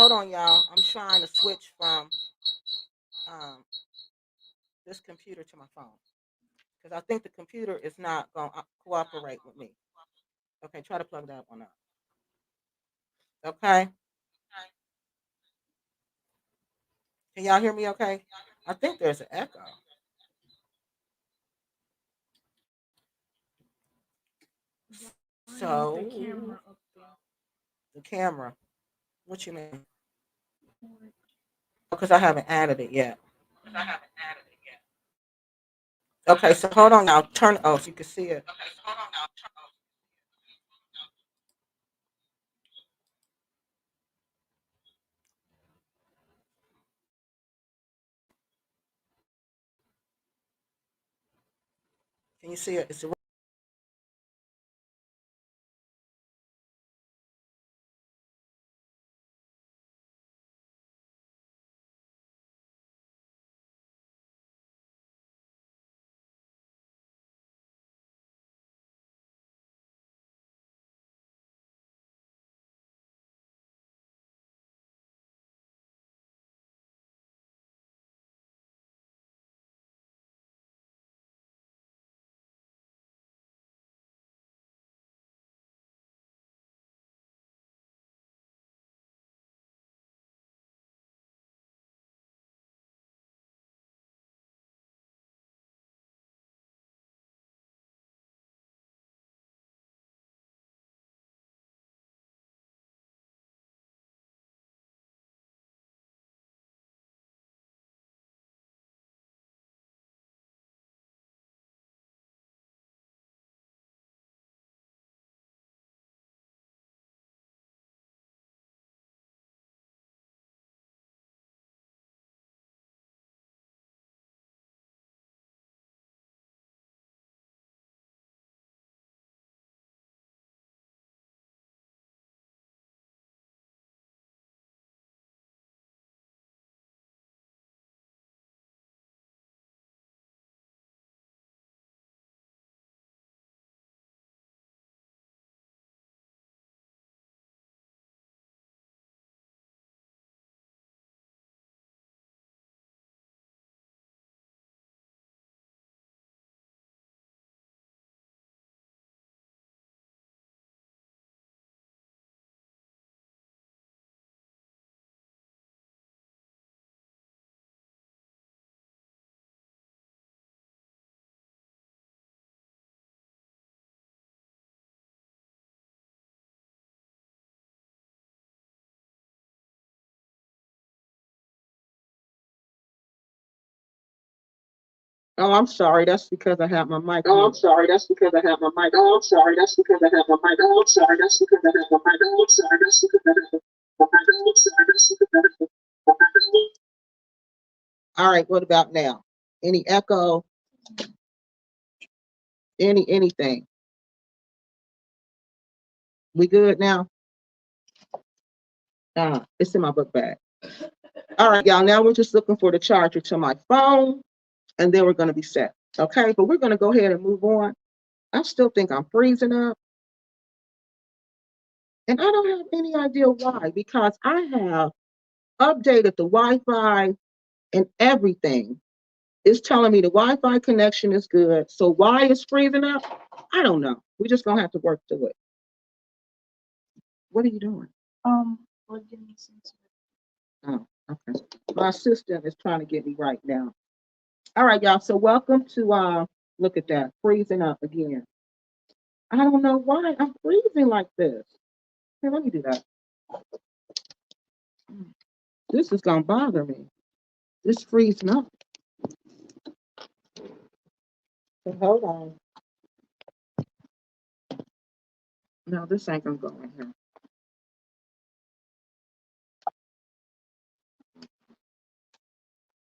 hold on, y'all. I'm trying to switch from this computer to my phone because I think the computer is not going to cooperate with me. Okay, try to plug that one up. Okay, can y'all hear me? Okay, I think there's an echo. So the camera. What you mean? Because I haven't added it yet. Okay, so hold on, y'all. Turn. Oh, so you can see it. Can you see it? It's Oh, I'm sorry. That's because I have my mic. Oh, I'm sorry. That's because I have my mic. Oh, I'm sorry. That's because I have my mic. Oh, I'm sorry. That's because I have my mic. Oh, I'm sorry. That's because I have my mic. Oh, I'm sorry. That's because I have my mic. All right. What about now? Any echo? Anything? We good now? It's in my book bag. All right, y'all. Now we're just looking for the charger to my phone, and then we're going to be set. Okay, but we're going to go ahead and move on. I still think I'm freezing up. And I don't have any idea why, because I have updated the Wi-Fi and everything. It's telling me the Wi-Fi connection is good. So why it's freezing up? I don't know. We're just gonna have to work through it. What are you doing? Plugging me into it. Oh, okay. My assistant is trying to get me right now. All right, y'all. So welcome to look at that. Freezing up again. I don't know why I'm freezing like this. Here, let me do that. This is gonna bother me. This freezing up. So hold on. No, this ain't gonna go in here.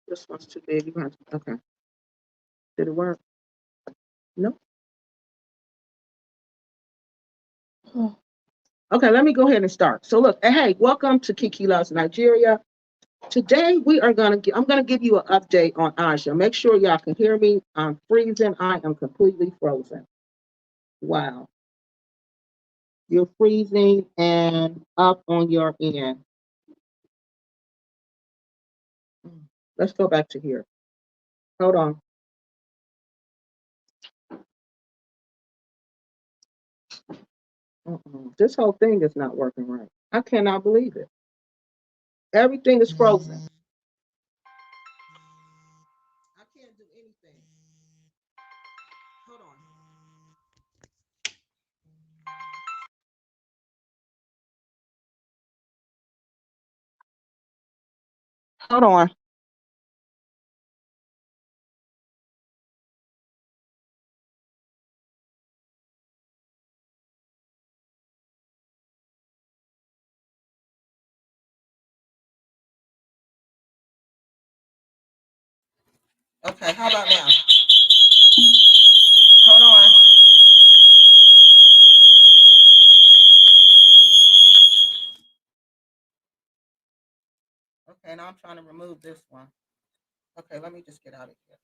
This one's too big. You have to, okay. Did it work? No. Oh. Okay, let me go ahead and start. So look, hey, welcome to Kiki Loves Nigeria. Today we are I'm gonna give you an update on ANJA. Make sure y'all can hear me. I'm freezing. I am completely frozen. Wow. You're freezing and up on your end. Let's go back to here. Hold on. This whole thing is not working right. I cannot believe it. Everything is frozen. I can't do anything. Hold on. Hold on. Okay, how about now? Hold on. Okay, now I'm trying to remove this one. Okay, let me just get out of here.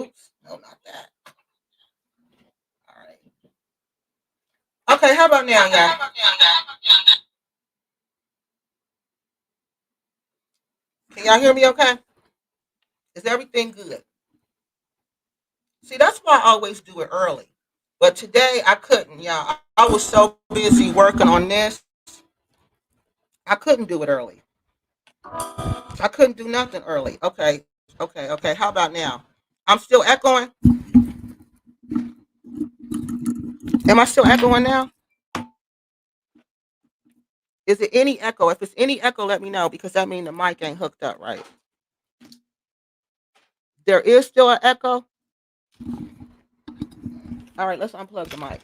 Oops, no, not that. All right. Okay, how about now, y'all? Can y'all hear me okay? Is everything good? See, that's why I always do it early. But today I couldn't, y'all. I was so busy working on this. I couldn't do it early. I couldn't do nothing early. Okay, okay. How about now? I'm still echoing. Am I still echoing now? Is it any echo? If it's any echo, let me know because that means the mic ain't hooked up right. There is still an echo. All right, let's unplug the mic.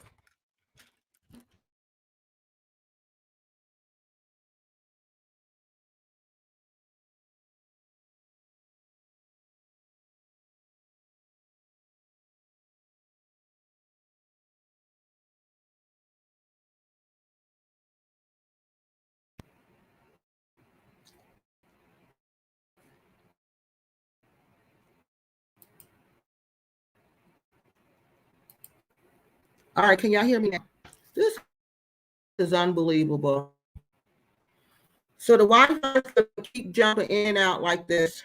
All right, can y'all hear me now? This is unbelievable. So the Wi-Fi is going to keep jumping in and out like this.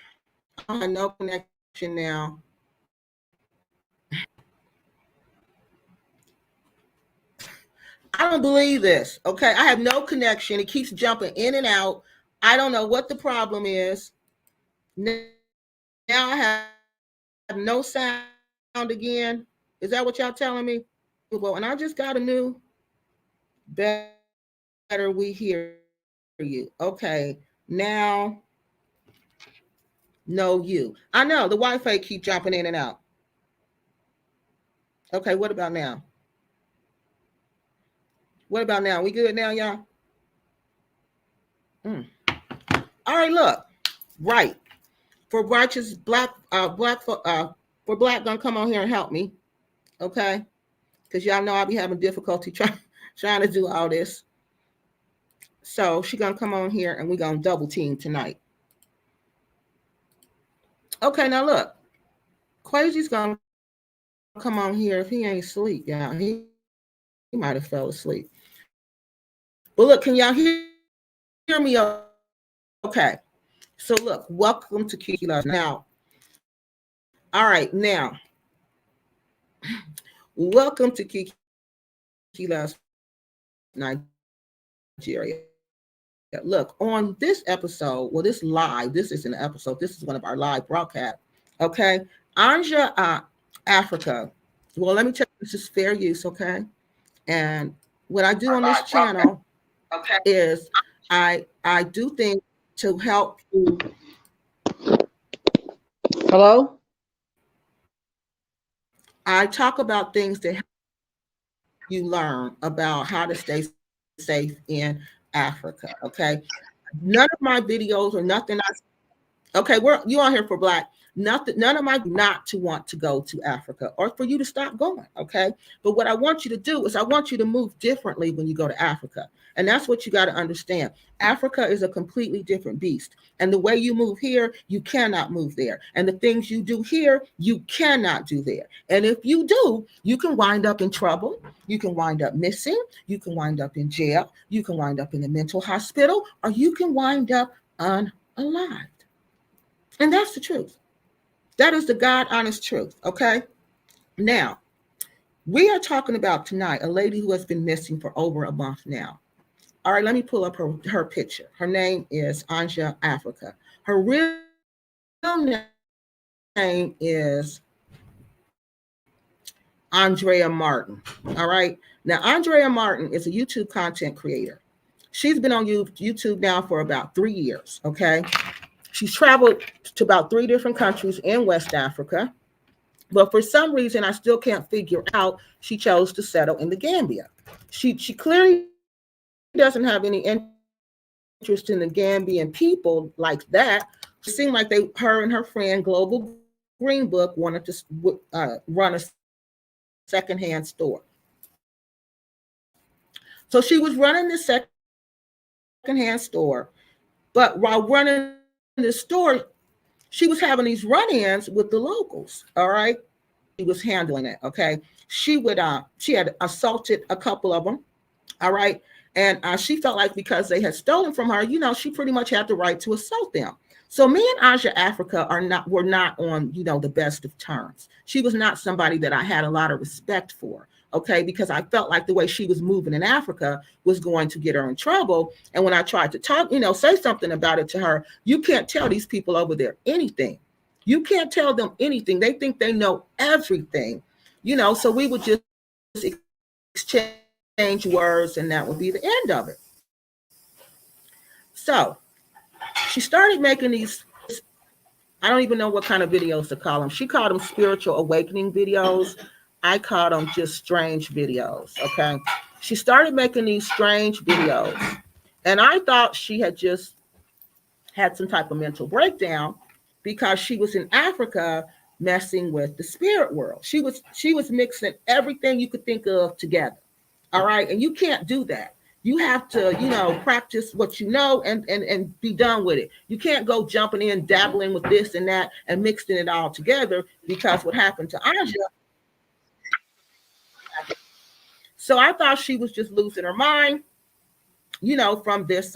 I have no connection now. I don't believe this. Okay, I have no connection. It keeps jumping in and out. I don't know what the problem is. Now I have no sound again. Is that what y'all telling me? Well, and I just got a new better. We hear you. Okay, now no you. I know the Wi-Fi keep jumping in and out. Okay, what about now? What about now? We good now, y'all? All right, look. Right. For righteous for black gonna come on here and help me. Okay? Because y'all know I'll be having difficulty trying to do all this. So she gonna come on here and we gonna double team tonight. Okay, now look. Quasi's gonna come on here if he ain't asleep, y'all. He might have fell asleep. But look, can y'all hear me okay? So look, welcome to Kiki Love. Now, all right, now, welcome to Kiki Love Nigeria. Look, on this episode, well, this isn't an episode, this is one of our live broadcasts. Okay. ANJA, Africa. Well, let me tell you, this is fair use, okay? And what I do on this channel is I do things to help you. Hello? I talk about things that help you learn about how to stay safe in Africa. Okay. None of my videos or nothing okay, you on here for black. Nothing, none of my not to want to go to Africa or for you to stop going. Okay. But what I want you to do is I want you to move differently when you go to Africa. And that's what you got to understand. Africa is a completely different beast. And the way you move here, you cannot move there. And the things you do here, you cannot do there. And if you do, you can wind up in trouble. You can wind up missing. You can wind up in jail. You can wind up in a mental hospital, or you can wind up unalive. And that's the truth. That is the God honest truth. Okay. Now, we are talking about tonight a lady who has been missing for over a month now. All right, let me pull up her picture. Her name is ANJA Africa. Her real name is Andrea Martin. All right. Now, Andrea Martin is a YouTube content creator. She's been on YouTube now for about 3 years. Okay. She's traveled to about 3 different countries in West Africa. But for some reason, I still can't figure out she chose to settle in the Gambia. She clearly doesn't have any interest in the Gambian people like that. It seemed like her and her friend Global Green Book wanted to run a secondhand store. So she was running this secondhand store, but while running the store, she was having these run-ins with the locals. All right, she was handling it. Okay, she had assaulted a couple of them. All right, and she felt like because they had stolen from her, she pretty much had the right to assault them. So me and ANJA Africa were not on, the best of terms. She was not somebody that I had a lot of respect for, okay, because I felt like the way she was moving in Africa was going to get her in trouble. And when I tried to talk, say something about it to her, you can't tell these people over there anything. You can't tell them anything. They think they know everything, so we would just exchange words and that would be the end of it. So she started making these, I don't even know what kind of videos to call them. She called them spiritual awakening videos. I call them just strange videos. Okay. She started making these strange videos. And I thought she had just had some type of mental breakdown because she was in Africa messing with the spirit world. She was mixing everything you could think of together. All right. And you can't do that. You have to, practice what you know and be done with it. You can't go jumping in, dabbling with this and that and mixing it all together, because what happened to ANJA. So I thought she was just losing her mind, from this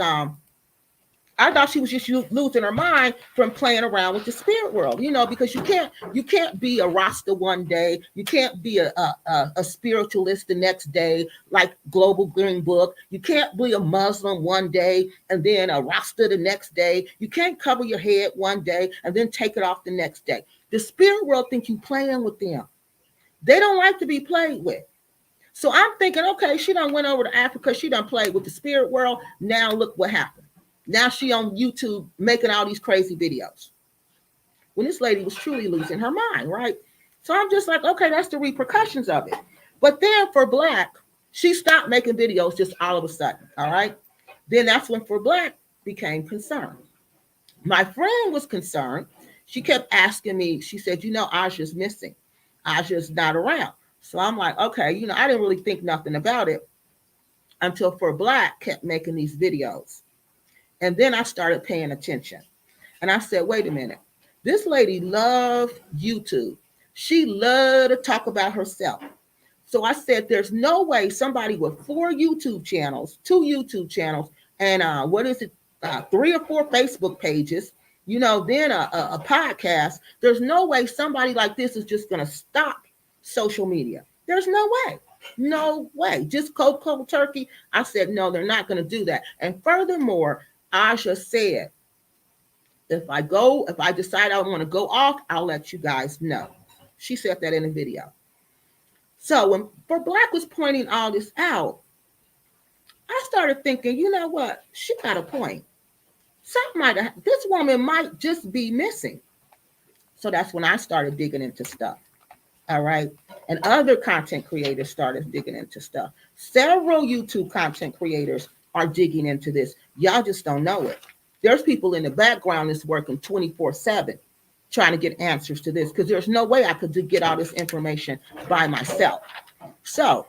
I thought she was just losing her mind from playing around with the spirit world, because you can't be a Rasta one day, you can't be a spiritualist the next day, like Global Green Book. You can't be a Muslim one day and then a Rasta the next day. You can't cover your head one day and then take it off the next day. The spirit world think you playing with them. They don't like to be played with. So I'm thinking, okay, she done went over to Africa, she done played with the spirit world. Now look what happened. Now she on YouTube making all these crazy videos when this lady was truly losing her mind, right? So I'm just like, okay, that's the repercussions of it. But then for Black, she stopped making videos just all of a sudden, all right? Then that's when For Black became concerned. My friend was concerned. She kept asking me, she said, ANJA's missing. ANJA's not around. So I'm like, okay, I didn't really think nothing about it until For Black kept making these videos. And then I started paying attention. And I said, wait a minute. This lady loved YouTube. She loved to talk about herself. So I said, there's no way somebody with 4 YouTube channels, 2 YouTube channels, and 3 or 4 Facebook pages, then a podcast. There's no way somebody like this is just going to stop social media. There's no way. No way. Just cold turkey. I said, no, they're not going to do that. And furthermore, ANJA said, if I decide I want to go off, I'll let you guys know. She said that in a video. So when For Black was pointing all this out, I started thinking, you know what? She got a point. This woman might just be missing. So that's when I started digging into stuff. All right. And other content creators started digging into stuff. Several YouTube content creators are digging into this. Y'all just don't know it. There's people in the background that's working 24/7 trying to get answers to this, because there's no way I could get all this information by myself. So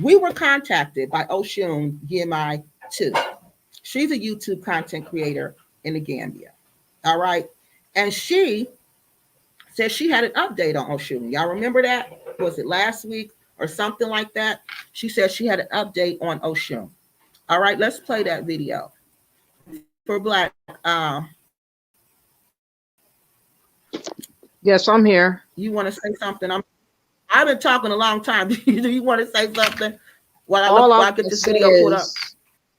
we were contacted by Oshun Yemai 2. She's a YouTube content creator in the Gambia. All right. And she said she had an update on Oshun. Y'all remember that? Was it last week or something like that? She said she had an update on Oshun. All right, let's play that video. For Black, Yes, I'm here. You want to say something? I've been talking a long time. Do you want to say something All I while I want get to this say video pulled up? is,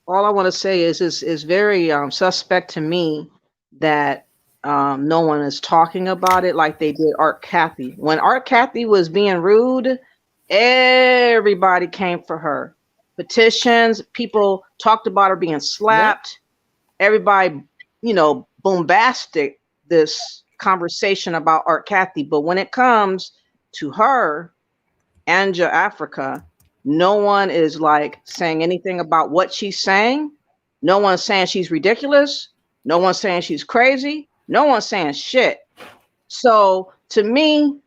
all I want to say is, it's very suspect to me that no one is talking about it like they did Art Kathy. When Art Kathy was being rude, everybody came for her. Petitions, people talked about her being Yep. slapped. Everybody, bombastic this conversation about Art Kathy. But when it comes to her, ANJA Africa, no one is like saying anything about what she's saying. No one's saying she's ridiculous. No one's saying she's crazy. No one's saying shit. So to me,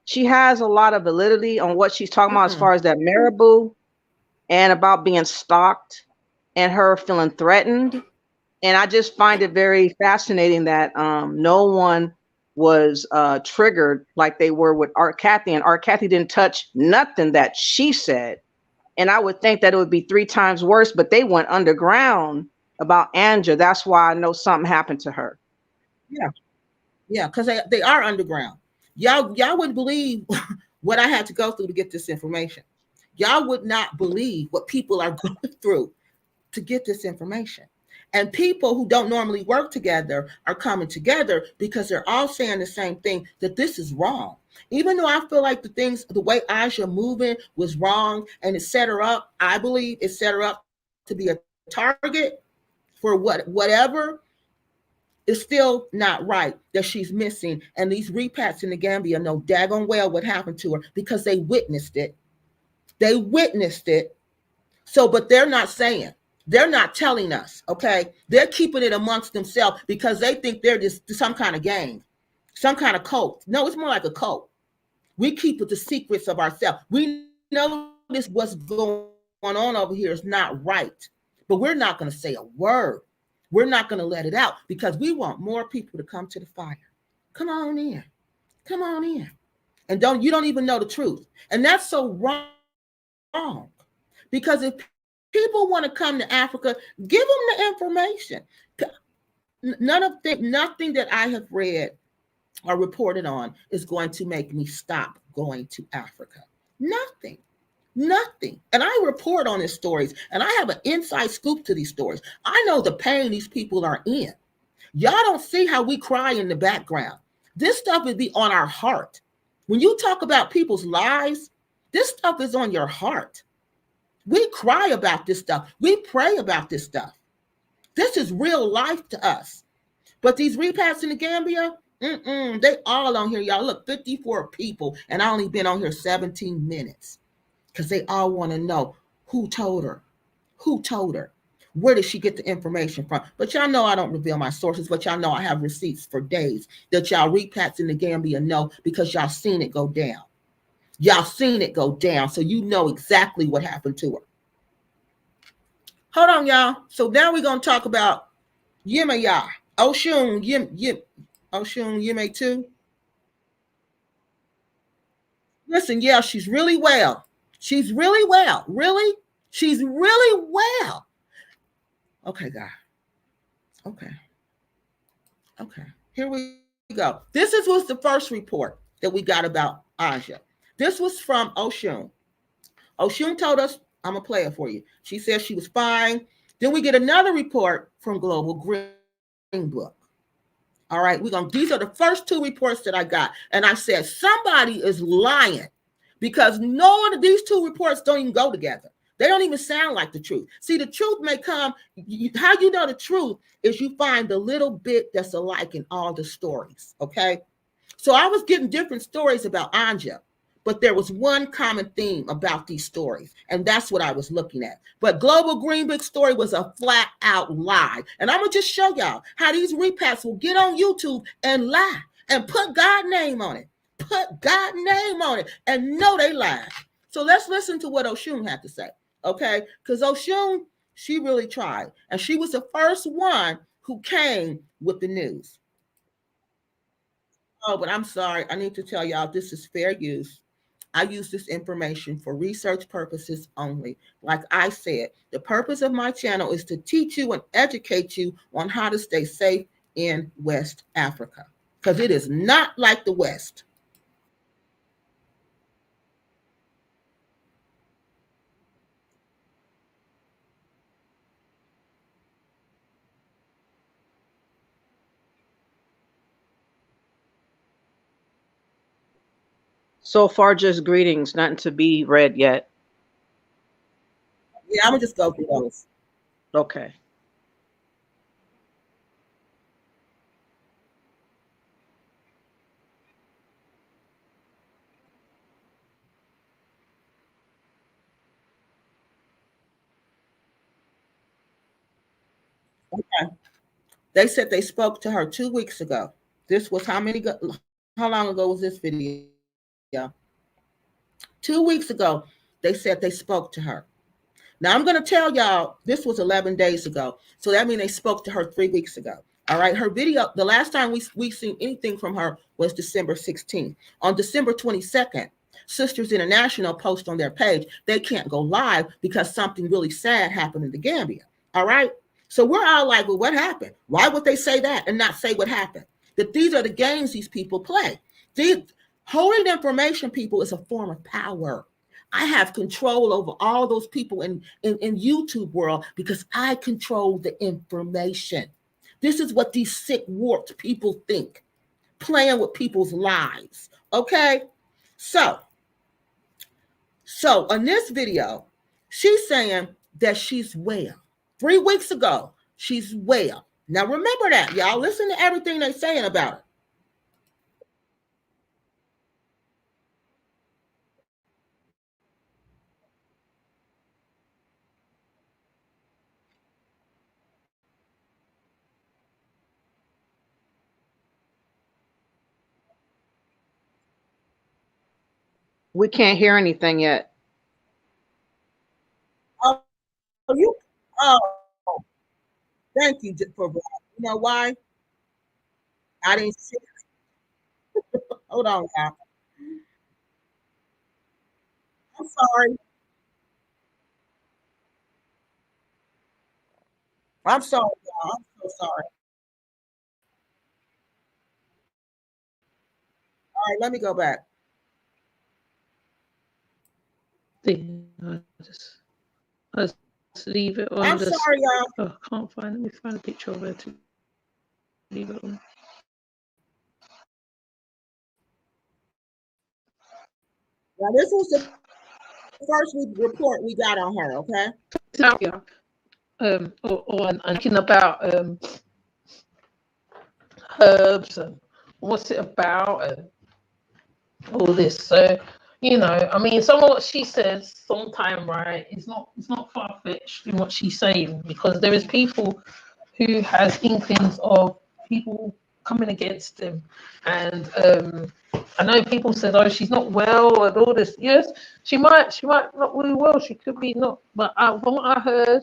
she has a lot of validity on what she's talking about as Mm-mm. far as that marabou and about being stalked and her feeling threatened. And I just find it very fascinating that no one was triggered like they were with Art Cathy, and Art Cathy didn't touch nothing that she said. And I would think that it would be three times worse, but they went underground about Anja. That's why I know something happened to her. Yeah, yeah, because they are underground. Y'all wouldn't believe what I had to go through to get this information. Y'all would not believe what people are going through to get this information. And people who don't normally work together are coming together because they're all saying the same thing, that this is wrong. Even though I feel like the way Aja moving was wrong and it set her up, I believe it set her up to be a target for whatever is still not right that she's missing. And these repats in the Gambia know daggone well what happened to her because they witnessed it. They witnessed it. So, but they're not saying, they're not telling us, okay? They're keeping it amongst themselves because they think they're just some kind of gang, some kind of cult. No, it's more like a cult. We keep the secrets of ourselves. We know this, what's going on over here is not right, but we're not going to say a word. We're not going to let it out because we want more people to come to the fire. Come on in. Come on in. And you don't even know the truth. And that's so wrong. Because if people want to come to Africa, give them the information. Nothing that I have read or reported on is going to make me stop going to Africa. Nothing. Nothing. And I report on these stories and I have an inside scoop to these stories. I know the pain these people are in. Y'all don't see how we cry in the background. This stuff would be on our heart. When you talk about people's lives, this stuff is on your heart. We cry about this stuff. We pray about this stuff. This is real life to us. But these repats in the Gambia, they all on here, y'all. Look, 54 people, and I only been on here 17 minutes because they all want to know who told her. Who told her? Where did she get the information from? But y'all know I don't reveal my sources, but y'all know I have receipts for days that y'all repats in the Gambia know because y'all seen it go down. Y'all seen it go down, so you know exactly what happened to her. Hold on, y'all. So now we're gonna talk about Yemaya. Oshun Yeme too. Listen, yeah, she's really well. She's really well. Really? She's really well. Okay, God. Okay. Okay. Here we go. This was the first report that we got about Aja. This was from Oshun. Oshun told us, I'm gonna play it for you. She said she was fine. Then we get another report from Global Green Book. All right, these are the first two reports that I got. And I said, somebody is lying because no one of these two reports don't even go together. They don't even sound like the truth. See, the truth may come. How you know the truth is you find the little bit that's alike in all the stories. Okay. So I was getting different stories about Anja, but there was one common theme about these stories, and that's what I was looking at. But Global Green Book story was a flat out lie. And I'm gonna just show y'all how these repats will get on YouTube and lie and put God's name on it. Put God's name on it and know they lied. So let's listen to what Oshun had to say. Okay? Because Oshun, she really tried. And she was the first one who came with the news. Oh, but I'm sorry. I need to tell y'all this is fair use. I use this information for research purposes only. Like I said, the purpose of my channel is to teach you and educate you on how to stay safe in West Africa. because it is not like the West. So far, just greetings, nothing to be read yet. Yeah, I'm gonna just go through those. Okay. Okay. They said they spoke to her 2 weeks ago. This was how many? How long ago was this video? 2 weeks ago, they said they spoke to her. Now I'm going to tell y'all this was 11 days ago. So that means they spoke to her 3 weeks ago. All right. Her video, the last time we seen anything from her was December 16th. On December 22nd, Sisters International post on their page, they can't go live because something really sad happened in the Gambia. All right. So we're all like, well, what happened? Why would they say that and not say what happened? That these are the games these people play. These, holding information, people, is a form of power. I have control over all those people in YouTube world because I control the information. This is what these sick, warped people think, playing with people's lives. Okay? So, in this video, she's saying that she's well. 3 weeks ago, she's well. Now remember that, y'all. Listen to everything they're saying about it. We can't hear anything yet. Oh, you. Oh, thank you for that. You know why? I didn't see. Hold on, y'all. I'm sorry. I'm sorry, y'all. I'm so sorry. All right, let me go back. I just leave it on I'm the. sorry, y'all. Oh, I can't find. Let me find a picture of her to leave it on. Now, this was the first report we got on her, okay? Now, yeah. Or I'm thinking about herbs and what's it about and all this. So, you know, I mean, some of what she says sometimes, right, it's not far fetched in what she's saying, because there is people who has inklings of people coming against him, and I know people said, "Oh, she's not well," and all this. Yes, she might not really well. She could be not, but from what I heard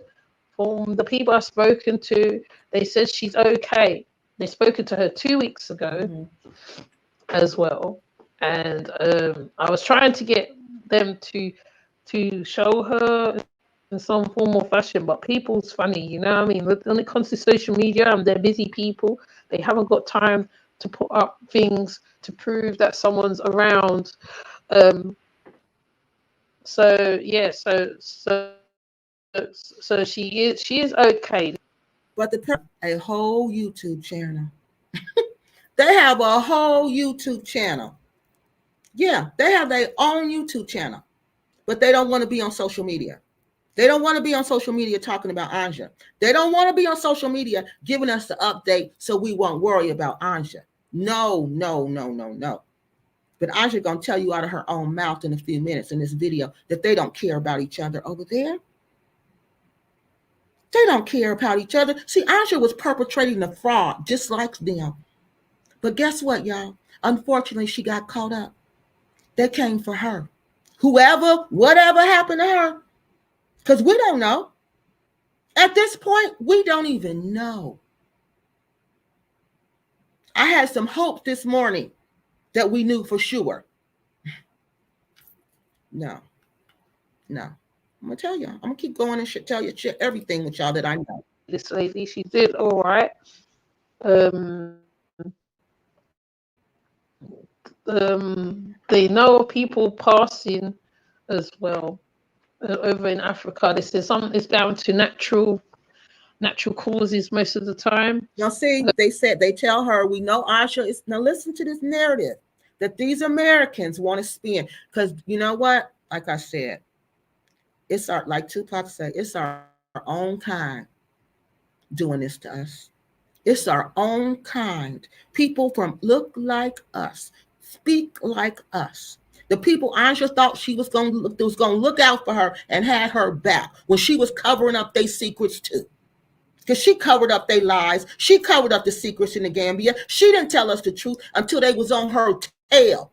from the people I've spoken to, they said she's okay. They spoken to her 2 weeks ago as well, and I was trying to get them to show her in some form or fashion, but people's funny, you know what I mean? When it comes to social media, and they're busy people, they haven't got time to put up things to prove that someone's around. Um, so yeah, so she is okay. But a whole YouTube channel. They have a whole YouTube channel. Yeah, they have their own YouTube channel, but they don't want to be on social media. They don't want to be on social media talking about ANJA. They don't want to be on social media giving us the update so we won't worry about ANJA. No, no, no, no, no. But ANJA gonna tell you out of her own mouth in a few minutes in this video that they don't care about each other over there. They don't care about each other. See, ANJA was perpetrating the fraud just like them. But guess what, y'all? Unfortunately, she got caught up. They came for her. Whoever, whatever happened to her, because we don't know. At this point, we don't even know. I had some hope this morning that we knew for sure. No, no. I'm gonna tell y'all. I'm gonna keep going and tell you everything with y'all that I know. This lady, she did all right. Um, they know people passing as well over in Africa. They say it's down to natural causes most of the time. Now, see, they tell her, we know Asha is, now listen to this narrative that these Americans want to spin. Because you know what? Like I said, it's our, like Tupac said, it's our own kind doing this to us. It's our own kind. People from look like us, speak like us. The people Anja thought she was going to look out for her and had her back when she was covering up their secrets too. Because she covered up their lies. She covered up the secrets in the Gambia. She didn't tell us the truth until they was on her tail.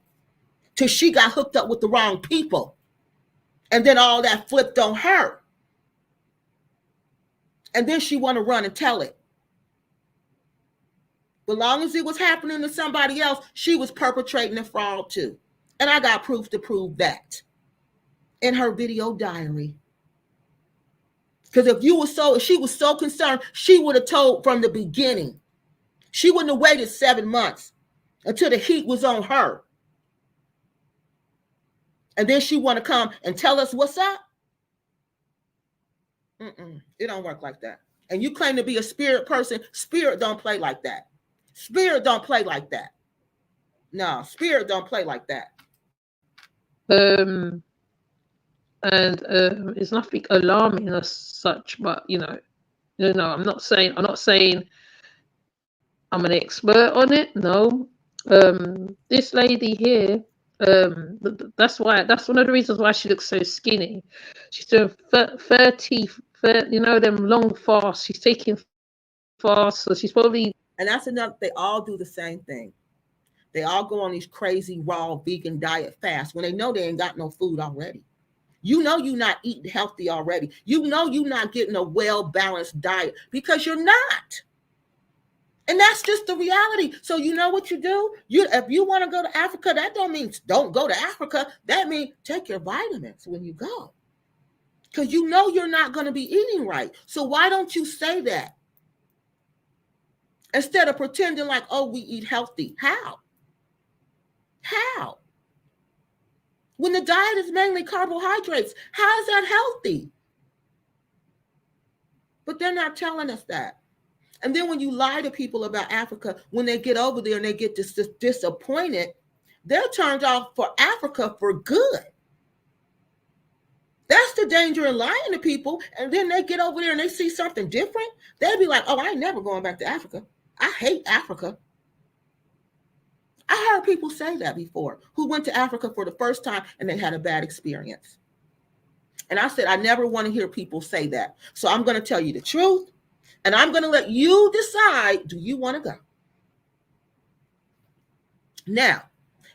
Till she got hooked up with the wrong people. And then all that flipped on her. And then she want to run and tell it. But long as it was happening to somebody else, she was perpetrating a fraud too. And I got proof to prove that in her video diary. Because if she was so concerned, she would have told from the beginning. She wouldn't have waited 7 months until the heat was on her. And then she want to come and tell us what's up? It don't work like that. And you claim to be a spirit person. Spirit don't play like that. Spirit don't play like that. No, spirit don't play like that. And it's nothing alarming as such, but I'm not saying I'm an expert on it. No, this lady here, that's one of the reasons why she looks so skinny. She's doing 30, them long fasts. She's taking fasts, so she's probably. And that's enough. They all do the same thing. They all go on these crazy raw vegan diet fasts when they know they ain't got no food already. You know you're not eating healthy already. You know you're not getting a well-balanced diet because you're not. And that's just the reality. So you know what you do? If you want to go to Africa, that don't mean don't go to Africa. That means take your vitamins when you go. Because you know you're not going to be eating right. So why don't you say that? Instead of pretending like, oh, we eat healthy. How? How? When the diet is mainly carbohydrates, how is that healthy? But they're not telling us that. And then when you lie to people about Africa, when they get over there and they get disappointed, they're turned off for Africa for good. That's the danger in lying to people. And then they get over there and they see something different. They'll be like, oh, I ain't never going back to Africa. I hate Africa. I heard people say that before, who went to Africa for the first time and they had a bad experience. And I said, I never want to hear people say that. So I'm going to tell you the truth. And I'm going to let you decide, do you want to go? Now,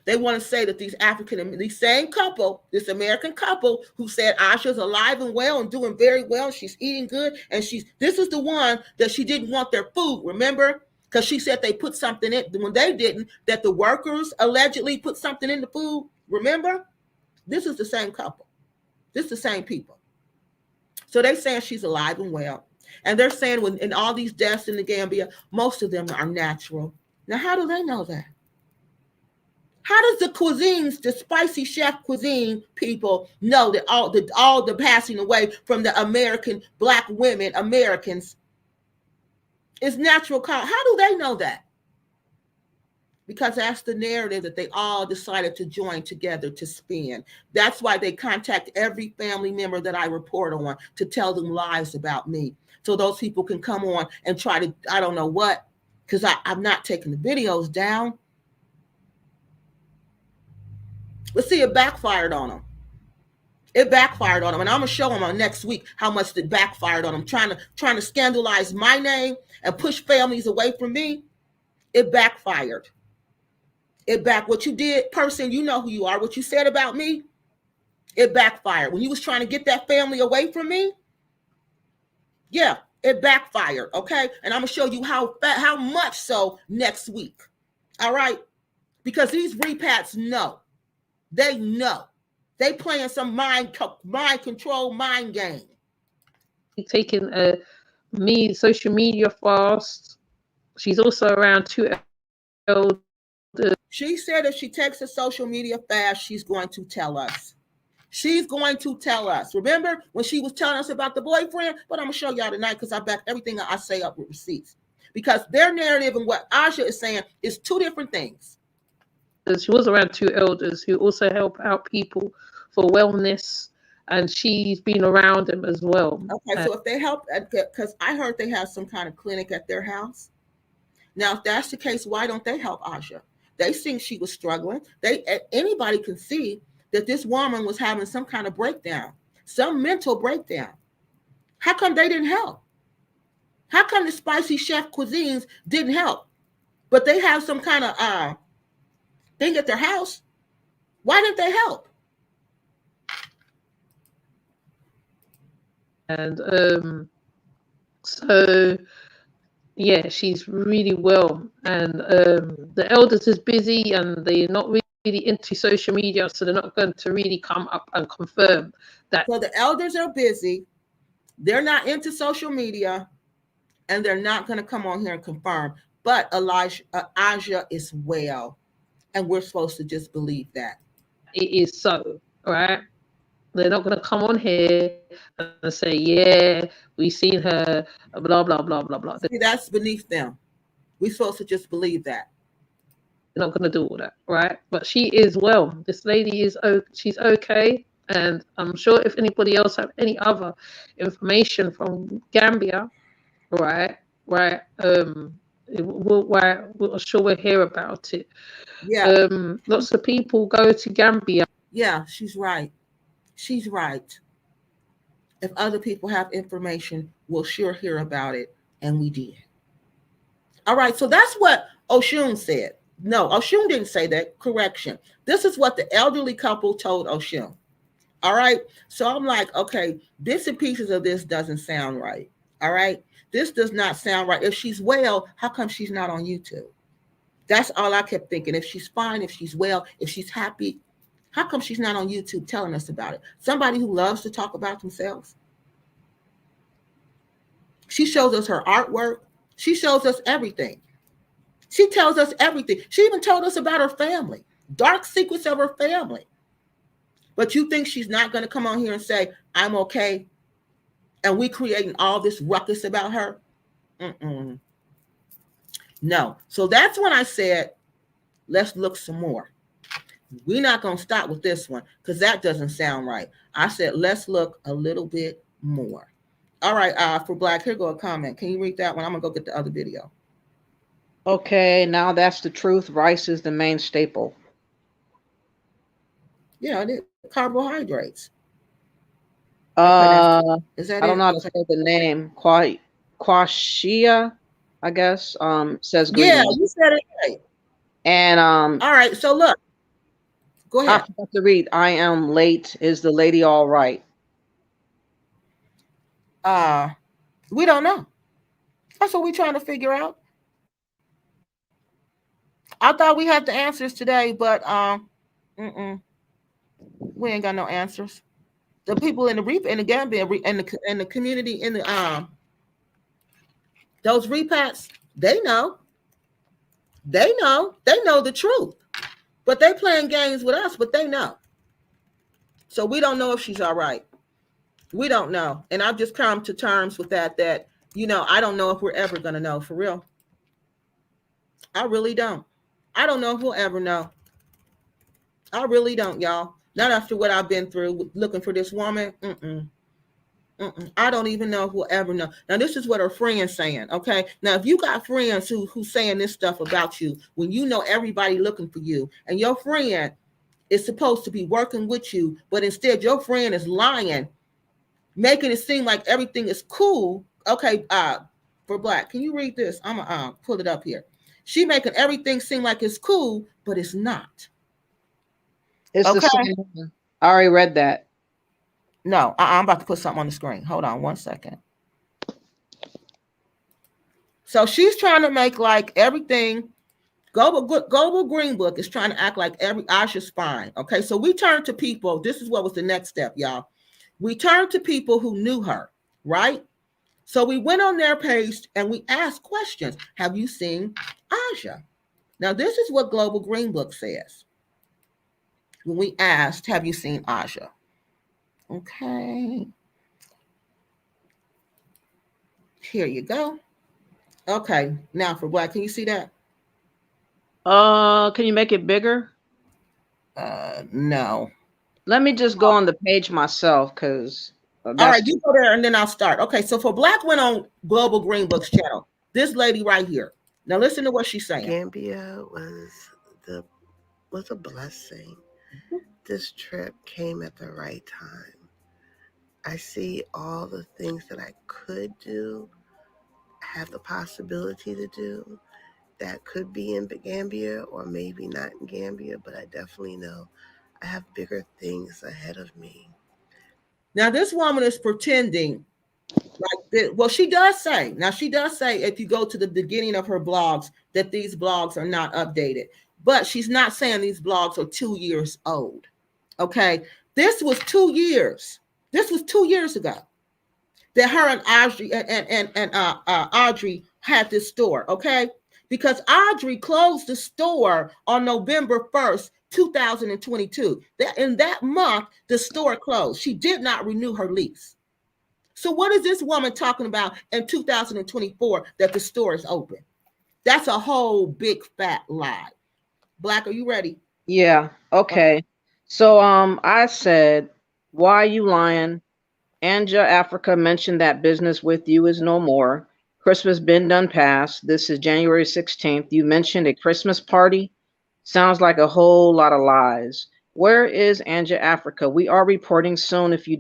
they want to say that these same couple, this American couple who said Asha's alive and well and doing very well, she's eating good, and this is the one that she didn't want their food, remember? Because she said they put something in, when they didn't, that the workers allegedly put something in the food, remember? This is the same couple. This is the same people. So they're saying she's alive and well. And they're saying in all these deaths in the Gambia, most of them are natural. Now, how do they know that? How does the cuisines, the spicy chef cuisine people know that all the passing away from the American black women, Americans, is natural? How do they know that? Because that's the narrative that they all decided to join together to spin. That's why they contact every family member that I report on to tell them lies about me. So those people can come on and try to, I don't know what, because I'm not taking the videos down. But see, it backfired on them. It backfired on them. And I'm going to show them on next week how much it backfired on them. Trying to scandalize my name and push families away from me. It backfired. What you did, person, you know who you are. What you said about me, it backfired. When you was trying to get that family away from me, yeah, it backfired, okay? And I'm going to show you how much so next week, all right? Because these repats know. They know. They playing some mind control mind game. Taking social media fast. She's also around 2 She said if she takes her social media fast, she's going to tell us. She's going to tell us. Remember when she was telling us about the boyfriend? But I'm going to show y'all tonight because I back everything I say up with receipts. Because their narrative and what ANJA is saying is two different things. She was around two elders who also help out people for wellness, and she's been around them as well. Okay, so if they help, because I heard they have some kind of clinic at their house. Now, if that's the case, why don't they help ANJA? They think she was struggling. Anybody can see that this woman was having some kind of breakdown, some mental breakdown. How come they didn't help? How come the spicy chef cuisines didn't help? But they have some kind of thing at their house. Why didn't they help? And so yeah, she's really well, and the elders is busy and they're not really into social media, so they're not going to really come up and confirm that. So the elders are busy, they're not into social media, and they're not going to come on here and confirm. But ANJA is well, and we're supposed to just believe that. It is so, right? They're not going to come on here and say, yeah, we've seen her, blah, blah, blah, blah, blah. See, that's beneath them. We're supposed to just believe that. They're not going to do all that, right? But she is well. This lady is, she's okay. And I'm sure if anybody else have any other information from Gambia, right, I'm sure we'll hear about it. Yeah. Lots of people go to Gambia. Yeah, she's right. She's right. If other people have information, we'll sure hear about it. And we did. All right. So that's what Oshun said. No, Oshun didn't say that. Correction. This is what the elderly couple told Oshun. All right. So I'm like, okay, bits and pieces of this doesn't sound right. All right. This does not sound right. If she's well, how come she's not on YouTube? That's all I kept thinking. If she's fine, if she's well, if she's happy, how come she's not on YouTube telling us about it? Somebody who loves to talk about themselves. She shows us her artwork. She shows us everything. She tells us everything. She even told us about her family, dark secrets of her family. But you think she's not going to come on here and say, I'm okay, and we creating all this ruckus about her? Mm-mm. No. So that's when I said, let's look some more. We're not going to stop with this one because that doesn't sound right. I said, let's look a little bit more. All right, for Black, here go a comment. Can you read that one? I'm going to go get the other video. Okay, now that's the truth. Rice is the main staple. Yeah, it is. Carbohydrates. Is that I don't know how to say the name. Quashia, I guess. Says green. Yeah, you said it right. And all right, so look. Go ahead. I forgot to read. I am late. Is the lady all right? We don't know. That's what we're trying to figure out. I thought we had the answers today, but we ain't got no answers. The people in the Gambia and the community in the those repats, they know the truth, but they playing games with us. But they know, so we don't know if she's all right. We don't know, and I've just come to terms with that. That I don't know if we're ever gonna know for real. I really don't. I don't know if we'll ever know. I really don't, y'all. Not after what I've been through looking for this woman. I don't even know if we'll ever know. Now, this is what her friend's saying, okay? Now, if you got friends who's saying this stuff about you, when you know everybody looking for you, and your friend is supposed to be working with you, but instead your friend is lying, making it seem like everything is cool. Okay, for Black, can you read this? I'm gonna pull it up here. She making everything seem like it's cool, but it's not. It's okay. The same. I already read that. No, I'm about to put something on the screen. Hold on 1 second. So she's trying to make like everything. Global Green Book is trying to act like ANJA's fine. Okay, so we turn to people. This is what was the next step, y'all. We turned to people who knew her, right? So we went on their page and we asked questions. Have you seen ANJA? Now, this is what Global Green Book says when we asked, have you seen ANJA? Okay. Here you go. Okay. Now for Black, can you see that? Can you make it bigger? No. Let me just go on the page myself, because All that's right, you go there and then I'll start. Okay, so for Black went on Global Green Book's channel. This lady right here. Now listen to what she's saying. Gambia was a blessing. This trip came at the right time. I see all the things that I could do, have the possibility to do, that could be in Gambia or maybe not in Gambia, but I definitely know I have bigger things ahead of me. Now this woman is pretending like this. Well, she does say, if you go to the beginning of her blogs, that these blogs are not updated, but she's not saying these blogs are 2 years old. Okay, this was 2 years. This was 2 years ago that her and Audrey and Audrey had this store. Okay, because Audrey closed the store on November 1st, 2022. That in that month, the store closed. She did not renew her lease. So what is this woman talking about in 2024 that the store is open? That's a whole big fat lie. Black, are you ready? Yeah. Okay. So I said, why you lying? ANJA Africa mentioned that business with you is no more. Christmas been done past. This is January 16th. You mentioned a Christmas party. Sounds like a whole lot of lies. Where is ANJA Africa? We are reporting soon. If we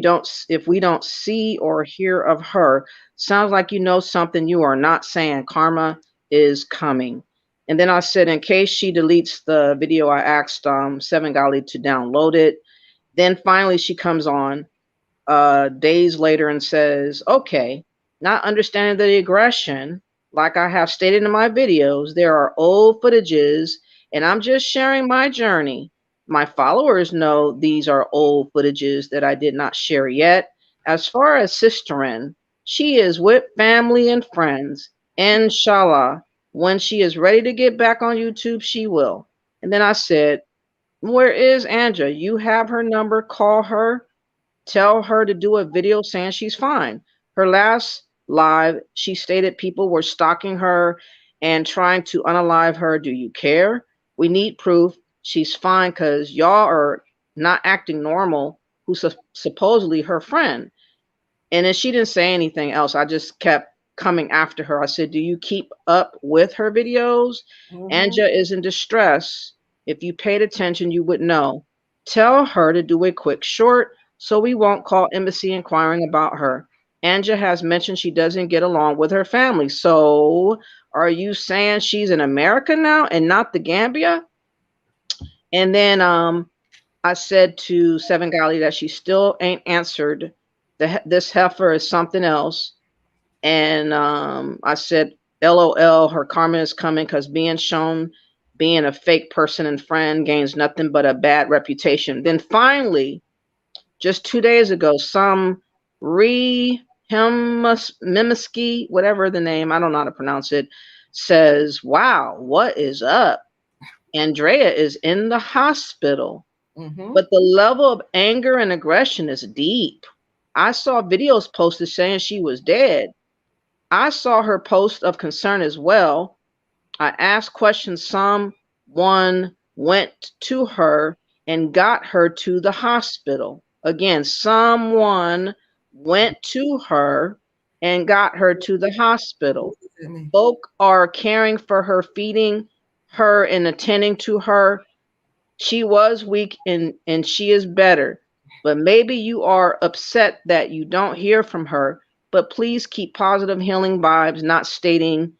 don't see or hear of her, sounds like you know something you are not saying. Karma is coming. And then I said, in case she deletes the video, I asked Seven Golly to download it. Then finally she comes on days later and says, okay, not understanding the aggression, like I have stated in my videos, there are old footages and I'm just sharing my journey. My followers know these are old footages that I did not share yet. As far as Sisterin, she is with family and friends. Inshallah, when she is ready to get back on YouTube, she will. And then I said, where is ANJA? You have her number, call her. Tell her to do a video saying she's fine. Her last live, she stated people were stalking her and trying to unalive her. Do you care? We need proof she's fine because y'all are not acting normal, who's supposedly her friend. And then she didn't say anything else. I just kept coming after her. I said, do you keep up with her videos? ANJA is in distress. If you paid attention, you would know. Tell her to do a quick short so we won't call embassy inquiring about her. ANJA has mentioned she doesn't get along with her family. So are you saying she's in America now and not the Gambia? And then I said to Seven Golly that she still ain't answered. This heifer is something else. And I said, LOL, her karma is coming because being shown being a fake person and friend gains nothing but a bad reputation. Then finally, just 2 days ago, some Mimiski, whatever the name, I don't know how to pronounce it, says, wow, what is up? Andrea is in the hospital. But the level of anger and aggression is deep. I saw videos posted saying she was dead. I saw her post of concern as well. I asked questions. Someone went to her and got her to the hospital. Again, someone went to her and got her to the hospital. Folk are caring for her, feeding her and attending to her. She was weak and she is better. But maybe you are upset that you don't hear from her. But please keep positive healing vibes, not stating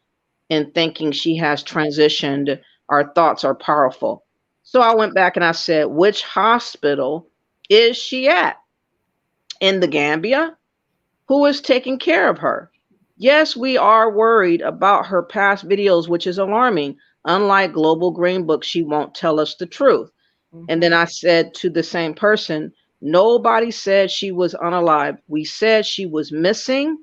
and thinking she has transitioned. Our thoughts are powerful. So I went back and I said, which hospital is she at? In the Gambia? Who is taking care of her? Yes, we are worried about her past videos, which is alarming. Unlike Global Green Book, she won't tell us the truth. And then I said to the same person, nobody said she was unalive. We said she was missing.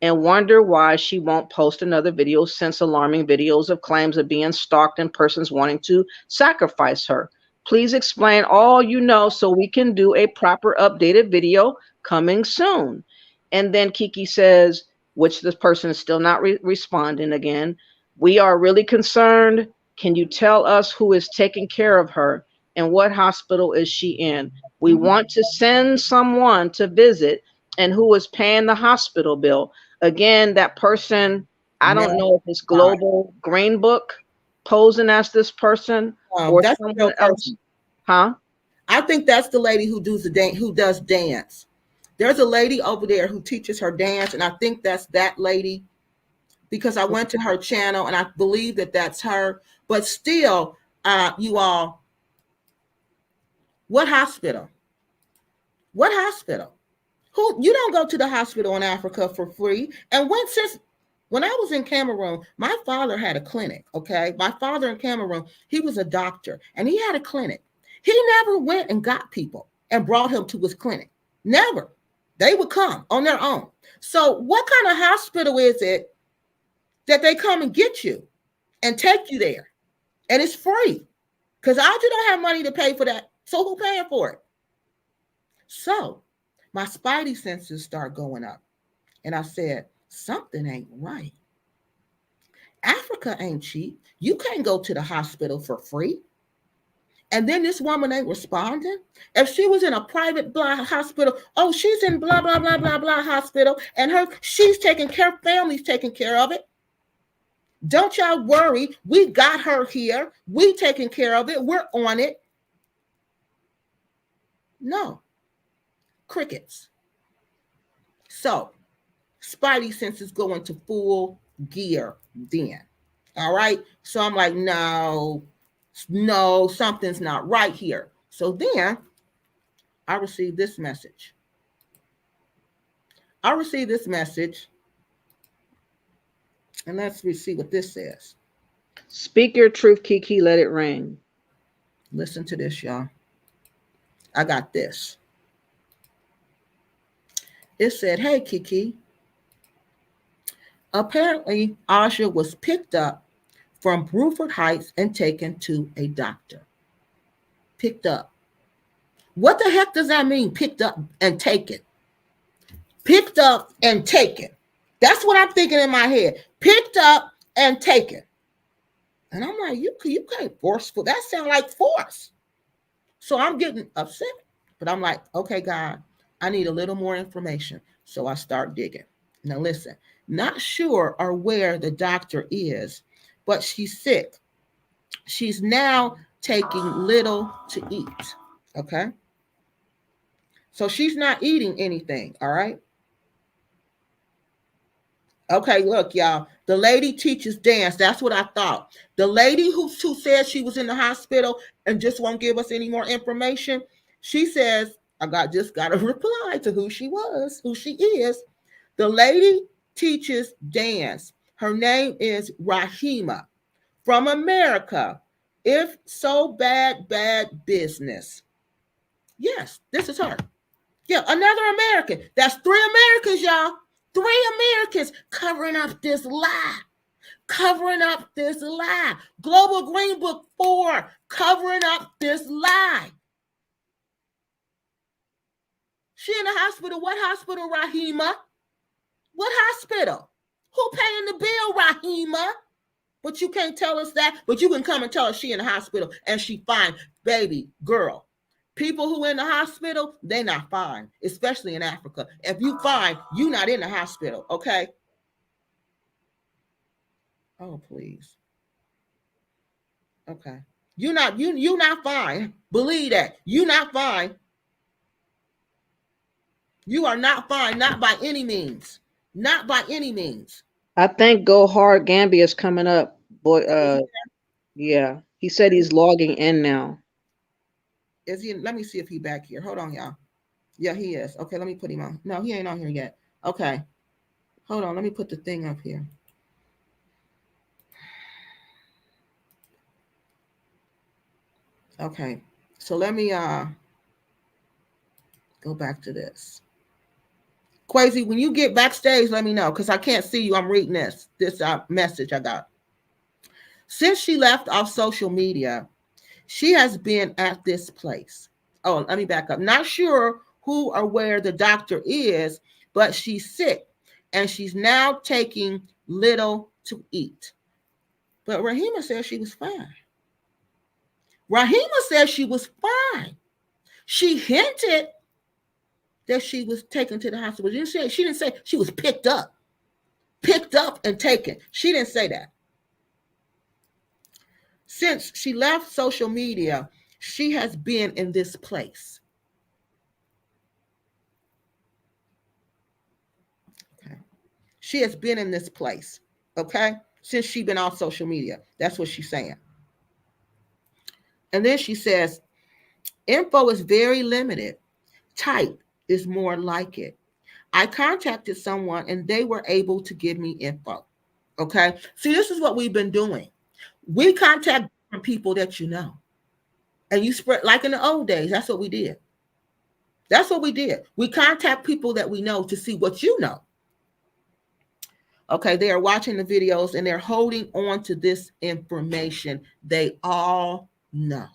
and wonder why she won't post another video since alarming videos of claims of being stalked and persons wanting to sacrifice her. Please explain all you know so we can do a proper updated video coming soon. And then Kiki says, which this person is still not responding again, we are really concerned. Can you tell us who is taking care of her and what hospital is she in? We want to send someone to visit, and who is paying the hospital bill. Again, that person, I don't know if it's Global Green Book posing as this person or That's the real someone else. person. Huh? I think that's the lady who does dance. There's a lady over there who teaches her dance, and I think that's that lady, because I went to her channel and I believe that that's her. But still, you all, what hospital? What hospital? Who, you don't go to the hospital in Africa for free. And when I was in Cameroon, my father had a clinic. Okay, my father in Cameroon, he was a doctor and he had a clinic. He never went and got people and brought him to his clinic. Never. They would come on their own. So what kind of hospital is it that they come and get you and take you there? And it's free, because ANJA don't have money to pay for that. So who paying for it? So my spidey senses start going up. And I said, something ain't right. Africa ain't cheap. You can't go to the hospital for free. And then this woman ain't responding. If she was in a private blah hospital, oh, she's in blah, blah, blah, blah, blah hospital, and she's taking care, family's taking care of it. Don't y'all worry. We got her here. We taking care of it. We're on it. No. Crickets. So spidey senses go into full gear then. All right. So I'm like, no, something's not right here. So then I received this message. And let's see what this says. Speak your truth, Kiki, let it ring. Listen to this, y'all. I got this. It said, hey, Kiki. Apparently, ANJA was picked up from Bruford Heights and taken to a doctor. Picked up. What the heck does that mean, picked up and taken? Picked up and taken. That's what I'm thinking in my head. Picked up and taken. And I'm like, you can't forceful. That sounds like force. So I'm getting upset. But I'm like, okay, God, I need a little more information. So I start digging. Now listen, not sure or where the doctor is, but she's sick. She's now taking little to eat. Okay. So she's not eating anything. All right. Okay, look, y'all. The lady teaches dance. That's what I thought. The lady who said she was in the hospital and just won't give us any more information, she says, just got a reply to who she is. The lady teaches dance. Her name is Rahima from America. If so bad business. Yes, this is her. Yeah, another American. That's 3 Americans, y'all. 3 Americans covering up this lie. Global Green Book 4 covering up this lie. She in the hospital. What hospital, Rahima? What hospital? Who paying the bill, Rahima? But you can't tell us that. But you can come and tell us she in the hospital and she fine. Baby, girl. People who in the hospital, they not fine, especially in Africa. If you fine, you not in the hospital, okay? Oh, please. Okay. You not fine. Believe that. You not fine. You are not fine, not by any means. Not by any means. I think Go Hard Gambia is coming up. Boy, yeah. He said he's logging in now. Is he? Let me see if he back here. Hold on, y'all. Yeah, he is. Okay, let me put him on. No, he ain't on here yet. Okay. Hold on, let me put the thing up here. Okay. So let me go back to this. Quasi, when you get backstage, let me know because I can't see you. I'm reading this message I got. Since she left off social media, she has been at this place. Oh, let me back up. Not sure who or where the doctor is, but she's sick and she's now taking little to eat. But Rahima said she was fine. Rahima said she was fine. She hinted that she was taken to the hospital. She didn't say she was picked up and taken. She didn't say that. Since she left social media, she has been in this place. Okay. She has been in this place, okay? Since she's been off social media. That's what she's saying. And then she says, info is very limited. Type is more like it. I contacted someone and they were able to give me info. Okay. See, this is what we've been doing. We contact people that you know. And you spread, like in the old days, that's what we did. That's what we did. We contact people that we know to see what you know. Okay, they are watching the videos and they're holding on to this information they all know.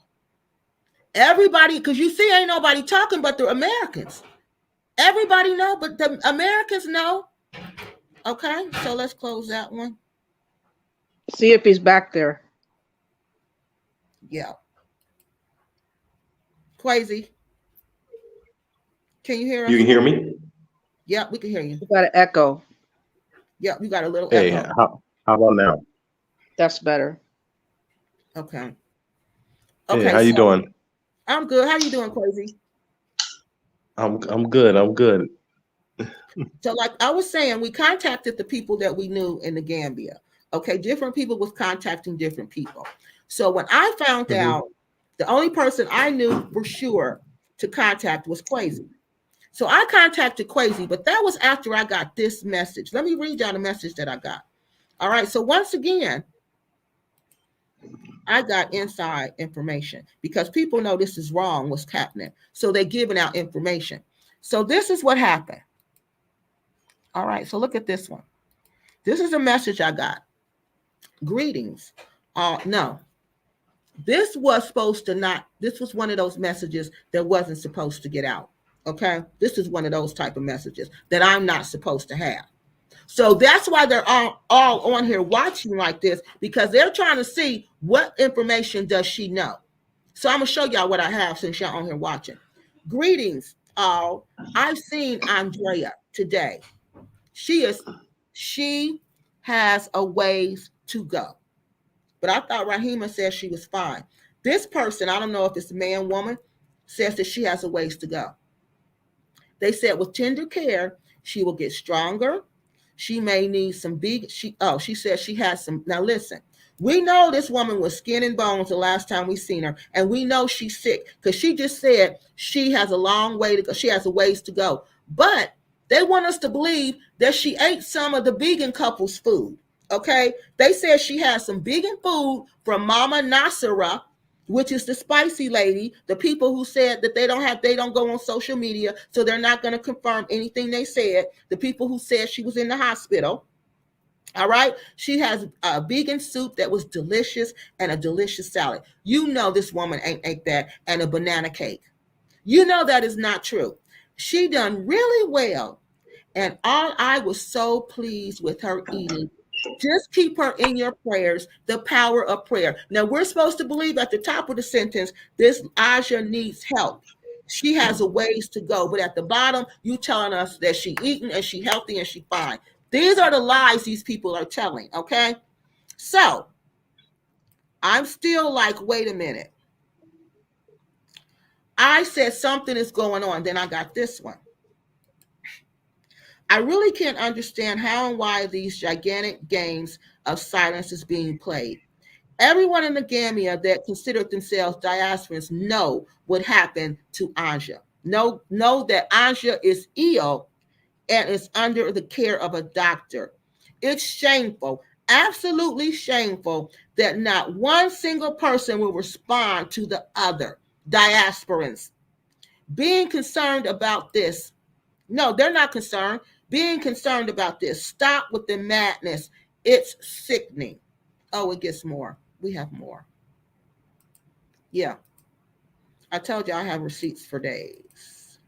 Everybody, because you see, ain't nobody talking but the Americans. Everybody know, but the Americans know. Okay, so let's close that one. See if he's back there. Yeah. Quasi, can you hear us? You can hear me? Yeah, we can hear you. You got an echo. Yeah, you got a little Hey, echo. how about now? That's better. Okay. Hey, how you doing? I'm good. How you doing, Quasi? I'm good. I'm good. So like I was saying, we contacted the people that we knew in the Gambia. Okay, different people was contacting different people. So when I found out, the only person I knew for sure to contact was Quasi. So I contacted Quasi, but that was after I got this message. Let me read y'all the message that I got. All right, so once again, I got inside information because people know this is wrong, what's happening. So they're giving out information. So this is what happened. All right, so look at this one. This is a message I got. Greetings. No, this was one of those messages that wasn't supposed to get out. Okay, this is one of those type of messages that I'm not supposed to have. So that's why they're all on here watching like this, because they're trying to see what information does she know. So I'm gonna show y'all what I have since y'all on here watching. Greetings, all. I've seen Andrea today. She has a ways to go. But I thought Rahima said she was fine. This person, I don't know if it's a man, woman, says that she has a ways to go. They said with tender care, she will get stronger. She may need some she said she has some. Now listen, we know this woman was skin and bones the last time we seen her, and we know she's sick because she just said she has a long way to go. She has a ways to go. But they want us to believe that she ate some of the vegan couple's food. Okay, they said she has some vegan food from Mama Nasira, which is the spicy lady, the people who said that they don't go on social media, so they're not going to confirm anything they said. The people who said she was in the hospital. All right. She has a vegan soup that was delicious and a delicious salad. You know this woman ain't ate that, and a banana cake. You know that is not true. She done really well, and I was so pleased with her eating. Just keep her in your prayers, the power of prayer. Now, we're supposed to believe at the top of the sentence, this ANJA needs help. She has a ways to go. But at the bottom, you telling us that she eating and she healthy and she fine. These are the lies these people are telling, okay? So, I'm still like, wait a minute. I said something is going on. Then I got this one. I really can't understand how and why these gigantic games of silence is being played. Everyone in the Gambia that considered themselves diasporans know what happened to ANJA. Know that ANJA is ill and is under the care of a doctor. It's shameful, absolutely shameful, that not one single person will respond to the other diasporans. Being concerned about this No, they're not concerned. Being concerned about this. Stop with the madness. It's sickening. Oh, it gets more. We have more. Yeah. I told you I have receipts for days.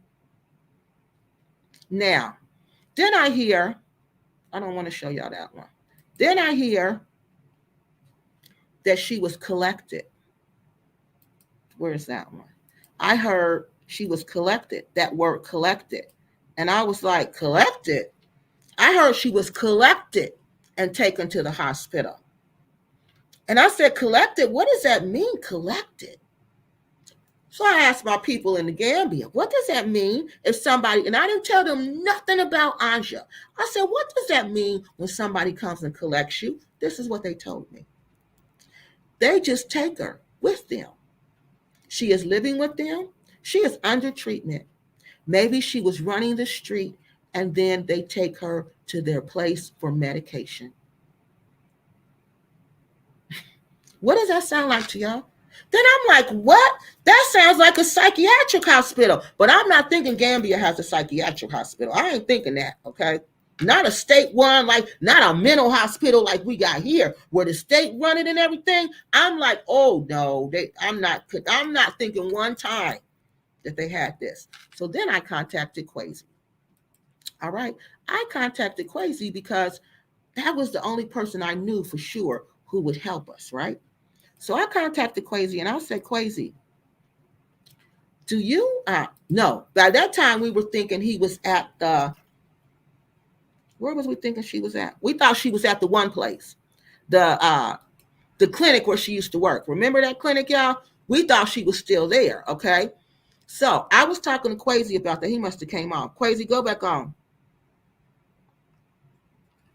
Now, then I hear, I don't want to show y'all that one. Then I hear that she was collected. Where's that one? I heard she was collected, that word collected. And I was like, collected? I heard she was collected and taken to the hospital. And I said, collected? What does that mean, collected? So I asked my people in the Gambia, what does that mean if somebody, and I didn't tell them nothing about ANJA. I said, what does that mean when somebody comes and collects you? This is what they told me. They just take her with them. She is living with them. She is under treatment. Maybe she was running the street and then they take her to their place for medication. What does that sound like to y'all? Then I'm like, what? That sounds like a psychiatric hospital. But I'm not thinking Gambia has a psychiatric hospital. I ain't thinking that, okay? Not a state one, like not a mental hospital like we got here, where the state run it and everything. I'm like, oh no, I'm not thinking one time that they had this. So then I contacted Quasi. All right. I contacted Quasi because that was the only person I knew for sure who would help us, right? So I contacted Quasi and I said, Quasi, do you, no, by that time we were thinking he was at the, where was we thinking she was at? We thought she was at the one place, the clinic where she used to work. Remember that clinic, y'all? We thought she was still there, okay? So I was talking to Quasi about that. He must have came on. Quasi, go back on.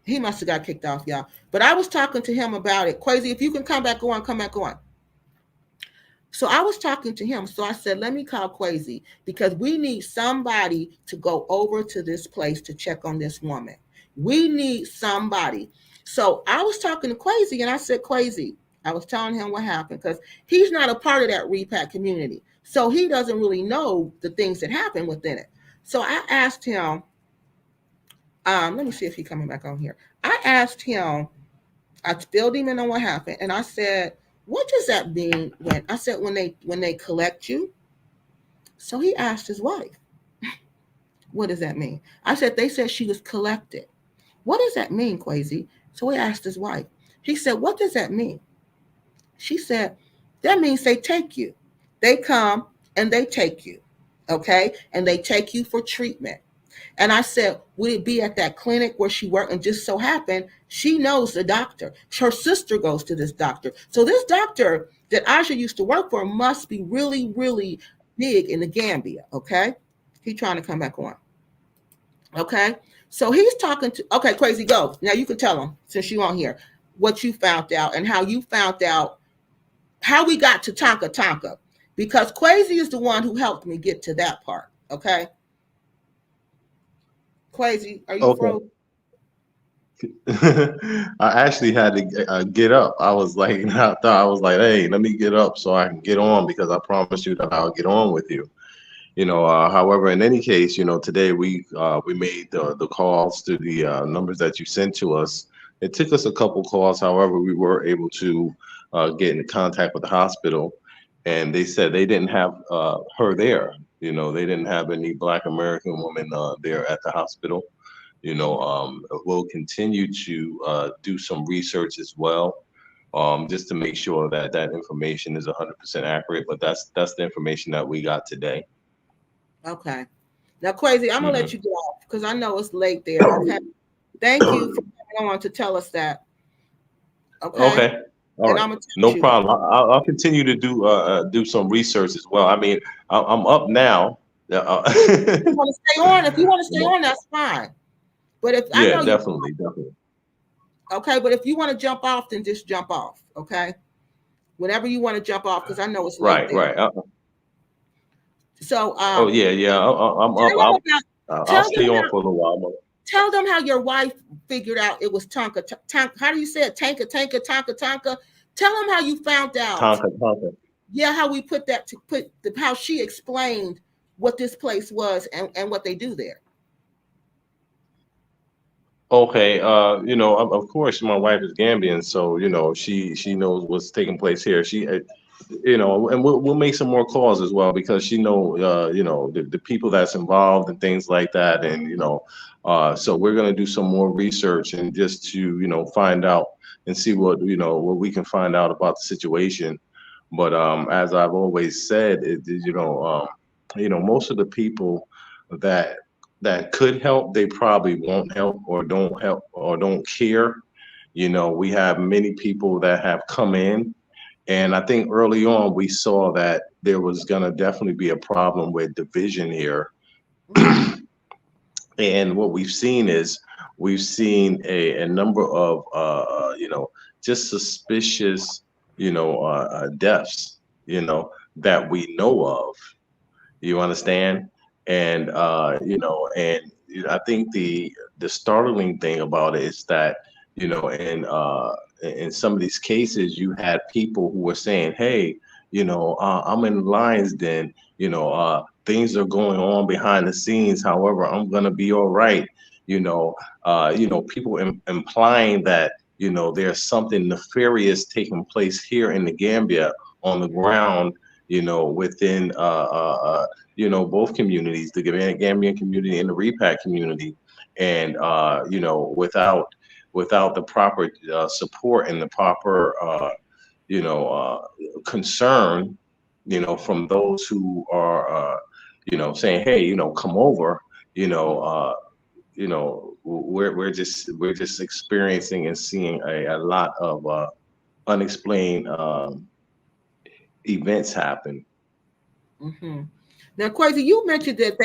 He must have got kicked off, y'all. But I was talking to him about it. Quasi, if you can come back on, come back on. So I was talking to him. So I said, let me call Quasi because we need somebody to go over to this place to check on this woman. We need somebody. So I was talking to Quasi and I said, Quasi, I was telling him what happened because he's not a part of that repat community. So he doesn't really know the things that happen within it. So I asked him, let me see if he's coming back on here. I asked him, I filled him in on what happened. And I said, what does that mean when they collect you? So he asked his wife, what does that mean? I said, they said she was collected. What does that mean, Quasi? So he asked his wife. He said, what does that mean? She said, that means they take you. They come and they take you, okay? And they take you for treatment. And I said, would it be at that clinic where she worked? And just so happened, she knows the doctor. Her sister goes to this doctor. So this doctor that ANJA used to work for must be really, really big in the Gambia, okay? He's trying to come back on. Okay? So he's talking to, okay, Quasi, go. Now you can tell him, since you on here, what you found out and how you found out how we got to Tonka. Because Quasi is the one who helped me get to that part, okay? Quasi, are you Okay. I actually had to get up. I was like, hey, let me get up so I can get on because I promised you that I'll get on with you. However, in any case, today we made the calls to the numbers that you sent to us. It took us a couple calls. However, we were able to get in contact with the hospital, and they said they didn't have her there. They didn't have any Black American woman there at the hospital. We'll continue to do some research as well, just to make sure that that information is 100% accurate. But that's the information that we got today. Okay. Now, Quasi, I'm going to let you go off because I know it's late there. Okay. Thank you for coming on to tell us that. Okay. Okay. All right. No problem. I'll continue to do some research as well. I mean, I'm up now. If you want to stay on, that's fine. But if I know definitely. Okay, but if you want to jump off, then just jump off. Okay. Whenever you want to jump off, because I know it's late right. So I'll stay on for a little while. Tell them how your wife figured out it was Tonka. How do you say it? Tonka. Tell them how you found out. Tonka. Yeah, how we how she explained what this place was and what they do there. Okay, of course, my wife is Gambian, so she knows what's taking place here. And we'll make some more calls as well because she the people that's involved and things like that, and so we're gonna do some more research and just to find out and see what we can find out about the situation. But as I've always said, most of the people that could help, they probably won't help or don't care. We have many people that have come in, and I think early on we saw that there was going to definitely be a problem with division here. And what we've seen is we've seen a number of just suspicious deaths that we know of. You understand? And and I think the startling thing about it is that in some of these cases you had people who were saying, "Hey, I'm in Lions Den. Things are going on behind the scenes. However, I'm gonna be all right." People implying that there's something nefarious taking place here in the Gambia on the ground within both communities, the Gambian community and the Repat community, and without the proper support and the proper you know uh, concern from those who are saying, hey, come over. We're just experiencing and seeing a lot of unexplained events happen. Hmm. Now, Quasi, you mentioned that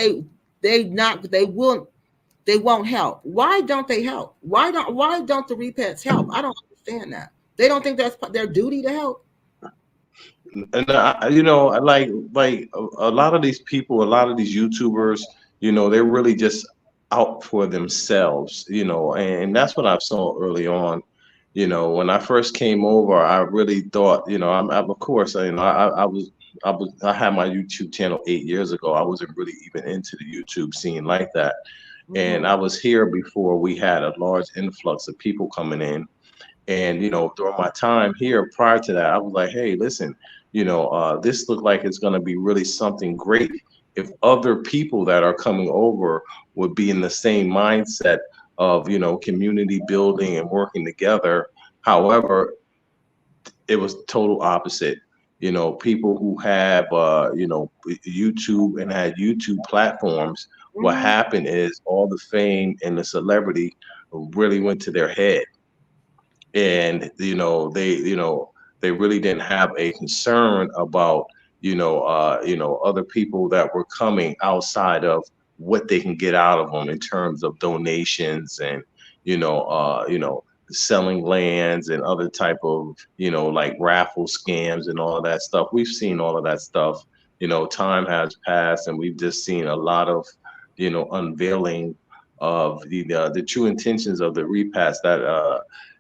they won't help. Why don't they help? Why don't the repets help? I don't understand that. They don't think that's their duty to help. And like a lot of these people, a lot of these YouTubers, they're really just out for themselves, and that's what I saw early on. When I first came over, I really thought, of course, I had my YouTube channel 8 years ago. I wasn't really even into the YouTube scene like that, and Hmm. I was here before we had a large influx of people coming in. And during my time here, prior to that, I was like, "Hey, listen, this looked like it's going to be really something great if other people that are coming over would be in the same mindset of community building and working together." However, it was total opposite. People who have YouTube and had YouTube platforms. What Hmm. happened is all the fame and the celebrity really went to their head, and they really didn't have a concern about other people that were coming outside of what they can get out of them in terms of donations and selling lands and other type of like raffle scams and all of that stuff. We've seen all of that stuff. Time has passed, and we've just seen a lot of unveiling of the true intentions of the repats that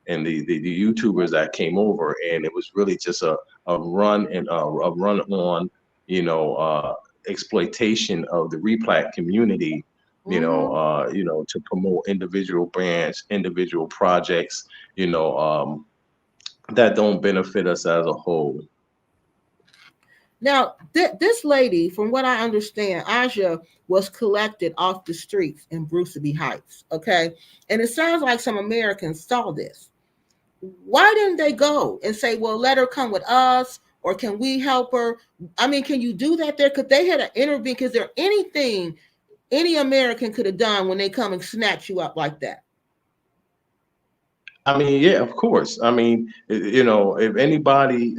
and the YouTubers that came over, and it was really just a run and a run on exploitation of the replat community, Hmm. to promote individual brands, individual projects, that don't benefit us as a whole. Now, this lady, from what I understand, Aja was collected off the streets in Bruceby Heights. Okay, and it sounds like some Americans saw this. Why didn't they go and say, well, let her come with us, or can we help her? I mean, can you do that there? Could they had to intervene? Because there anything any American could have done when they come and snatch you up like that? I mean, yeah, of course. I mean, if anybody,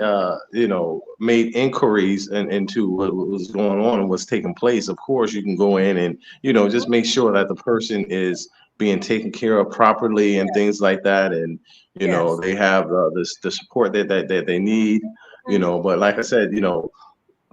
made inquiries into what was going on and what's taking place, of course, you can go in and, just make sure that the person is being taken care of properly and things like that. And, Yes. they have the support that they need, Mhm. but like I said,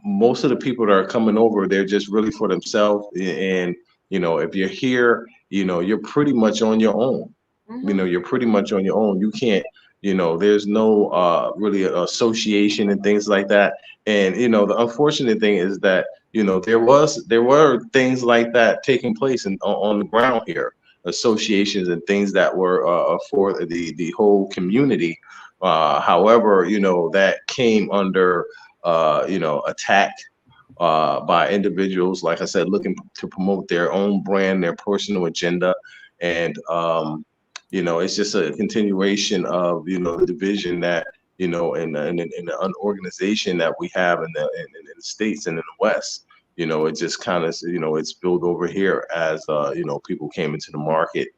most of the people that are coming over, they're just really for themselves. And, if you're here, you're pretty much on your own. Mhm. You're pretty much on your own. You can't, there's no really association and things like that. And, the unfortunate thing is that, there were things like that taking place on the ground here. associations and things that were for the whole community. However, that came under attack by individuals, like I said, looking to promote their own brand, their personal agenda, and it's just a continuation of the division that in the organization that we have in the states and in the West. It just kind of it's spilled over here as people came into the market.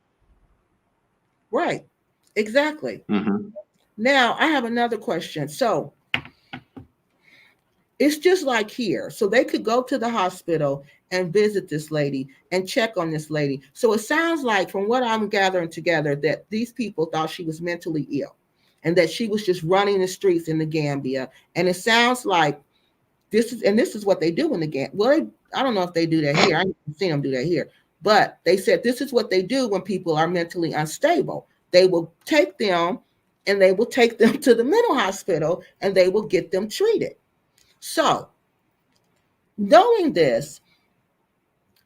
Right. Exactly. Mm-hmm. Now I have another question. So it's just like here. So they could go to the hospital and visit this lady and check on this lady. So it sounds like, from what I'm gathering together, that these people thought she was mentally ill and that she was just running the streets in the Gambia. And it sounds like this is what they do in the Gambia. Well, I don't know if they do that here. I haven't seen them do that here. But they said this is what they do when people are mentally unstable. They will take them and they will take them to the mental hospital and they will get them treated. So, knowing this,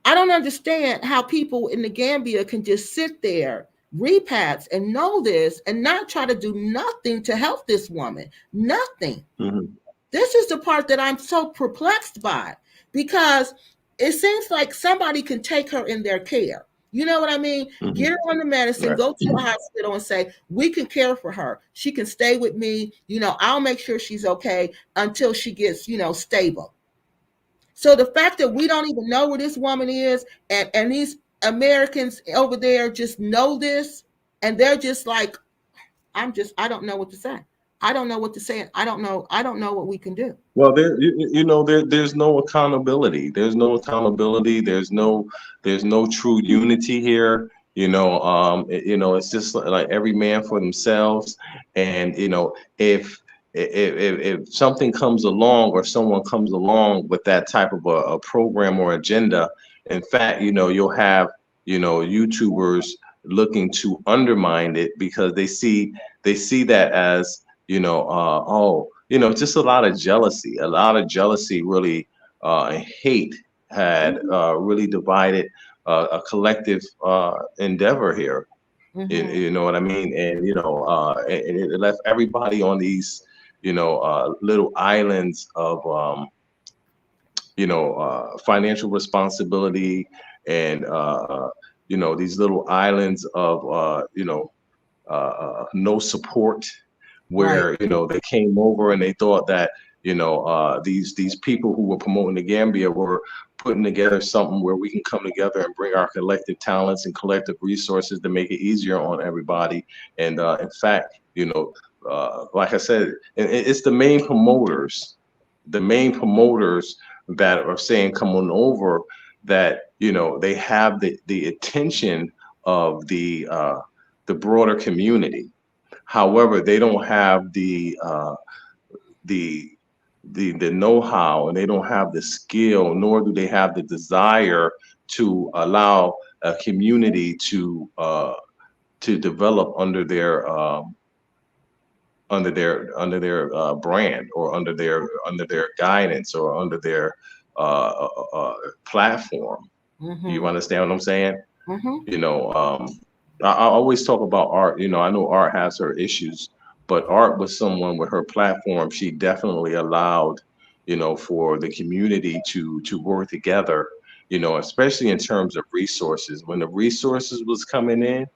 I don't understand how people in the Gambia can just sit there, Repats, and know this and not try to do nothing to help this woman. Nothing. Mm-hmm. This is the part that I'm so perplexed by, because it seems like somebody can take her in their care. You know what I mean? Mm-hmm. Get her on the medicine, Right. go to a hospital and say, we can care for her. She can stay with me. I'll make sure she's okay until she gets, stable. So the fact that we don't even know where this woman is, and these Americans over there just know this, and they're just like, I don't know what to say. I don't know what to say. I don't know what we can do. Well, there's no accountability. There's no accountability. There's no true unity here. It's just like every man for themselves. And if something comes along, or someone comes along with that type of a program or agenda, in fact, you'll have YouTubers looking to undermine it, because they see that as just a lot of jealousy really, and hate had really divided a collective endeavor here. Mhm. You know what I mean? And and it left everybody on these little islands of financial responsibility, and these little islands of no support, Right. where they came over and they thought that these people who were promoting the Gambia were putting together something where we can come together and bring our collective talents and collective resources to make it easier on everybody. And in fact, like I said, it's the main promoters that are saying come on over, that they have the attention of the broader community. However, they don't have the know-how, and they don't have the skill, nor do they have the desire to allow a community to develop under their brand, or under their guidance, or under their platform. You Mhm. understand what I'm saying? Mhm. I always talk about art. I know art has her issues, but art was someone with her platform. She definitely allowed, for the community to work together. Especially in terms of resources. When the resources was coming in,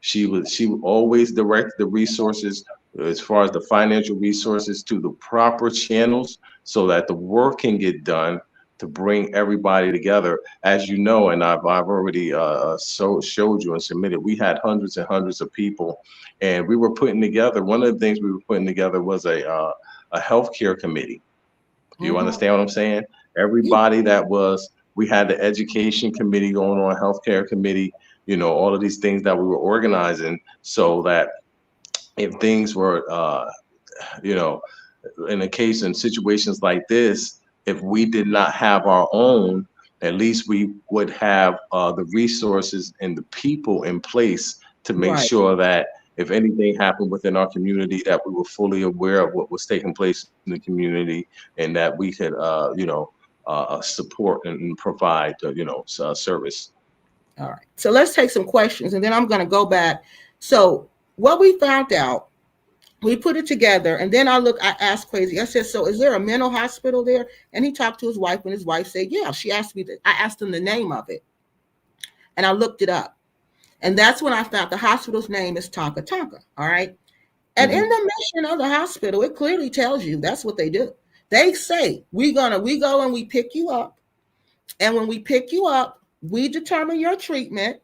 she would always direct the resources, as far as the financial resources, to the proper channels, so that the work can get done to bring everybody together. As you know, and I've already showed you and submitted, we had hundreds and hundreds of people, and we were putting together. One of the things we were putting together was a healthcare committee. You Mhm. understand what I'm saying? Yeah. Everybody we had the education committee going on, healthcare committee, all of these things that we were organizing, so that if things were, you know, in a case in situations like this, if we did not have our own, at least we would have the resources and the people in place to make Right. sure that if anything happened within our community, that we were fully aware of what was taking place in the community, and that we could, support and provide, service. All right. So let's take some questions and then I'm going to go back. So what we found out, we put it together and then I asked Crazy. I said, so is there a mental hospital there? And he talked to his wife and his wife said, yeah. She asked me, I asked him the name of it and I looked it up. And that's when I found the hospital's name is Tonka Tonka. All right. And in the mission of the hospital, it clearly tells you that's what they do. They say, we go and we pick you up. And when we pick you up, we determine your treatment.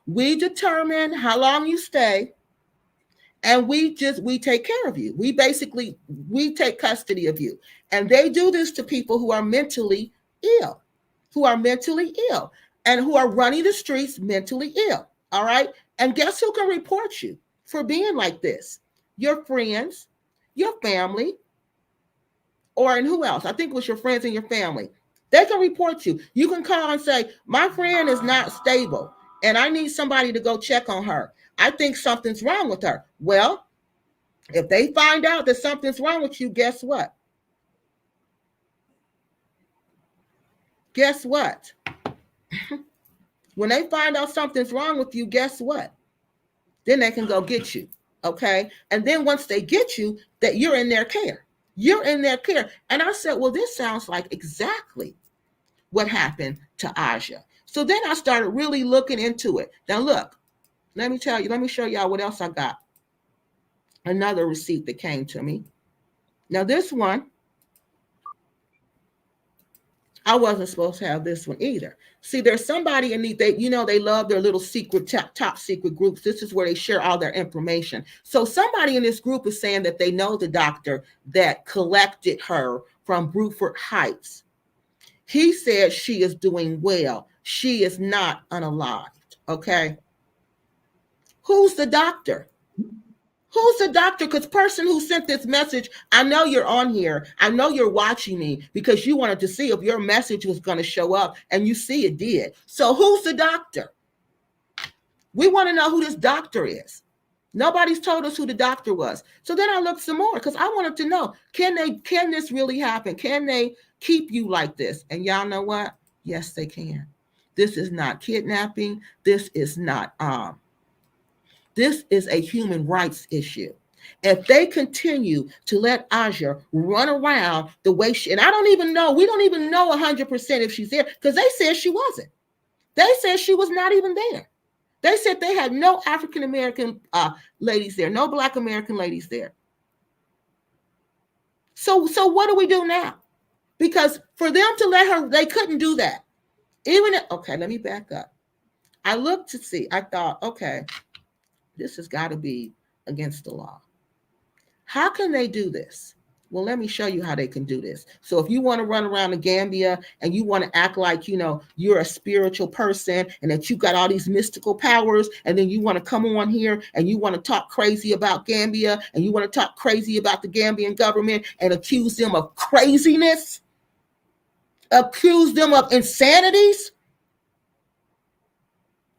We determine how long you stay. And we take care of you. We take custody of you. And they do this to people who are mentally ill, and who are running the streets mentally ill. All right. And guess who can report you for being like this? Your friends, your family, and who else? I think it was your friends and your family. They can report you. You can call and say, my friend is not stable and I need somebody to go check on her. I think something's wrong with her. Well, if they find out that something's wrong with you, guess what? Guess what? When they find out something's wrong with you, guess what? Then they can go get you. Okay. And then once they get you, that you're in their care. You're in their care. And I said, well, this sounds like exactly what happened to ANJA. So then I started really looking into it. Now, look, let me show y'all what else I got. Another receipt that came to me. Now, this one, I wasn't supposed to have this one either. See, there's somebody in they love their little secret, top secret groups. This is where they share all their information. So somebody in this group is saying that they know the doctor that collected her from Bruford Heights. He said she is doing well. She is not unalived. Okay. Who's the doctor? Who's the doctor? Because person who sent this message, I know you're on here. I know you're watching me because you wanted to see if your message was going to show up, and you see it did. So who's the doctor? We want to know who this doctor is. Nobody's told us who the doctor was. So then I looked some more because I wanted to know, can this really happen? Can they keep you like this? And y'all know what? Yes, they can. This is not kidnapping. This is not This is a human rights issue. If they continue to let ANJA run around the way and I don't even know, we don't even know 100% if she's there because they said she wasn't. They said she was not even there. They said they had no African-American ladies there, no Black American ladies there. So what do we do now? Because for them to let her, they couldn't do that. Okay, let me back up. I looked to see, I thought, okay, this has got to be against the law. How can they do this? Well, let me show you how they can do this. So if you want to run around the Gambia and you want to act like, you're a spiritual person and that you got all these mystical powers, and then you want to come on here and you want to talk crazy about Gambia and you want to talk crazy about the Gambian government and accuse them of craziness, accuse them of insanities,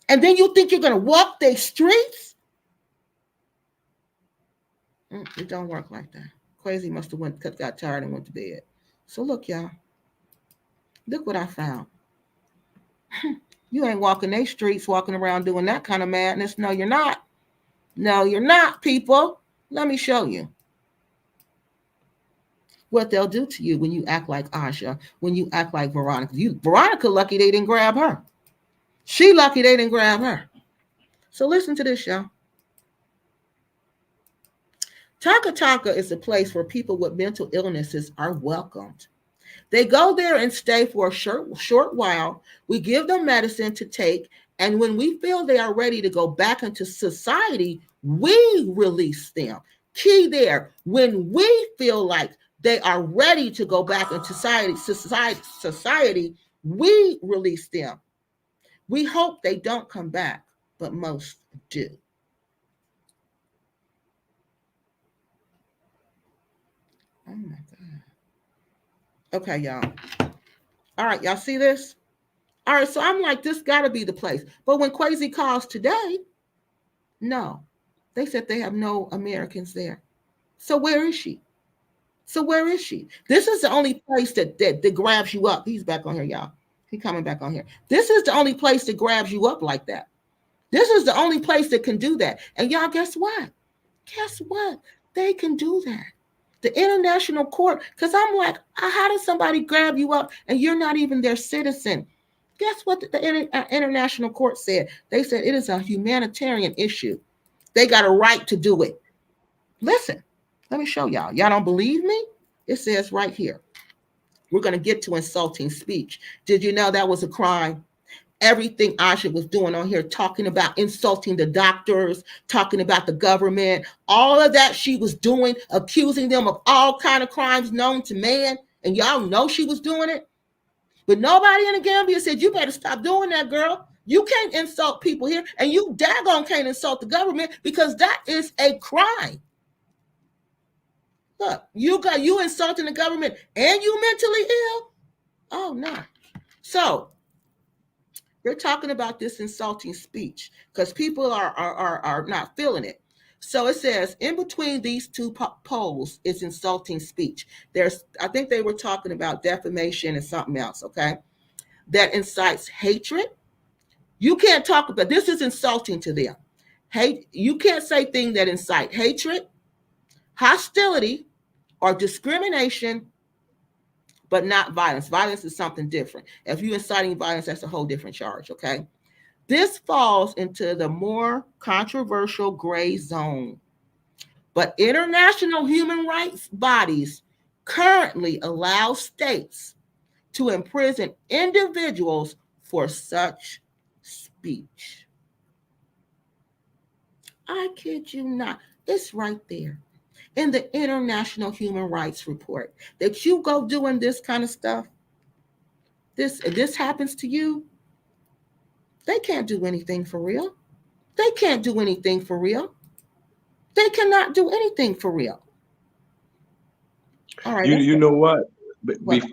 and then you think you're going to walk their streets? It don't work like that. Crazy must have got tired and went to bed. So look, y'all. Look what I found. You ain't walking these streets, walking around doing that kind of madness. No, you're not. No, you're not, people. Let me show you what they'll do to you when you act like ANJA, when you act like Veronica. Veronica lucky they didn't grab her. She lucky they didn't grab her. So listen to this, y'all. Tonka Tonka is a place where people with mental illnesses are welcomed. They go there and stay for a short while. We give them medicine to take, and when we feel they are ready to go back into society, we release them. Key there, when we feel like they are ready to go back into society, we release them. We hope they don't come back, but most do. Oh my God. Okay, y'all. All right, y'all see this? All right, so I'm like, this got to be the place. But when Kwesi calls today, no. They said they have no Americans there. So where is she? This is the only place that grabs you up. He's back on here, y'all. He coming back on here. This is the only place that grabs you up like that. This is the only place that can do that. And y'all, guess what? Guess what? They can do that. The international court, because I'm like, how does somebody grab you up and you're not even their citizen? Guess what the international court said? They said it is a humanitarian issue. They got a right to do it. Listen, let me show y'all. Y'all don't believe me? It says right here. We're going to get to insulting speech. Did you know that was a crime? Everything ANJA was doing on here, talking about insulting the doctors, talking about the government, all of that she was doing, accusing them of all kind of crimes known to man. And y'all know she was doing it. But nobody in the Gambia said, you better stop doing that, girl. You can't insult people here, and you daggone can't insult the government because that is a crime. Look, you insulting the government and you mentally ill? Oh no. So we're talking about this insulting speech because people are not feeling it. So it says in between these two poles is insulting speech. I think they were talking about defamation and something else, okay? That incites hatred. You can't talk about this is insulting to them. You can't say things that incite hatred, hostility, or discrimination, but not violence. Violence is something different. If you're inciting violence, that's a whole different charge, okay? This falls into the more controversial gray zone. But international human rights bodies currently allow states to imprison individuals for such speech. I kid you not. It's right there in the International Human Rights Report that you go doing this kind of stuff. This happens to you. They can't do anything for real. They can't do anything for real. They cannot do anything for real. All right. You know what?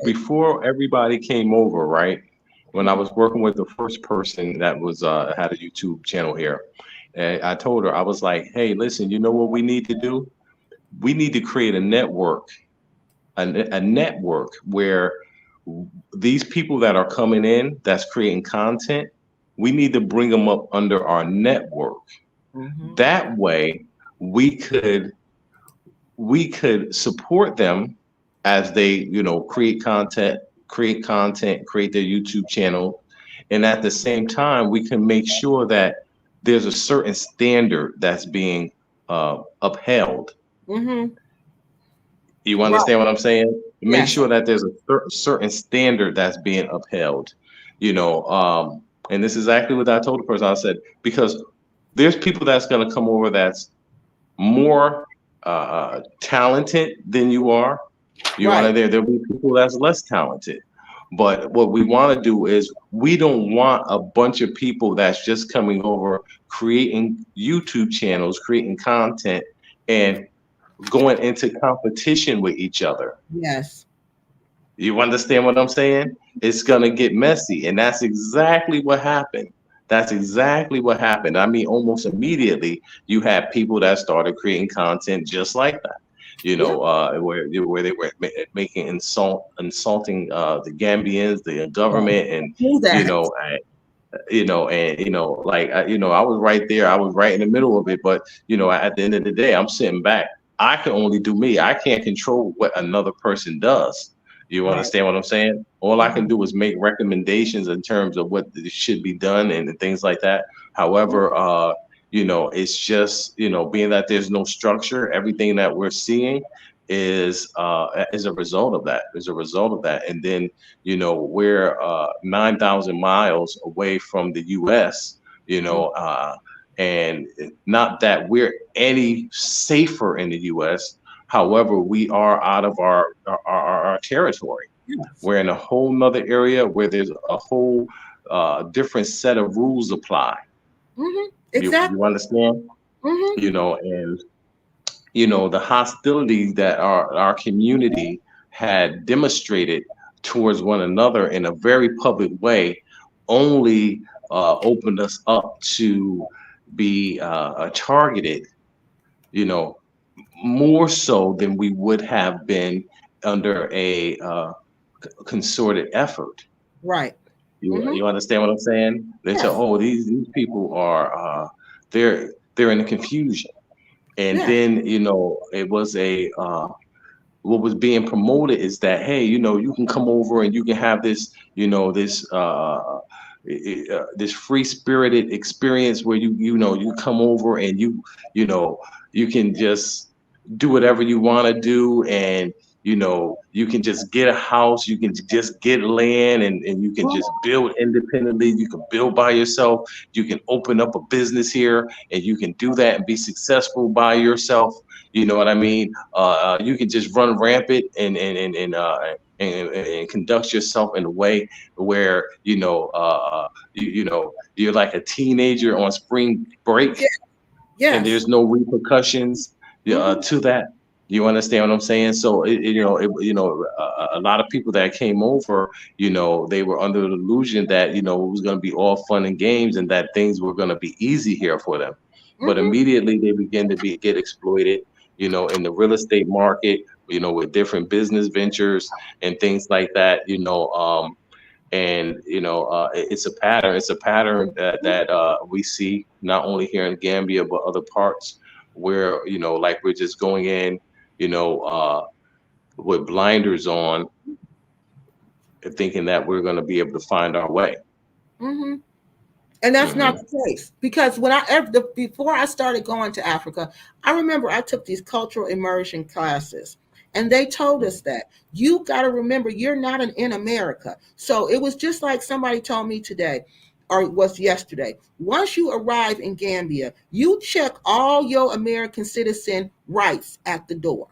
Before everybody came over, right? When I was working with the first person that was had a YouTube channel here, and I told her, I was like, hey, listen, you know what we need to do? We need to create a network, a network where these people that are coming in, that's creating content, we need to bring them up under our network. Mm-hmm. That way we could support them as they, create content, create their YouTube channel. And at the same time, we can make sure that there's a certain standard that's being upheld. Mm-hmm. You understand what I'm saying? Yes. Make sure that there's a certain standard that's being upheld, and this is exactly what I told the person. I said, because there's people that's going to come over that's more talented than you are. There'll be people that's less talented. But what we want to do is we don't want a bunch of people that's just coming over, creating YouTube channels, creating content, and going into competition with each other. Yes. You understand what I'm saying? It's going to get messy. And that's exactly what happened. That's exactly what happened. I mean, almost immediately, you had people that started creating content just like that. Where they were making insulting the Gambians, the government, and I was right there. I was right in the middle of it. But at the end of the day, I'm sitting back. I can only do me. I can't control what another person does. You understand what I'm saying? All I can do is make recommendations in terms of what should be done and things like that. However, it's just, being that there's no structure, everything that we're seeing is a result of that. And then, we're 9,000 miles away from the US, and not that we're any safer in the US. However, we are out of our territory. Yes. We're in a whole nother area where there's a whole different set of rules apply. Mm-hmm. Exactly. You understand? Mm-hmm. And the hostility that our community had demonstrated towards one another in a very public way only opened us up to be targeted, more so than we would have been under a concerted effort. Right. Mhm. You understand what I'm saying? They say, Yes. oh, these people are they're in confusion. And Yes. then, it was what was being promoted is that, hey, you can come over and you can have this, this free spirited experience where you come over and you know you can just do whatever you want to do, and you can just get a house, you can just get land, and you can just build independently, you can build by yourself, you can open up a business here and you can do that and be successful by yourself. You know what I mean? You can just run rampant and conduct yourself in a way where you're like a teenager on spring break, Yes. and Yes. there's no repercussions Mhm. to that. You understand what I'm saying? So a lot of people that came over, they were under the illusion that it was going to be all fun and games and that things were going to be easy here for them. But Mhm. immediately they begin to get exploited, in the real estate market, with different business ventures and things like that. And it's a pattern. It's a pattern that we see not only here in Gambia but other parts where like we're just going in, you know, uh, with blinders on, thinking that we're going to be able to find our way. Mhm. And that's not Hmm. the case, because before I started going to Africa, I remember I took these cultural immersion classes, and they told us that you got to remember you're not in America. So it was just like somebody told me today, or it was yesterday. Once you arrive in Gambia, you check all your American citizen rights at the door.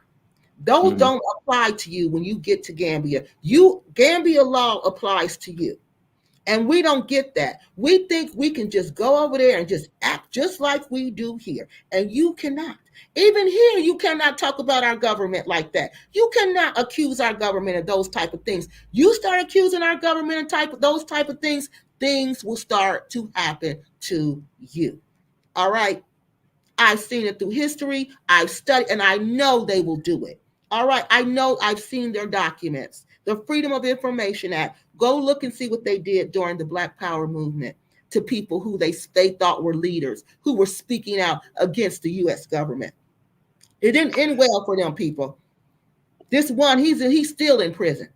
Those Hmm. don't apply to you when you get to Gambia. Gambia law applies to you. And we don't get that. We think we can just go over there and just act just like we do here. And you cannot. Even here, you cannot talk about our government like that. You cannot accuse our government of those type of things. You start accusing our government of those type of things, things will start to happen to you. All right. I've seen it through history. I've studied, and I know they will do it. All right. I know I've seen their documents. The Freedom of Information Act. Go look and see what they did during the Black Power movement to people who they thought were leaders, who were speaking out against the U.S. government. It didn't end well for them people. This one, he's still in prison.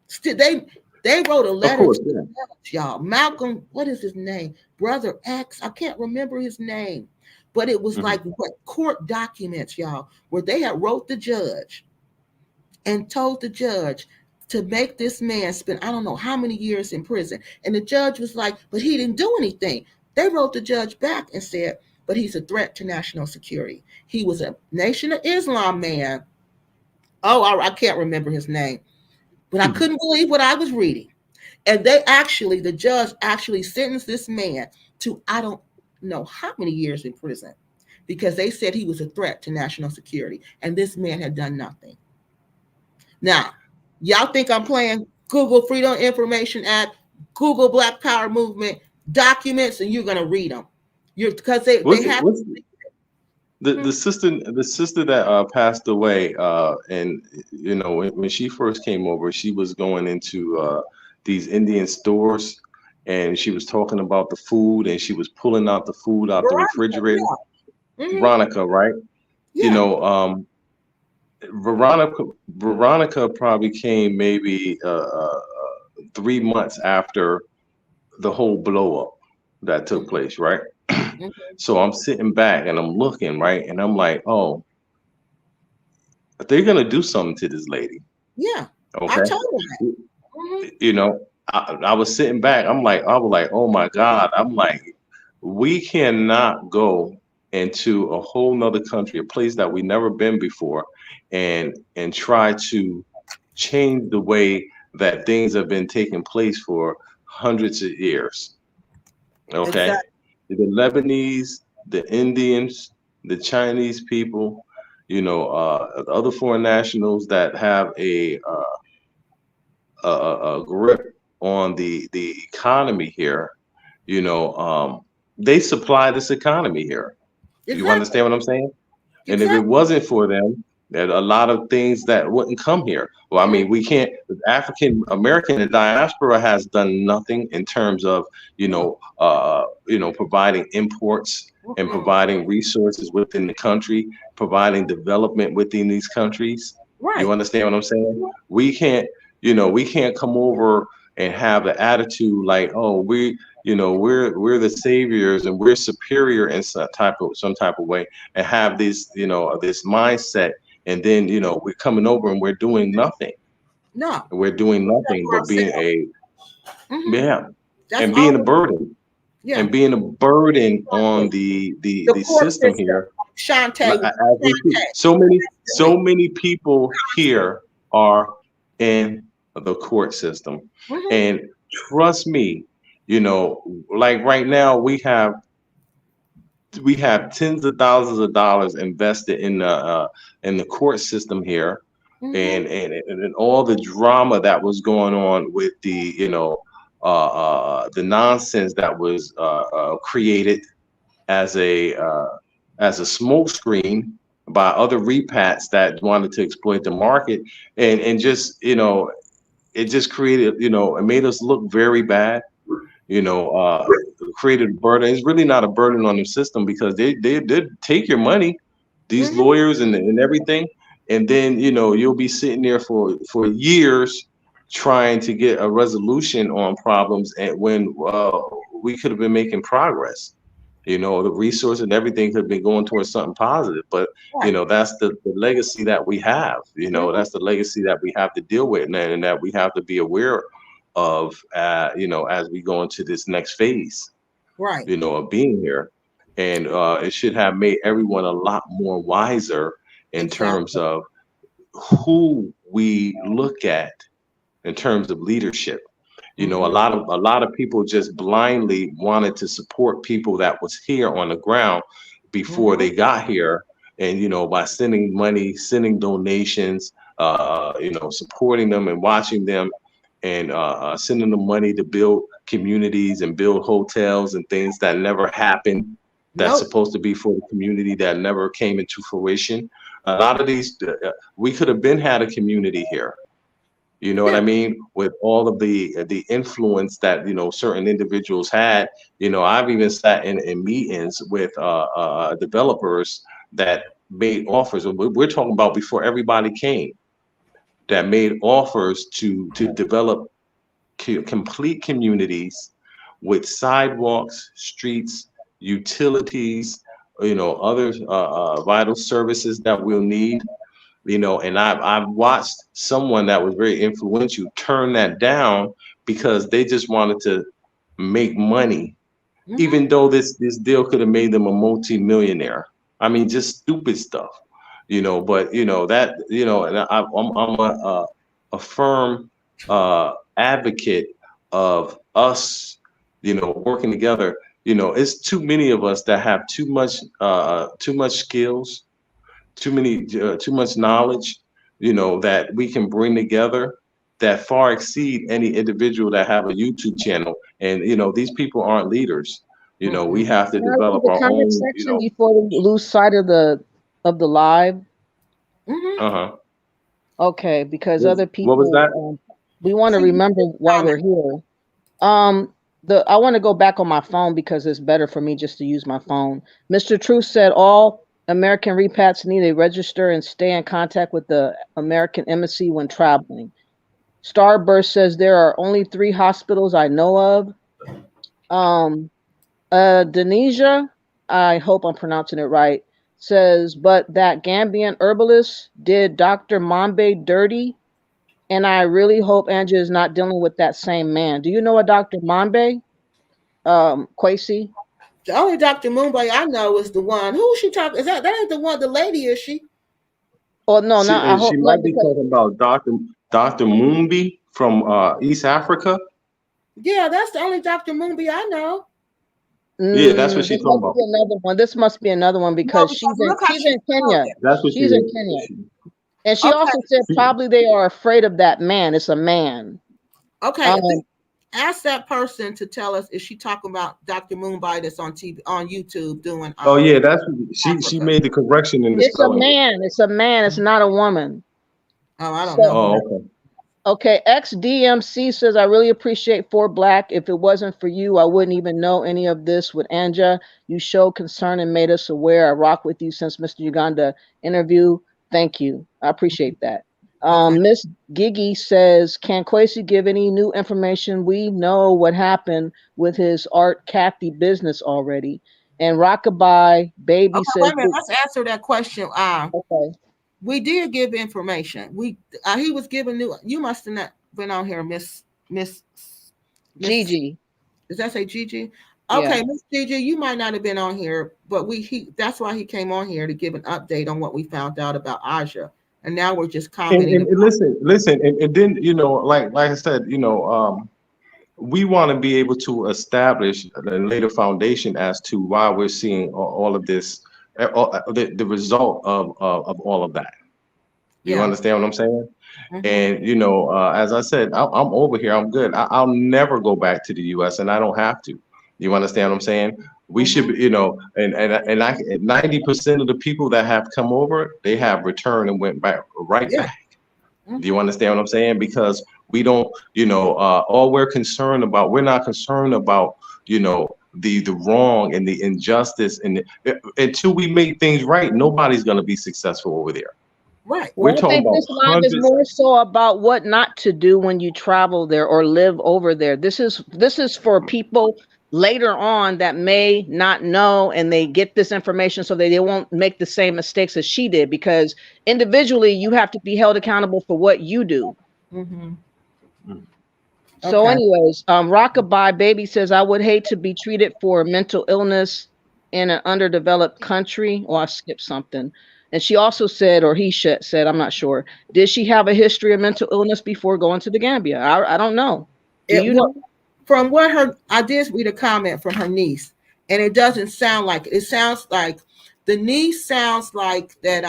Still, they wrote a Of letter course, to the yeah. judge, y'all. Malcolm, what is his name? Brother X. I can't remember his name, but it was Hmm. like what court documents, y'all, where they had wrote the judge and told the judge to make this man spend I don't know how many years in prison. And the judge was like, but he didn't do anything. They wrote the judge back and said, but he's a threat to national security. He was a Nation of Islam man. Oh, I can't remember his name, but I couldn't believe what I was reading. And the judge actually sentenced this man to I don't know how many years in prison because they said he was a threat to national security and this man had done nothing. Now, y'all think I'm playing? Google Freedom Information Act, Google Black Power Movement documents, and you're gonna read them. You're because they have. What's the sister that passed away, and when she first came over, she was going into these Indian stores, and she was talking about the food, and she was pulling out the food out the Veronica, refrigerator. yeah. Hmm. Veronica, right? You Yeah. know, Veronica probably came maybe 3 months after the whole blow up that took place, right? Hmm. So I'm sitting back and I'm looking, right, and I'm like, oh, they're gonna do something to this lady. Yeah. I Okay. told her that. Hmm. You know, I was sitting back. I was like, oh my God. I'm like, we cannot go into a whole nother country, a place that we never been before, and try to change the way that things have been taking place for hundreds of years. Okay. Exactly. The Lebanese, the Indians, the Chinese people, the other foreign nationals that have a grip on the economy here, you know, um, they supply this economy here. You Exactly. understand what I'm saying? And if it Exactly. wasn't for them, There are a lot of things that wouldn't come here. Well, I mean, we can't. The African American diaspora has done nothing in terms of providing imports and providing resources within the country, providing development within these countries. Right. You understand what I'm saying? We can't come over and have an attitude like, oh, we're the saviors and we're superior in some type of way, and have this this mindset, and then we're coming over and we're doing nothing. No. We're doing nothing but being a That's and being a all. burden. Yeah. And being a burden on the court system here. Shantae. So many people here are in the court system. And trust me, like right now we have tens of thousands of dollars invested in the court system here. And all the drama that was going on with the nonsense that was created as a smokescreen by other repats that wanted to exploit the market, and just it just created it made us look very bad. Created a burden. It's really not a burden on the system, because they did take your money, these lawyers and everything, and then you'll be sitting there for years trying to get a resolution on problems, and when we could have been making progress. The resource and everything could have been going towards something positive, but that's the legacy that we have. That's the legacy that we have to deal with, and that we have to be aware of, as we go into this next phase, right? Of being here, and it should have made everyone a lot more wiser in terms of who we look at in terms of leadership. A lot of people just blindly wanted to support people that was here on the ground before they got here, and by sending money, sending donations, supporting them and watching them, and sending them money to build communities and build hotels and things that never happened. That's supposed to be for the community, that never came into fruition. A lot of these, we could have had a community here. You know what I mean? With all of the influence that certain individuals had. I've even sat in meetings with developers that made offers. We're talking about before everybody came, that made offers to develop complete communities with sidewalks, streets, utilities, other vital services that we'll need. And I've watched someone that was very influential turn that down because they just wanted to make money, even though this deal could have made them a multi-millionaire. I mean, just stupid stuff, But that and I'm a firm advocate of us, working together. It's too many of us that have too much skills, too much knowledge, that we can bring together, that far exceed any individual that have a YouTube channel. And these people aren't leaders. We have to develop our own. Before we lose sight of the live. Okay, because other people. What was that? We want to remember why we're here. I want to go back on my phone because it's better for me just to use my phone. Mr. Truth said all American repats need to register and stay in contact with the American embassy when traveling. Starburst says there are only 3 hospitals I know of. Denisha, I hope I'm pronouncing it right, says, but that Gambian herbalist did Dr. Mambe dirty, and I really hope ANJA is not dealing with that same man. Do you know a Dr. Mambe, Kwesi? The only Dr. Mumbai I know is the one. Who is she talking? Is that ain't the one? The lady, is she? Oh no, she might be talking about Dr. Mumbi from East Africa. Yeah, that's the only Dr. Mumbi I know. Yeah, that's what she's talking about. Another one. This must be another one because she's in Kenya. That's what she's in Kenya. And she also said probably they are afraid of that man. It's a man. Okay. ask that person to tell us, is she talking about Dr. Moonby that's on TV, on YouTube doing Oh yeah, that's she Africa? made the correction in the It's a spelling. man. It's a man. It's not a woman. Oh, I don't So, know. Oh, okay. okay, XDMC says, I really appreciate For Black. If it wasn't for you, I wouldn't even know any of this with Anja. You showed concern and made us aware. I rock with you since Mr. Uganda interview. Thank you. I appreciate that. Okay. Miss Gigi says, can Kwesi give any new information? We know what happened with his Art Kathy business already. And Rockabye Baby Okay, says, wait a minute. Let's answer that question. okay, We did give information. He was giving new. You must have not been on here, Miss. Gigi. Does that say Gigi? Yeah. Okay, Miss Gigi, you might not have been on here, but that's why he came on here to give an update on what we found out about Aja. And now we're just commenting. And listen, and then like I said, we want to be able to establish and lay the foundation as to why we're seeing all of this, the result of all of that. You Yeah. understand what I'm saying? Mhm. And as I said, I'm over here. I'm good. I'll never go back to the U.S. and I don't have to. You understand what I'm saying? We should be, and 90% of the people that have come over, they have returned and went back right Yeah. back. Do you understand what I'm saying? Because we don't, all we're concerned about, we're not concerned about, the wrong and the injustice, and until we make things right, nobody's going to be successful over there. Right. We're Well, I talking think about this live is hundreds. more so about what not to do when you travel there or live over there. This is for people later on that may not know, and they get this information so they won't make the same mistakes as she did, because individually you have to be held accountable for what you do. Mm-hmm. So Okay. anyways, Rockabye Baby says, I would hate to be treated for mental illness in an underdeveloped country. Oh, I skipped something. And she also said, or said, I'm not sure, did she have a history of mental illness before going to the Gambia? I don't know. Do It you was know? from what I did read a comment from her niece, and it doesn't sound like it. It sounds like the niece sounds like that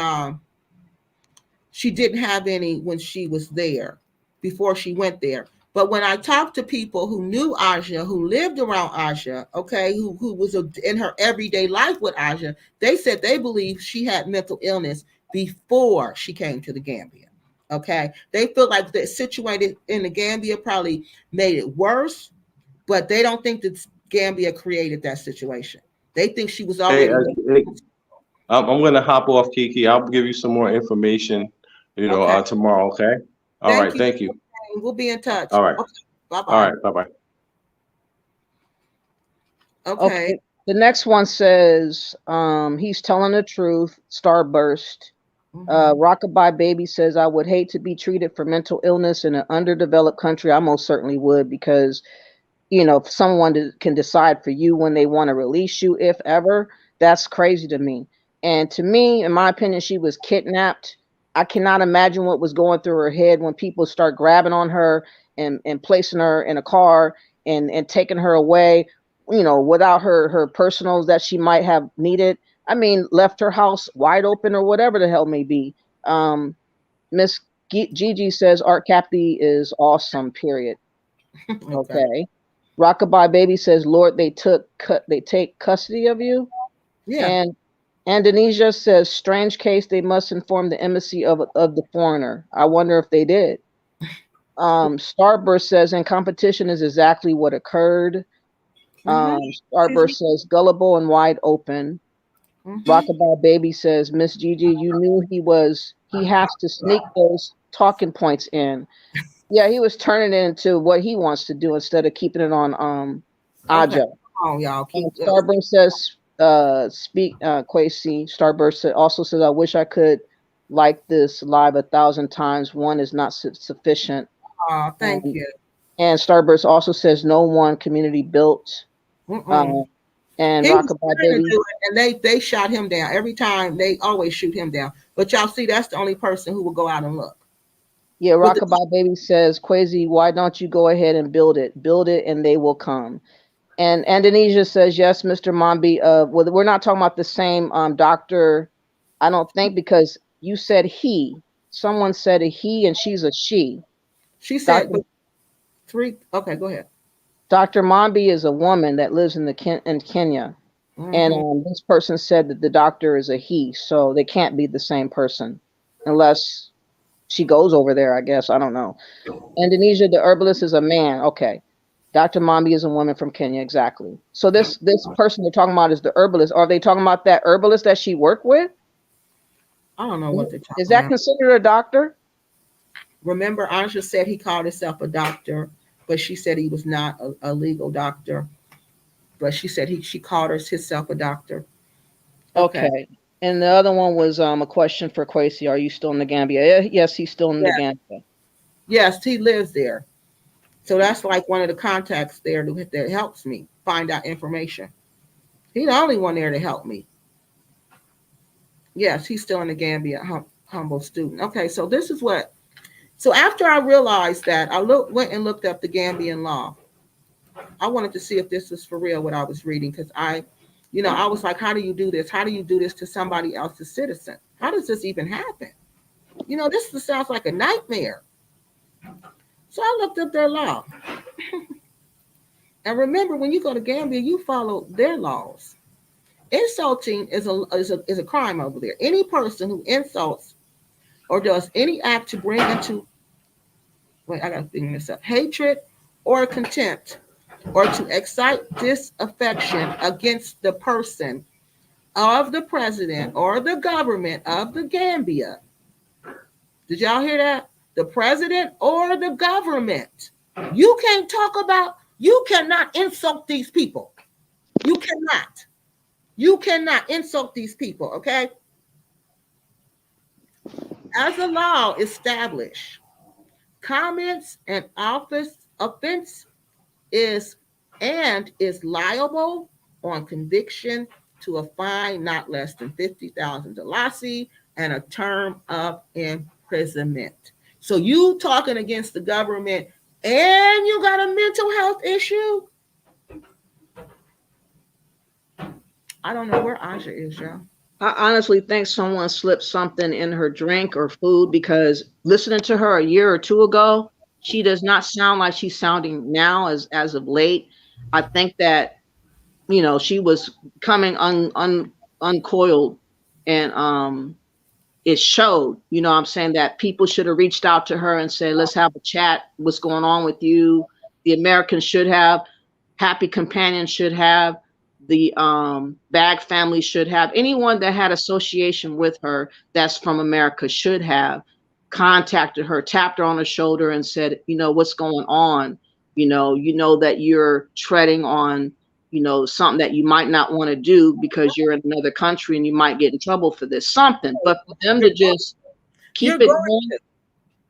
she didn't have any when she was there, before she went there. But when I talked to people who knew Aja, who lived around Aja, okay, who was in her everyday life with Aja, they said they believe she had mental illness before she came to the Gambia. Okay, they feel like the situated in the Gambia probably made it worse, but they don't think that Gambia created that situation. They think she was Hey, already. hey, I'm going to hop off, Kiki. I'll give you some more information, Okay. tomorrow. Okay. All Thank right. you. Thank you. We'll be in touch. All right. Okay. Bye All bye. right. Bye bye. Okay. Okay. The next one says, he's telling the truth, Starburst. Mhm. Rockabye Baby says, I would hate to be treated for mental illness in an underdeveloped country. I most certainly would, because if someone can decide for you when they want to release you, if ever, that's crazy to me. And to me, in my opinion, she was kidnapped. I cannot imagine what was going through her head when people start grabbing on her and placing her in a car and taking her away, without her personals that she might have needed. I mean, left her house wide open or whatever the hell may be. Miss Gigi says Art Cappy is awesome, period. Okay. Okay. Rockabye Baby says, Lord, they take custody of you. Yeah. And Indonesia says, strange case, they must inform the embassy of the foreigner. I wonder if they did. Starburst says, and competition is exactly what occurred. Starburst says, gullible and wide open. Rockabye Baby says, Miss Gigi, you knew he has to sneak those talking points in. Yeah, he was turning it into what he wants to do instead of keeping it on Okay. Aja. Oh, y'all keep. And Starburst says, Quasi. Starburst also says, I wish I could like this live 1,000 times. One is not sufficient. Thank you. And Starburst also says, no one community built. Mm-mm. And He was Rockabye trying to Baby. do it, and they shot him down every time. They always shoot him down. But y'all see, that's the only person who will go out and look. Yeah, With the, Rockabye Baby says, Quasi, why don't you go ahead and build it? Build it and they will come. And Indonesia says, yes, Mr. Mombi. Well, we're not talking about the same doctor, I don't think, because you said he. Someone said a he and she's a she. she said, Doctor, but three. Okay, go ahead. Dr. Mombi is a woman that lives in in Kenya, and this person said that the doctor is a he, so they can't be the same person unless she goes over there. I guess I don't know. Indonesia, the herbalist is a man. Okay. Dr. Mombi is a woman from Kenya, exactly. So this person they're talking about is the herbalist. Are they talking about that herbalist that she worked with? I don't know what they're talking Is that about. considered a doctor? Remember, Anja said he called himself a doctor, but she said he was not a legal doctor. But she said she called himself a doctor. Okay. And the other one was a question for Kwesi. Are you still in the Gambia? Yes, he's still in the Gambia. Yes, he lives there. So that's like one of the contacts there that helps me find out information. He's the only one there to help me. Yes, he's still in the Gambia, humble student. Okay, so this is what. So after I realized that, I went and looked up the Gambian law. I wanted to see if this was for real what I was reading, because I was like, how do you do this? How do you do this to somebody else's citizen? How does this even happen? This sounds like a nightmare. So I looked up their law. And remember, when you go to Gambia, you follow their laws. Insulting is a crime over there. Any person who insults or does any act to bring into, I gotta figure this up, hatred or contempt, or to excite disaffection against the person of the president or the government of the Gambia. Did y'all hear that? The president or the government. You cannot insult these people. You cannot insult these people, okay? As the law established, comments and offense is liable on conviction to a fine not less than 50,000 dalasi and a term of imprisonment. So you talking against the government and you got a mental health issue? I don't know where Anja is, y'all. I honestly think someone slipped something in her drink or food, because listening to her a year or two ago, she does not sound like she's sounding now as of late. I think that, she was coming uncoiled, and it showed. I'm saying that people should have reached out to her and said, let's have a chat. What's going on with you? The Americans should have, Happy Companion should have, the Bag family should have, anyone that had association with her that's from America should have contacted her, tapped her on the shoulder and said, what's going on? That you're treading on, something that you might not want to do because you're in another country and you might get in trouble for this, something. But for them to just keep it going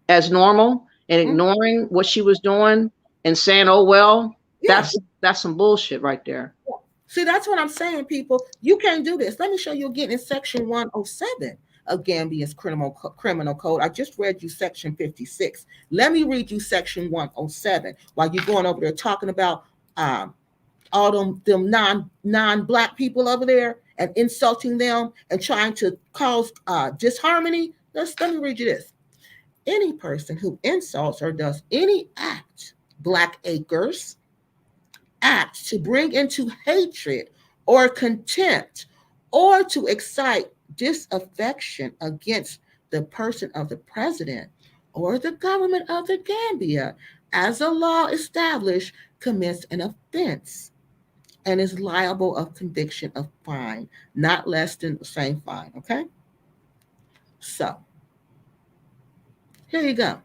as normal and ignoring what she was doing and saying, oh, well, that's some bullshit right there. See, that's what I'm saying, people. You can't do this. Let me show you again in section 107 of Gambia's criminal code. I just read you section 56. Let me read you section 107 while you're going over there talking about all them non-black people over there and insulting them and trying to cause disharmony. Let me read you this. Any person who insults or does any act, Black Acres, act to bring into hatred or contempt or to excite disaffection against the person of the president or the government of the Gambia, as a law established, commits an offense and is liable of conviction of fine, not less than the same fine, okay? So, here you go.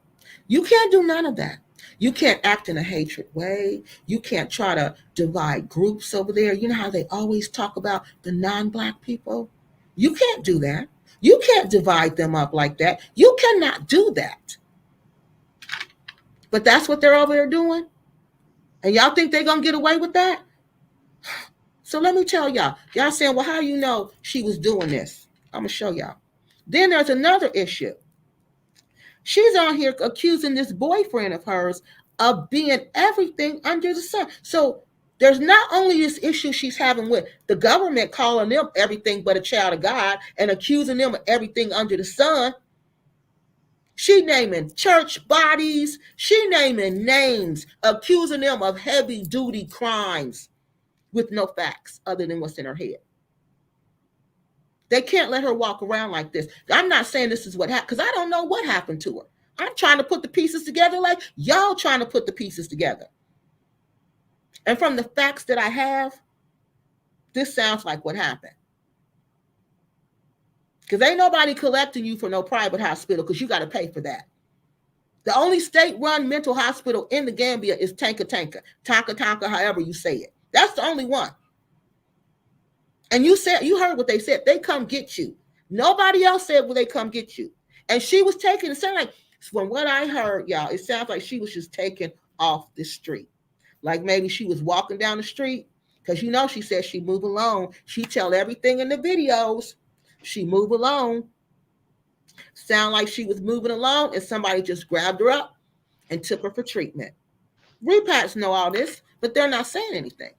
You can't do none of that. You can't act in a hatred way. You can't try to divide groups over there. You know how they always talk about the non-black people? You can't do that. You can't divide them up like that. You cannot do that. But that's what they're over there doing? And y'all think they're going to get away with that? So let me tell y'all. Y'all saying, well, how you know she was doing this? I'm going to show y'all. Then there's another issue. She's on here accusing this boyfriend of hers of being everything under the sun. So there's not only this issue she's having with the government calling them everything but a child of God and accusing them of everything under the sun. She naming church bodies. She naming names, accusing them of heavy duty crimes with no facts other than what's in her head. They can't let her walk around like this. I'm not saying this is what happened, because I don't know what happened to her. I'm trying to put the pieces together like y'all trying to put the pieces together. And from the facts that I have, this sounds like what happened. Because ain't nobody collecting you for no private hospital, because you got to pay for that. The only state-run mental hospital in the Gambia is Tonka, however you say it. That's the only one. And you heard what they said. They come get you. Nobody else said, well, they come get you. And she was taken, it sounded like, from what I heard, y'all, it sounds like she was just taken off the street. Like maybe she was walking down the street, because she said she move alone. She tell everything in the videos. She move alone. Sound like she was moving along and somebody just grabbed her up and took her for treatment. Repats know all this, but they're not saying anything.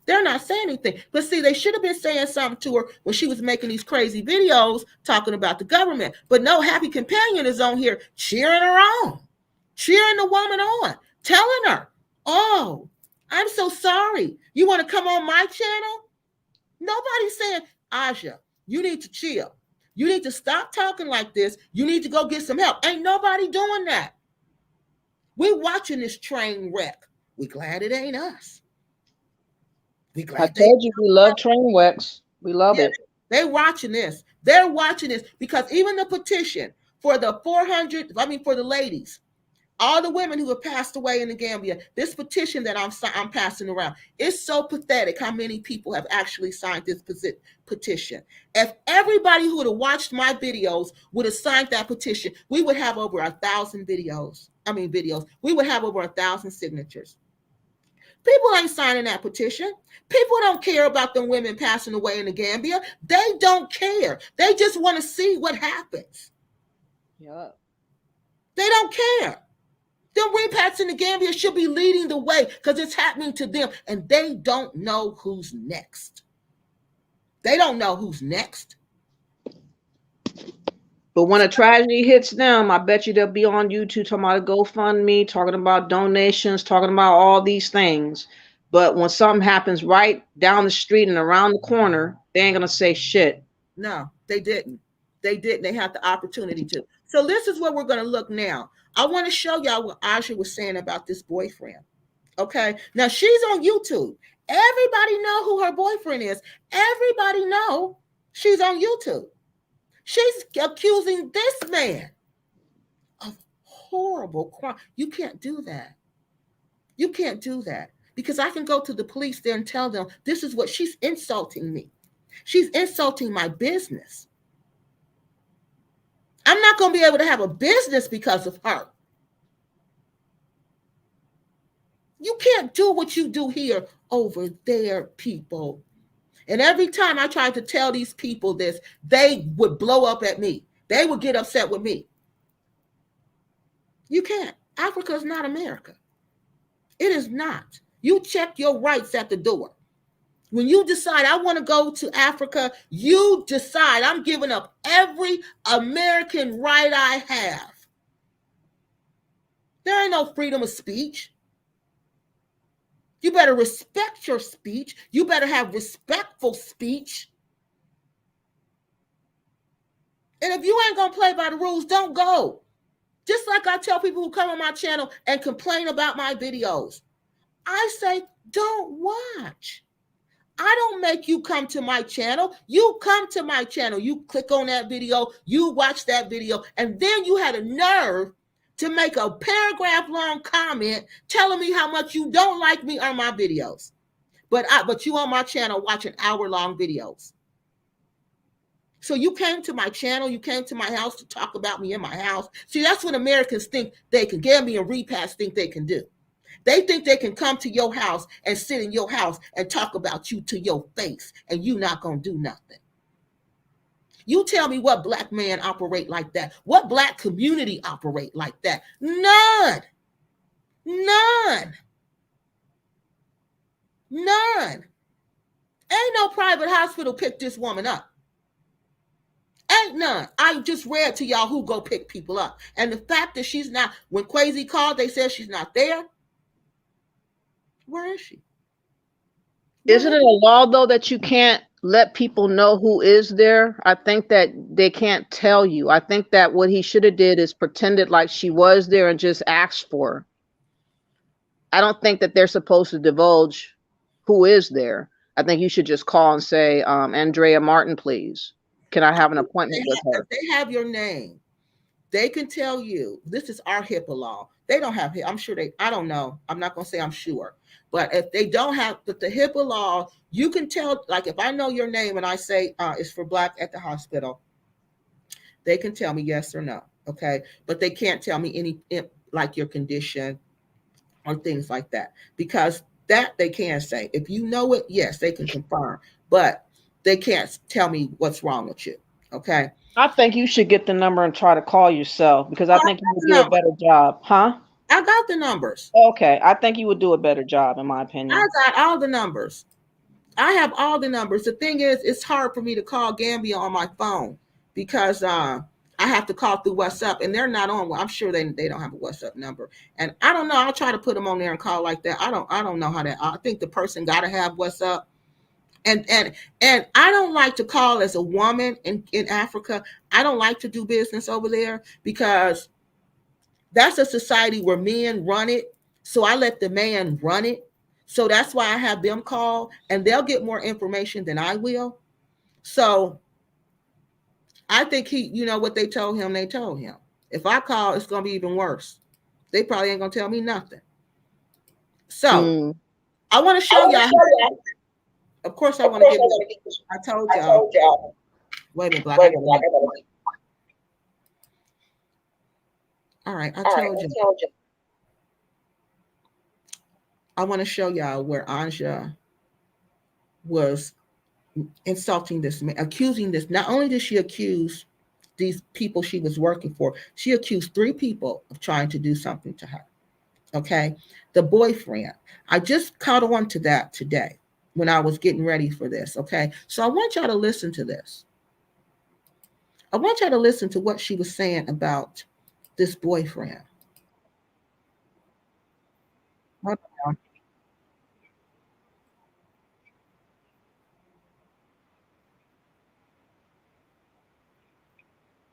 They're not saying anything. But see, they should have been saying something to her when she was making these crazy videos talking about the government. But no, Happy Companion is on here cheering her on, cheering the woman on, telling her, oh, I'm so sorry. You want to come on my channel? Nobody's saying, ANJA, you need to chill. You need to stop talking like this. You need to go get some help. Ain't nobody doing that. We're watching this train wreck. We're glad it ain't us. I told you we love train wrecks. We love it. They're watching this. They're watching this because even the petition for the for the ladies, all the women who have passed away in the Gambia, this petition that I'm passing around, it's so pathetic how many people have actually signed this petition. If everybody who would have watched my videos would have signed that petition, we would have over 1,000 videos. We would have over 1,000 signatures. People ain't signing that petition. People don't care about them women passing away in the Gambia. They don't care. They just want to see what happens. Yeah. They don't care. Them repats in the Gambia should be leading the way because it's happening to them, and they don't know who's next. They don't know who's next. But when a tragedy hits them, I bet you they'll be on YouTube talking about a GoFundMe, talking about donations, talking about all these things. But when something happens right down the street and around the corner, they ain't going to say shit. No, they didn't. They didn't. They had the opportunity to. So this is where we're going to look now. I want to show y'all what ANJA was saying about this boyfriend. Okay. Now she's on YouTube. Everybody know who her boyfriend is. Everybody know she's on YouTube. She's accusing this man of horrible crime. You can't do that. You can't do that because I can go to the police there and tell them this is what she's insulting me. She's insulting my business. I'm not going to be able to have a business because of her. You can't do what you do here over there, people. And every time I tried to tell these people this, they would blow up at me. They would get upset with me. You can't. Africa is not America. It is not. You check your rights at the door. When you decide I want to go to Africa, you decide I'm giving up every American right I have. There ain't no freedom of speech. You better respect your speech. You better have respectful speech. And if you ain't going to play by the rules, don't go. Just like I tell people who come on my channel and complain about my videos. I say, don't watch. I don't make you come to my channel. You come to my channel. You click on that video. You watch that video. And then you had a nerve to make a paragraph-long comment telling me how much you don't like me on my videos. But you on my channel watching hour-long videos. So you came to my channel, you came to my house to talk about me in my house. See, that's what Americans think they can, Gambia and Repats think they can do. They think they can come to your house and sit in your house and talk about you to your face, and you not going to do nothing. You tell me what black man operate like that. What black community operate like that? None. None. None. Ain't no private hospital picked this woman up. Ain't none. I just read to y'all who go pick people up. And the fact that she's not, when Quasi called, they said she's not there. Where is she? Isn't it a law though that you can't let people know who is there? I think that they can't tell you. I think that what he should have did is pretended like she was there and just asked for her. I don't think that they're supposed to divulge who is there. I think you should just call and say, Andrea Martin, please. Can I have an appointment with her? If they have your name, they can tell you, this is our HIPAA law. They don't have, I'm sure they, I don't know. I'm not going to say I'm sure. But if they don't have the HIPAA law, you can tell, like if I know your name and I say it's for Black at the hospital, they can tell me yes or no. Okay. But they can't tell me any, like your condition or things like that, because that they can say. If you know it, yes, they can confirm, but they can't tell me what's wrong with you. Okay. I think you should get the number and try to call yourself, because I think you would do a better job. Huh? I got the numbers. Okay. I think you would do a better job, in my opinion. I got all the numbers. I have all the numbers. The thing is, it's hard for me to call Gambia on my phone because I have to call through WhatsApp, and they're not on. I'm sure they don't have a WhatsApp number, and I don't know. I'll try to put them on there and call like that. I don't know how that. I think the person got to have WhatsApp, and I don't like to call as a woman in Africa. I don't like to do business over there because that's a society where men run it. So I let the man run it. So that's why I have them call, and they'll get more information than I will. So I think you know what they told him, If I call, it's going to be even worse. They probably ain't going to tell me nothing. So I want to show y'all. Of course, I want to give I told y'all. Wait a minute, Black. All right, I told you. I want to show y'all where ANJA was insulting this man, accusing this. Not only did she accuse these people she was working for, she accused 3 people of trying to do something to her. Okay. The boyfriend. I just caught on to that today when I was getting ready for this. Okay. So I want y'all to listen to this. I want y'all to listen to what she was saying about this boyfriend.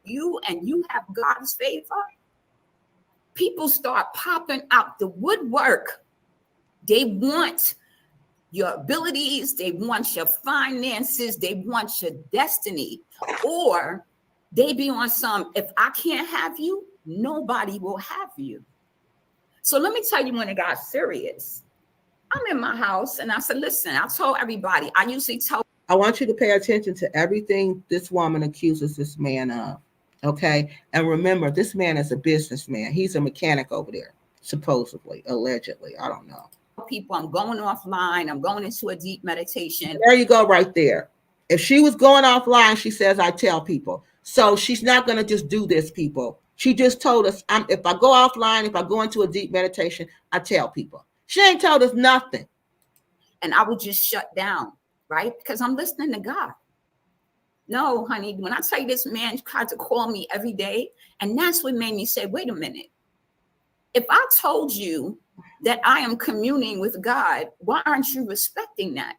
You and you have God's favor, people start popping out the woodwork. They want your abilities, they want your finances, they want your destiny, or they be on some, if I can't have you, nobody will have you. So let me tell you when it got serious. I'm in my house and I said, listen, I told everybody, I usually tell. I want you to pay attention to everything this woman accuses this man of. Okay. And remember, this man is a businessman. He's a mechanic over there, supposedly, allegedly. I don't know. People, I'm going offline. I'm going into a deep meditation. There you go, right there. If she was going offline, she says, I tell people. So she's not going to just do this, people. She just told us, if I go offline, if I go into a deep meditation, I tell people. She ain't told us nothing. And I would just shut down, right? Because I'm listening to God. No, honey, when I tell you this man tried to call me every day, and that's what made me say, wait a minute. If I told you that I am communing with God, why aren't you respecting that?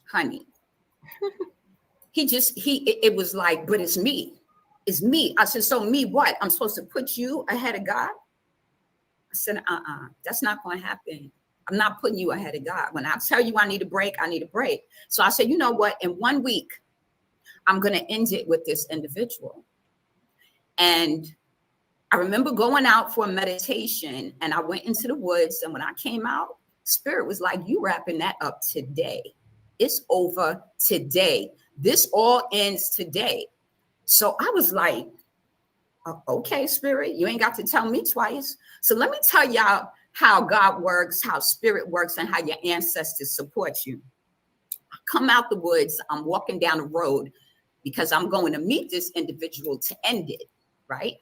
Honey. It was like, but it's me. It's me. I said, so me what? I'm supposed to put you ahead of God? I said, that's not going to happen. I'm not putting you ahead of God. When I tell you I need a break, I need a break. So I said, you know what? In 1 week, I'm going to end it with this individual. And I remember going out for a meditation, and I went into the woods. And when I came out, Spirit was like, you wrapping that up today. It's over today. This all ends today. So I was like, okay, Spirit, you ain't got to tell me twice. So let me tell y'all how God works, how Spirit works, and how your ancestors support you. I come out the woods, I'm walking down the road because I'm going to meet this individual to end it, right?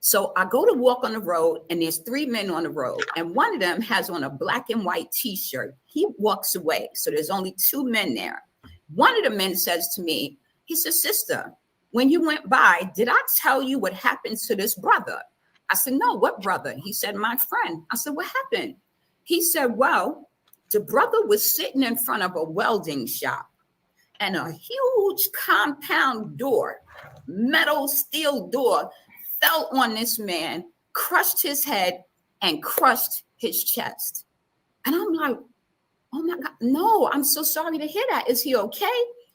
So I go to walk on the road, and there's 3 men on the road, and one of them has on a black and white t-shirt. He walks away. So there's only 2 men there. One of the men says to me, He said, sister, when you went by, did I tell you what happened to this brother? I said, no, what brother? He said, my friend. I said, what happened? He said, well, the brother was sitting in front of a welding shop and a huge compound door, metal steel door, fell on this man, crushed his head and crushed his chest. And I'm like, oh my God, no, I'm so sorry to hear that. Is he okay?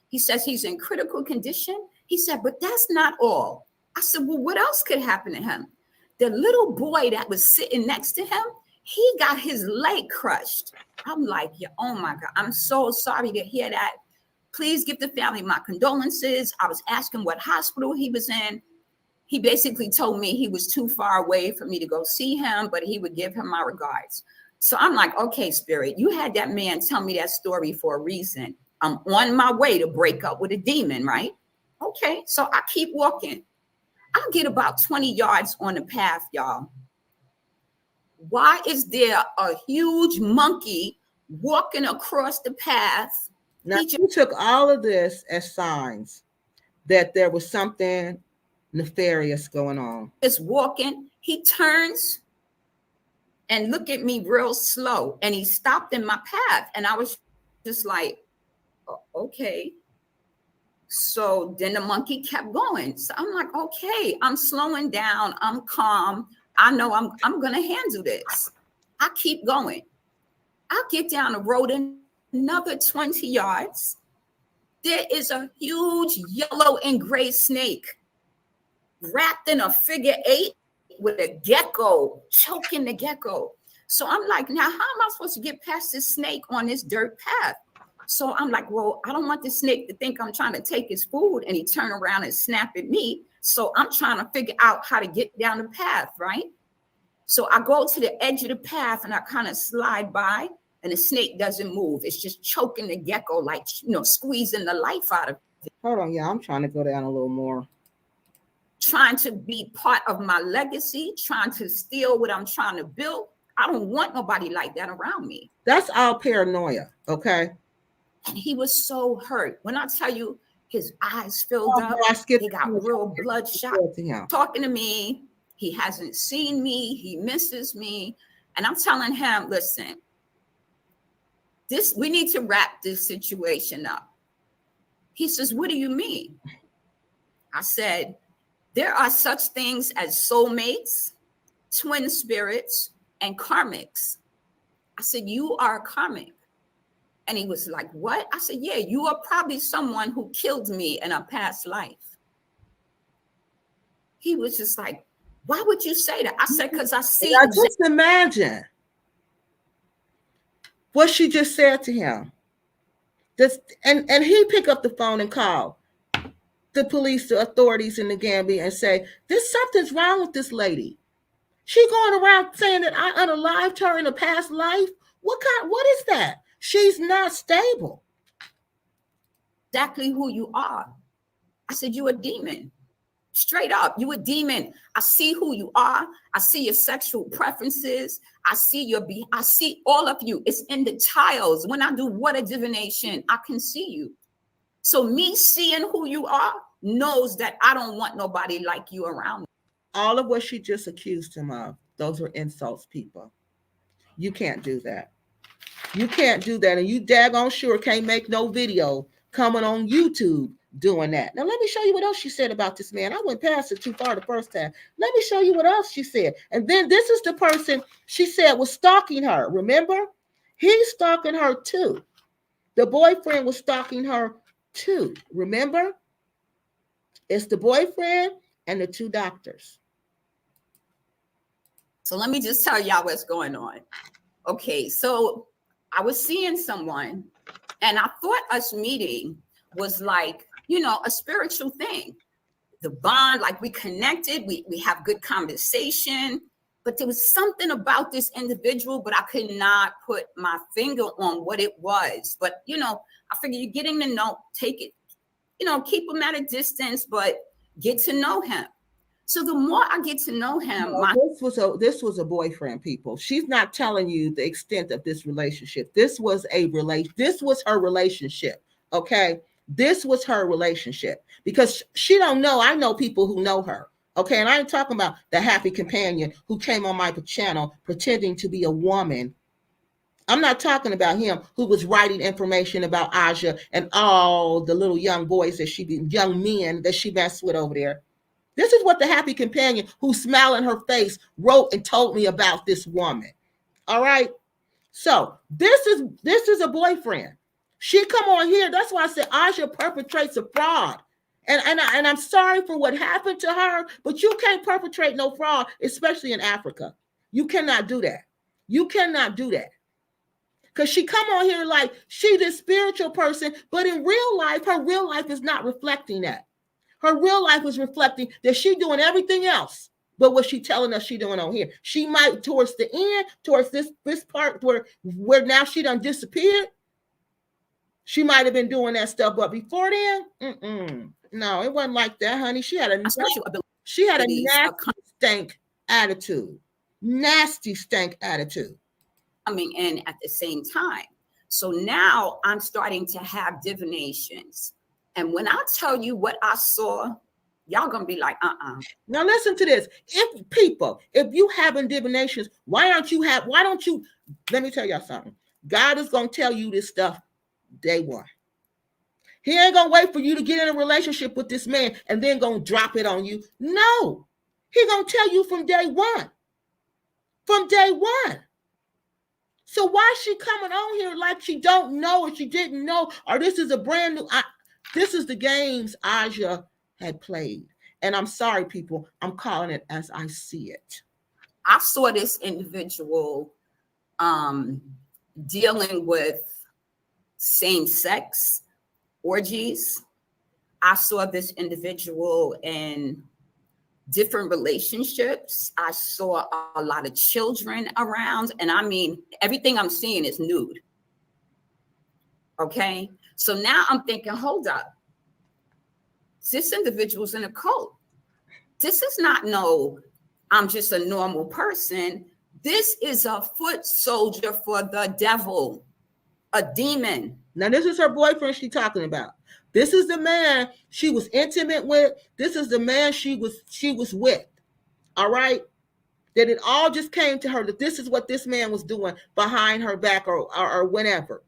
He says he's in critical condition. He said, but that's not all. I said, well, what else could happen to him? The little boy that was sitting next to him, he got his leg crushed. I'm like, yeah, oh my God, I'm so sorry to hear that. Please give the family my condolences. I was asking what hospital he was in. He basically told me he was too far away for me to go see him, but he would give him my regards. So I'm like, okay, Spirit, you had that man tell me that story for a reason. I'm on my way to break up with a demon, right? Okay, so I keep walking. I'll get about 20 yards on the path, y'all. Why is there a huge monkey walking across the path? Now, you took all of this as signs that there was something nefarious going on. Just walking, he turns and look at me real slow, and he stopped in my path, and I was just like, oh, okay. So then the monkey kept going. So I'm like, okay, I'm slowing down. I'm calm. I know I'm going to handle this. I keep going. I get down the road another 20 yards. There is a huge yellow and gray snake wrapped in a figure 8 with a gecko, choking the gecko. So I'm like, now how am I supposed to get past this snake on this dirt path? So I'm like, well, I don't want the snake to think I'm trying to take his food and he turn around and snap at me. So I'm trying to figure out how to get down the path, right? So I go to the edge of the path and I kind of slide by and the snake doesn't move. It's just choking the gecko, like, squeezing the life out of it. Hold on, yeah, I'm trying to go down a little more. Trying to be part of my legacy, trying to steal what I'm trying to build. I don't want nobody like that around me. That's all paranoia, okay? And he was so hurt. When I tell you, his eyes filled up, he got real bloodshot, talking to me. He hasn't seen me. He misses me. And I'm telling him, listen, we need to wrap this situation up. He says, what do you mean? I said, there are such things as soulmates, twin spirits, and karmics. I said, you are karmic. And he was like, what? I said, yeah, you are probably someone who killed me in a past life. He was just like, why would you say that? I said, because I see. Now just imagine what she just said to him. And he pick up the phone and call the police, the authorities in the Gambia and say, something's wrong with this lady. She going around saying that I unalived her in a past life. What is that? She's not stable. Exactly who you are. I said, you a demon. Straight up, you a demon. I see who you are. I see your sexual preferences. I see all of you. It's in the tiles. When I do water divination, I can see you. So me seeing who you are knows that I don't want nobody like you around me. All of what she just accused him of, those were insults, people. You can't do that. You can't do that. And you daggone sure can't make no video coming on YouTube doing that. Now, let me show you what else she said about this man. I went past it too far the first time. Let me show you what else she said. And then this is the person she said was stalking her. Remember? He's stalking her too. The boyfriend was stalking her too. Remember? It's the boyfriend and the 2 doctors. So let me just tell y'all what's going on. Okay, so I was seeing someone and I thought us meeting was like, a spiritual thing. The bond, like we connected, we have good conversation, but there was something about this individual, but I could not put my finger on what it was. But, I figure you're getting to know, take it, keep him at a distance, but get to know him. So the more I get to know him, this was a boyfriend, people. She's not telling you the extent of this relationship. This was her relationship. Okay. This was her relationship, because she don't know. I know people who know her. Okay, and I ain't talking about the happy companion who came on my channel pretending to be a woman. I'm not talking about him who was writing information about ANJA and all the little young boys that young men that she messed with over there. This is what the happy companion who smiled in her face wrote and told me about this woman. All right. So this is a boyfriend. She come on here. That's why I said ANJA perpetrates a fraud. And I'm sorry for what happened to her, but you can't perpetrate no fraud, especially in Africa. You cannot do that. You cannot do that. Because she come on here like she this spiritual person, but in real life, her real life is not reflecting that. Her real life is reflecting that she doing everything else but what she telling us she doing on here. She might towards the end, towards this part where now she done disappeared. She might have been doing that stuff, but before then, no, it wasn't like that, honey. She had a nasty stank attitude. Nasty stank attitude. Coming in at the same time. So now I'm starting to have divinations. And when I tell you what I saw, y'all gonna be like, Now listen to this. If you having divinations, why don't you, let me tell y'all something. God is gonna tell you this stuff day one. He ain't gonna wait for you to get in a relationship with this man and then gonna drop it on you. No, he gonna tell you from day one. From day one. So why is she coming on here like she don't know or she didn't know, or this is a brand new, this is the games ANJA had played. And I'm sorry, people, I'm calling it as I see it. I saw this individual dealing with same-sex orgies. I saw this individual in different relationships. I saw a lot of children around, and I mean, everything I'm seeing is nude. Okay, so now I'm thinking, hold up, this individual's in a cult. This is not I'm just a normal person. This is a foot soldier for the devil, a demon. Now, this is her boyfriend she's talking about. This is the man she was intimate with. This is the man she was with. All right? That it all just came to her that this is what this man was doing behind her back or whenever.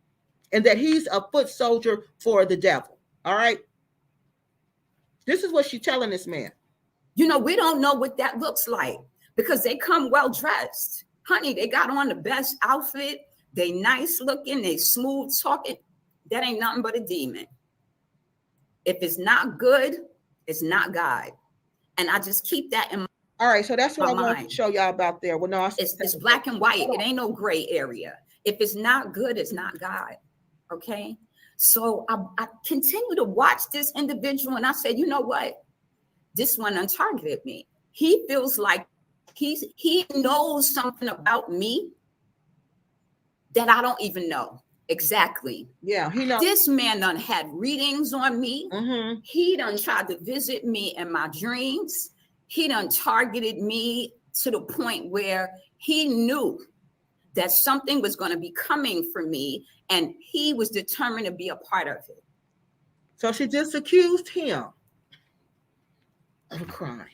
And that he's a foot soldier for the devil. All right? This is what she's telling this man. You know, we don't know what that looks like because they come well dressed. Honey, they got on the best outfit. They nice looking. They smooth talking. That ain't nothing but a demon. If it's not good, it's not God. And I just keep that in my mind. All right, so that's what I wanted to show y'all about there. Well, no, it's black and white. It ain't no gray area. If it's not good, it's not God. Okay? So I continue to watch this individual, and I said, you know what? This one untargeted me. He feels like he knows something about me that I don't even know. Exactly. Yeah, he knows. This man done had readings on me. Mm-hmm. He done tried to visit me in my dreams. He done targeted me to the point where he knew that something was going to be coming for me, and he was determined to be a part of it. So she just accused him of a crime.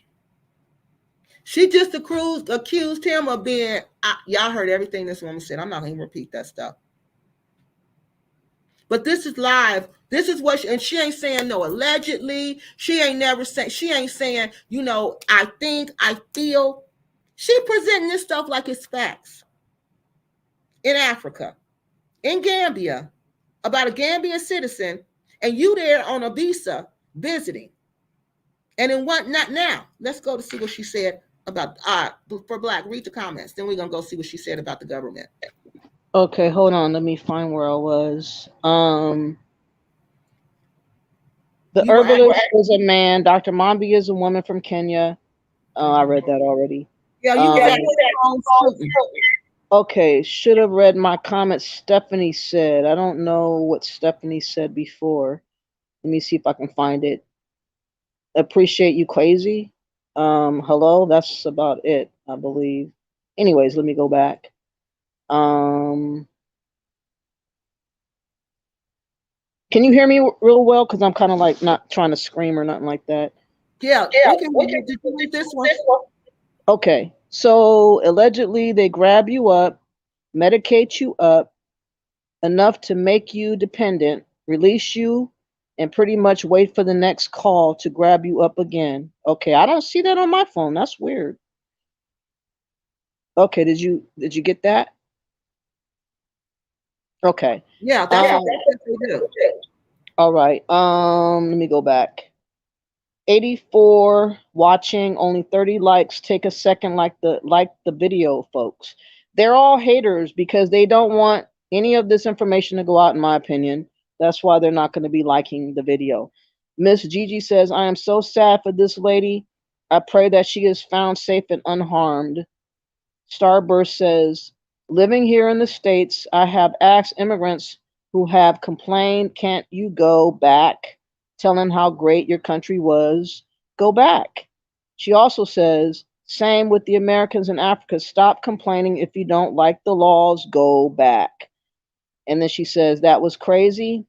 She just accused him of being, y'all heard everything this woman said. I'm not going to repeat that stuff. But this is live. This is what, and she ain't saying no allegedly. She ain't saying, you know, I think, I feel. She presenting this stuff like it's facts. In Africa, in Gambia, about a Gambian citizen, and you there on a visa visiting. And in what, not now. Let's go to see what she said about, for Black, read the comments. Then we're going to go see what she said about the government. Okay, hold on. Let me find where I was. The herbalist is a man. Dr. Mambi is a woman from Kenya. I read that already. Yeah, you got that. Okay, should have read my comments. Stephanie said. I don't know what Stephanie said before. Let me see if I can find it. Appreciate you, crazy. Hello, that's about it, I believe. Anyways, let me go back. Can you hear me real well? Because I'm kind of like not trying to scream or nothing like that. Yeah, we can. Did you read this one? Okay. So allegedly, they grab you up, medicate you up enough to make you dependent, release you, and pretty much wait for the next call to grab you up again. Okay, I don't see that on my phone. That's weird. Okay, did you get that? Okay. Yeah, that's what they do. All right. Let me go back. 84 watching, only 30 likes. Take a second, like the video, folks. They're all haters because they don't want any of this information to go out, in my opinion. That's why they're not going to be liking the video. Miss Gigi says, I am so sad for this lady. I pray that she is found safe and unharmed. Starburst says, living here in the States, I have asked immigrants who have complained, can't you go back? Tell them how great your country was. Go back. She also says, same with the Americans in Africa. Stop complaining if you don't like the laws. Go back. And then she says, that was crazy.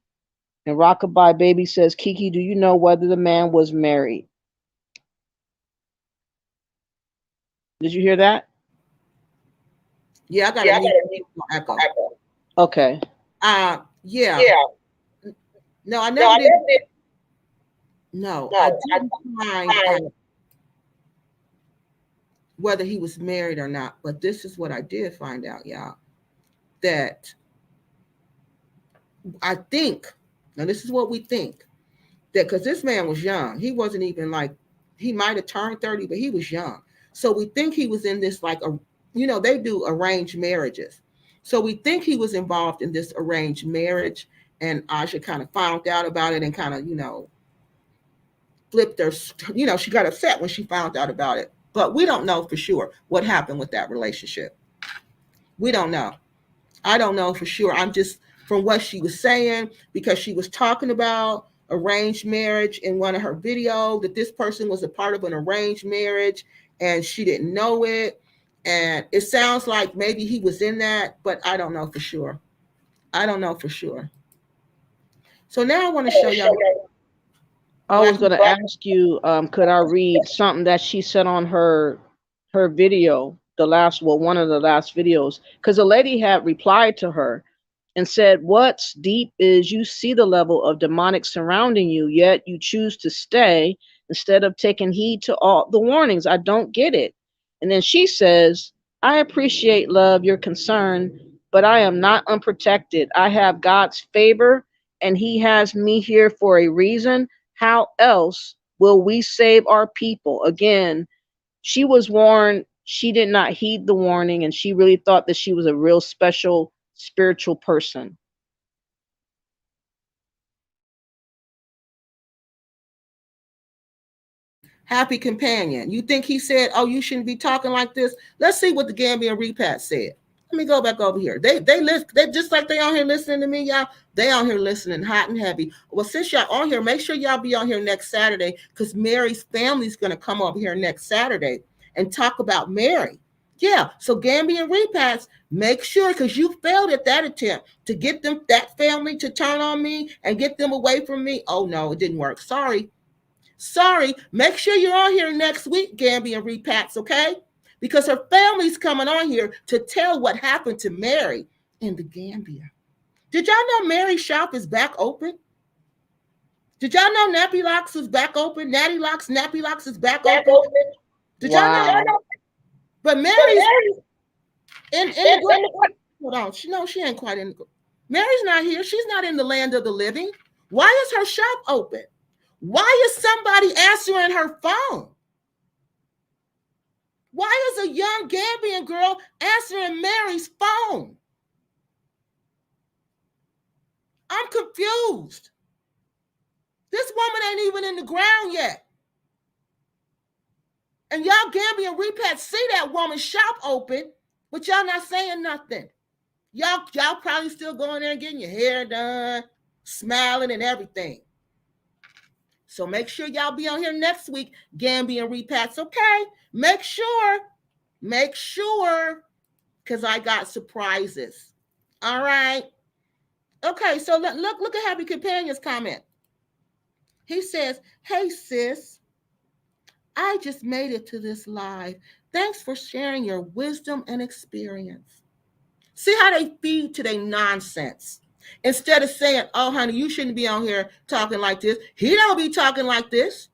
And Rockabye Baby says, Kiki, do you know whether the man was married? Did you hear that? Yeah, I got a echo. Okay. Yeah. No, I never did. No, I didn't find out whether he was married or not. But this is what I did find out, y'all. That I think, now this is what we think, that because this man was young, he wasn't even like, he might have turned 30, but he was young. So we think he was in this like they do arranged marriages. So we think he was involved in this arranged marriage, and Aja kind of found out about it and kind of, flipped her, she got upset when she found out about it. But we don't know for sure what happened with that relationship. We don't know. I don't know for sure. I'm just from what she was saying, because she was talking about arranged marriage in one of her videos, that this person was a part of an arranged marriage and she didn't know it. And it sounds like maybe he was in that, but I don't know for sure. I don't know for sure. So now I want to show y'all. I was going to ask you, could I read something that she said on her video, one of the last videos? Because a lady had replied to her and said, what's deep is you see the level of demonic surrounding you, yet you choose to stay instead of taking heed to all the warnings. I don't get it. And then she says, I appreciate, love, your concern, but I am not unprotected. I have God's favor and he has me here for a reason. How else will we save our people? Again, she was warned. She did not heed the warning, and she really thought that she was a real special spiritual person. Happy companion. You think he said, oh, you shouldn't be talking like this? Let's see what the Gambian Repats said. Let me go back over here. They listen. They just like they on here listening to me, y'all. They on here listening hot and heavy. Well, since y'all on here, make sure y'all be on here next Saturday, because Mary's family's gonna come over here next Saturday and talk about Mary. Yeah. So Gambian Repats, make sure, because you failed at that attempt to get that family to turn on me and get them away from me. Oh no, it didn't work. Sorry. Make sure you're on here next week, Gambian Repats, okay? Because her family's coming on here to tell what happened to Mary in the Gambia. Did y'all know Mary's shop is back open? Did y'all know Nappy Locks is back open? Natty Locks, Nappy Locks is back open? Did y'all know? But Mary's in the hold on. She ain't quite in the Mary's not here. She's not in the land of the living. Why is her shop open? Why is somebody answering her phone? Why is a young Gambian girl answering Mary's phone? I'm confused. This woman ain't even in the ground yet. And y'all Gambian Repats see that woman's shop open, but y'all not saying nothing. Y'all probably still going there and getting your hair done, smiling and everything. So make sure y'all be on here next week, Gambian Repats, okay? Make sure, because I got surprises. All right? Okay, so look at Happy Companion's comment. He says, "Hey sis, I just made it to this live. Thanks for sharing your wisdom and experience." See how they feed to their nonsense. Instead of saying, "Oh, honey, you shouldn't be on here talking like this." He don't be talking like this.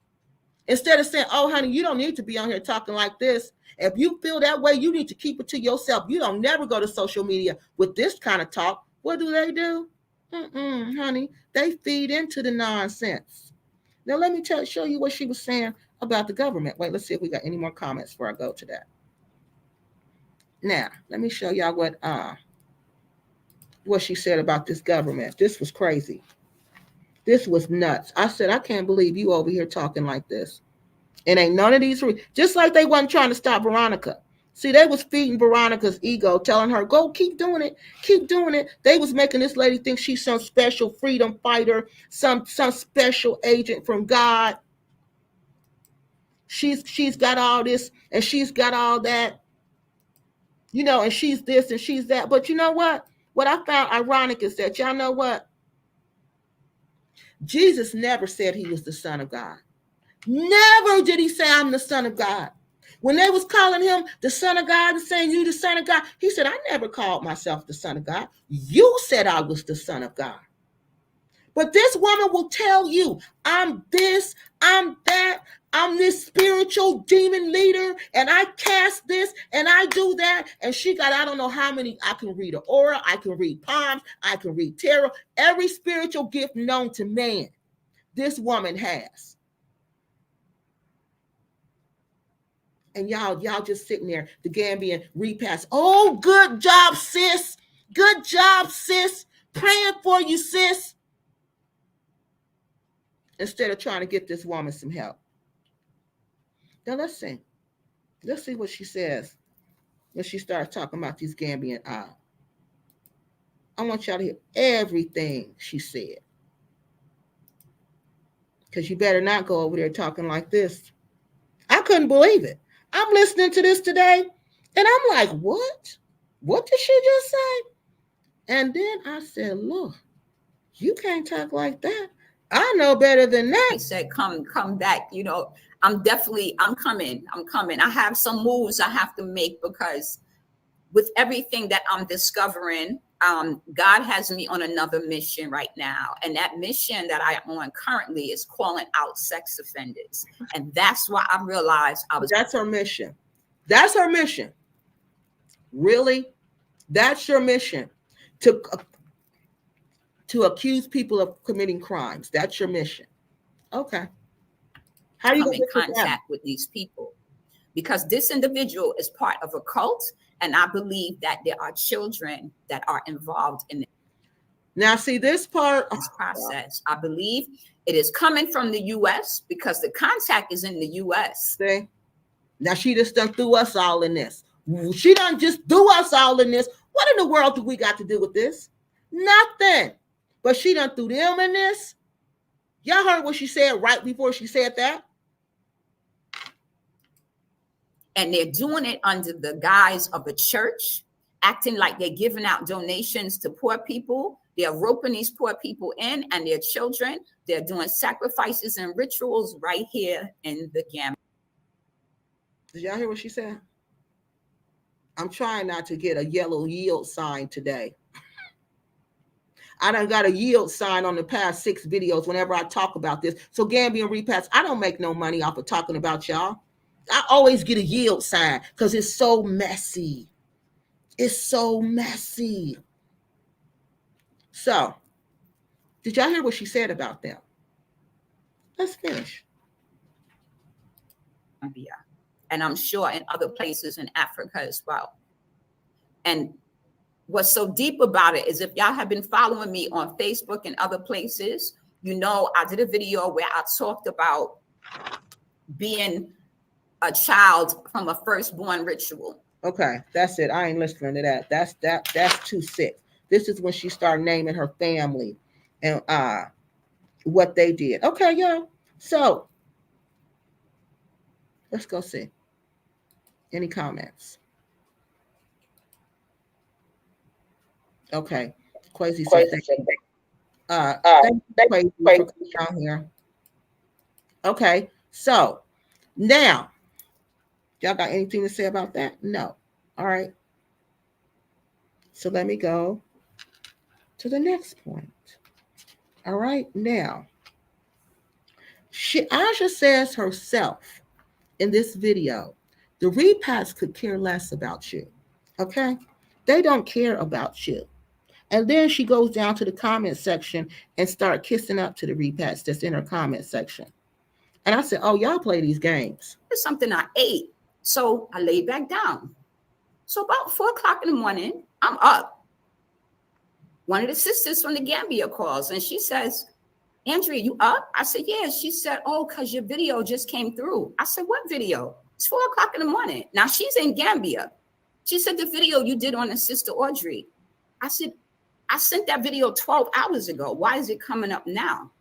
Instead of saying, "Oh, honey, you don't need to be on here talking like this. If you feel that way, you need to keep it to yourself. You don't never go to social media with this kind of talk." What do? Honey, they feed into the nonsense. Now, let me show you what she was saying about the government. Wait, let's see if we got any more comments before I go to that. Now, let me show y'all what she said about this government. This was crazy. This was nuts. I said, I can't believe you over here talking like this. And ain't none of these, just like they wasn't trying to stop Veronica. See, they was feeding Veronica's ego, telling her, go, keep doing it, keep doing it. They was making this lady think she's some special freedom fighter, some special agent from God. She's got all this and she's got all that, you know, and she's this and she's that. But you know what? What I found ironic is that, y'all know what? Jesus never said he was the Son of God. Never did he say, I'm the Son of God. When they was calling him the Son of God and saying, you the Son of God, he said, I never called myself the Son of God. You said I was the Son of God. But this woman will tell you, I'm this, I'm that, I'm this spiritual demon leader, and I cast this, and I do that. And she got, I don't know how many, I can read an aura, I can read palms, I can read tarot, every spiritual gift known to man, this woman has. And y'all just sitting there, the Gambian Repats. Oh, good job, sis. Good job, sis. Praying for you, sis. Instead of trying to get this woman some help. Now let's see. Let's see what she says when she starts talking about these Gambian. I want y'all to hear everything she said. Because you better not go over there talking like this. I couldn't believe it. I'm listening to this today, and I'm like, what? What did she just say? And then I said, look, you can't talk like that. I know better than that. I said, come back. You know, I'm coming. I have some moves I have to make because with everything that I'm discovering, God has me on another mission right now. And that mission that I am on currently is calling out sex offenders. And that's why I realized That's her mission. That's her mission. Really? That's your mission. To accuse people of committing crimes. That's your mission. Okay. How are you come in contact with these people? Because this individual is part of a cult, and I believe that there are children that are involved in it. Now, see this part. This process. I believe it is coming from the U.S. because the contact is in the U.S. See? Now she just done threw us all in this. She done just threw us all in this. What in the world do we got to do with this? Nothing. But she done threw them in this. Y'all heard what she said right before she said that? And they're doing it under the guise of a church, acting like they're giving out donations to poor people. They're roping these poor people in and their children. They're doing sacrifices and rituals right here in the Gambia. Did y'all hear what she said? I'm trying not to get a yellow yield sign today. I done got a yield sign on the past 6 videos whenever I talk about this. So Gambian Repats, I don't make no money off of talking about y'all. I always get a yield sign because it's so messy. It's so messy. So, did y'all hear what she said about them? Let's finish. Yeah. And I'm sure in other places in Africa as well. And what's so deep about it is if y'all have been following me on Facebook and other places, you know I did a video where I talked about being a child from a firstborn ritual. Okay, that's it. I ain't listening to that. That's too sick. This is when she started naming her family and what they did. Okay, y'all. So let's go see. Any comments? Okay. Quasi said thank you. Thank you, Quasi, for coming down here. Okay, so now, y'all got anything to say about that? No. All right. So let me go to the next point. All right, now, ANJA says herself in this video, the Repats could care less about you. Okay? They don't care about you. And then she goes down to the comment section and start kissing up to the Repats that's in her comment section. And I said, oh, y'all play these games. It's something I ate. So I laid back down. So about 4 o'clock in the morning, I'm up. One of the sisters from the Gambia calls and she says, Andrea, you up? I said, yeah. She said, oh, because your video just came through. I said, what video? It's 4 o'clock in the morning. Now she's in Gambia. She said, the video you did on the sister Audrey. I said, I sent that video 12 hours ago. Why is it coming up now?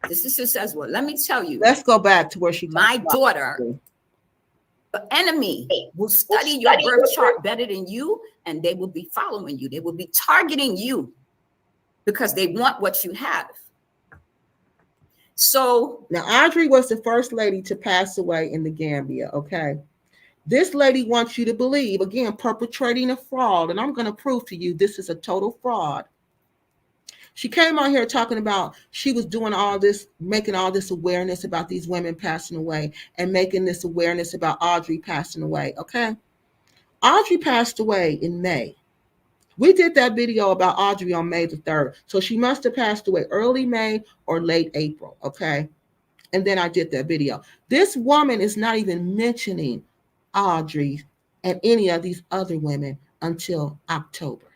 The sister says, well, let me tell you. Let's go back to where she my daughter, the enemy will study your birth chart better than you, and they will be following you. They will be targeting you because they want what you have. So now Audrey was the first lady to pass away in the Gambia. Okay. This lady wants you to believe, again, perpetrating a fraud. And I'm going to prove to you this is a total fraud. She came out here talking about she was doing all this, making all this awareness about these women passing away and making this awareness about Audrey passing away. Okay. Audrey passed away in May. We did that video about Audrey on May the 3rd. So she must have passed away early May or late April. Okay. And then I did that video. This woman is not even mentioning Audrey and any of these other women until October.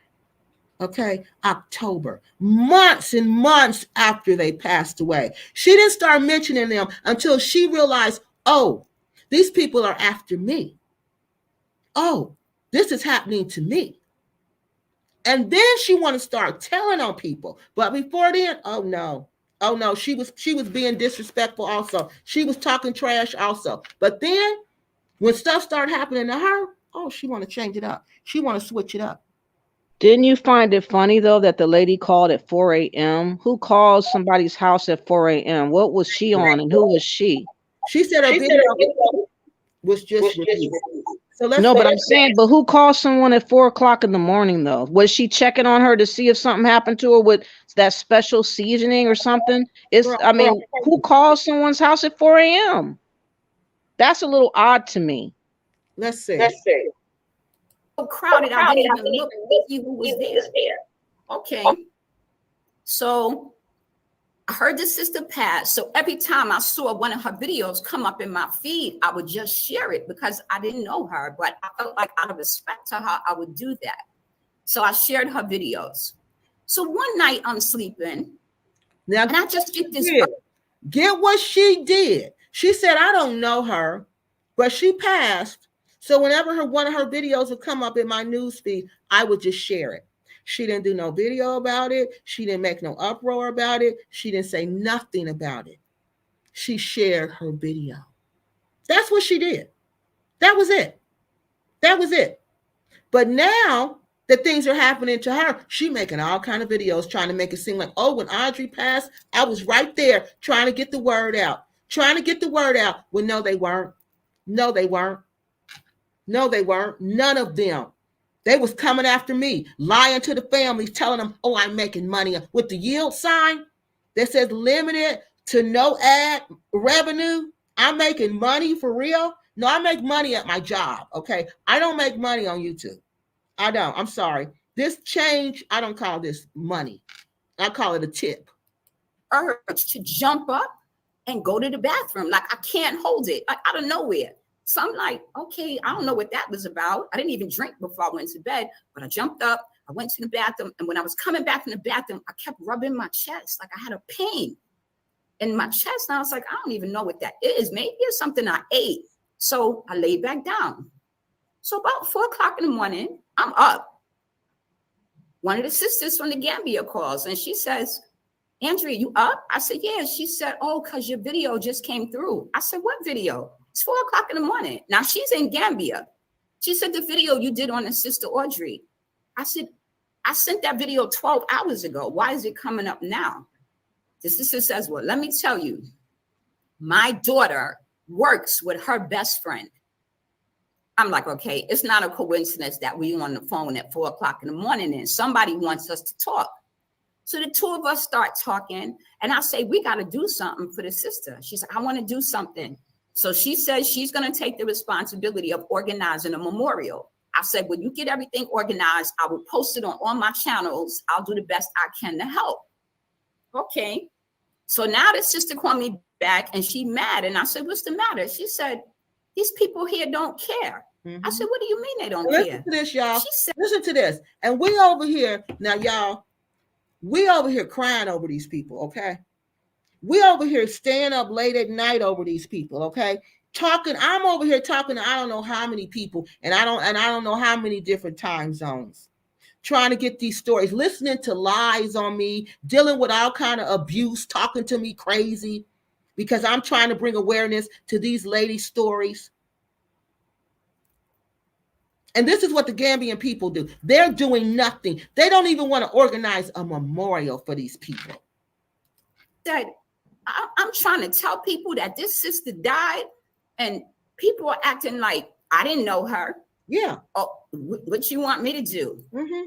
Okay, October, months and months after they passed away. She didn't start mentioning them until she realized, oh, these people are after me. Oh, this is happening to me. And then she wanted to start telling on people. But before then, oh no, she was being disrespectful also. She was talking trash also. But then when stuff started happening to her, oh, she want to change it up. She want to switch it up. Didn't you find it funny, though, that the lady called at 4 a.m.? Who calls somebody's house at 4 a.m.? What was she on and who was she? She said her video was just released. So no, but I'm saying, but who calls someone at 4 o'clock in the morning, though? Was she checking on her to see if something happened to her with that special seasoning or something? Who calls someone's house at 4 a.m.? That's a little odd to me. Let's see. So crowded, I didn't even look to see who was there. Okay. So I heard the sister pass. So every time I saw one of her videos come up in my feed, I would just share it because I didn't know her. But I felt like out of respect to her, I would do that. So I shared her videos. So one night I'm sleeping. Now, and I just get this. Get what she did. She said, I don't know her, but she passed. So whenever one of her videos would come up in my news feed, I would just share it. She didn't do no video about it. She didn't make no uproar about it. She didn't say nothing about it. She shared her video. That's what she did. That was it. That was it. But now that things are happening to her, she making all kind of videos trying to make it seem like, oh, when Audrey passed, I was right there trying to get the word out. Trying to get the word out. Well, no, they weren't. No, they weren't. No, they weren't. None of them. They was coming after me, lying to the families, telling them, oh, I'm making money with the yield sign that says limited to no ad revenue. I'm making money for real. No, I make money at my job. Okay. I don't make money on YouTube. I don't. I'm sorry. This change, I don't call this money. I call it a tip. Urge to jump up and go to the bathroom. Like I can't hold it. Like out of nowhere. So I'm like, okay, I don't know what that was about. I didn't even drink before I went to bed, but I jumped up, I went to the bathroom. And when I was coming back from the bathroom, I kept rubbing my chest. Like I had a pain in my chest. And I was like, I don't even know what that is. Maybe it's something I ate. So I laid back down. So about 4 o'clock in the morning, I'm up. One of the sisters from the Gambia calls and she says, Andrea, you up? I said, yeah. She said, oh, because your video just came through. I said, what video? It's 4 o'clock in the morning. Now she's in Gambia. She said, the video you did on the sister Audrey. I said, I sent that video 12 hours ago. Why is it coming up now? The sister says, well, let me tell you, my daughter works with her best friend. I'm like, okay, it's not a coincidence that we on the phone at 4 o'clock in the morning and somebody wants us to talk. So the two of us start talking and I say, we got to do something for the sister. She said, I want to do something. So she says she's going to take the responsibility of organizing a memorial. I said, when you get everything organized, I will post it on all my channels. I'll do the best I can to help. Okay. So now the sister called me back and she mad. And I said, what's the matter? She said, these people here don't care. I said, what do you mean they don't Listen care? to this, y'all. She said, Listen to this. And we over here, now, y'all, we over here crying over these people, okay? We over here staying up late at night over these people, okay? I'm over here talking to I don't know how many people, and I don't know how many different time zones, trying to get these stories, listening to lies on me, dealing with all kind of abuse, talking to me crazy, because I'm trying to bring awareness to these ladies' stories. And this is what the Gambian people do. They're doing nothing. They don't even want to organize a memorial for these people. That I'm trying to tell people that this sister died, and people are acting like I didn't know her. Yeah. Oh, what you want me to do? Mm-hmm.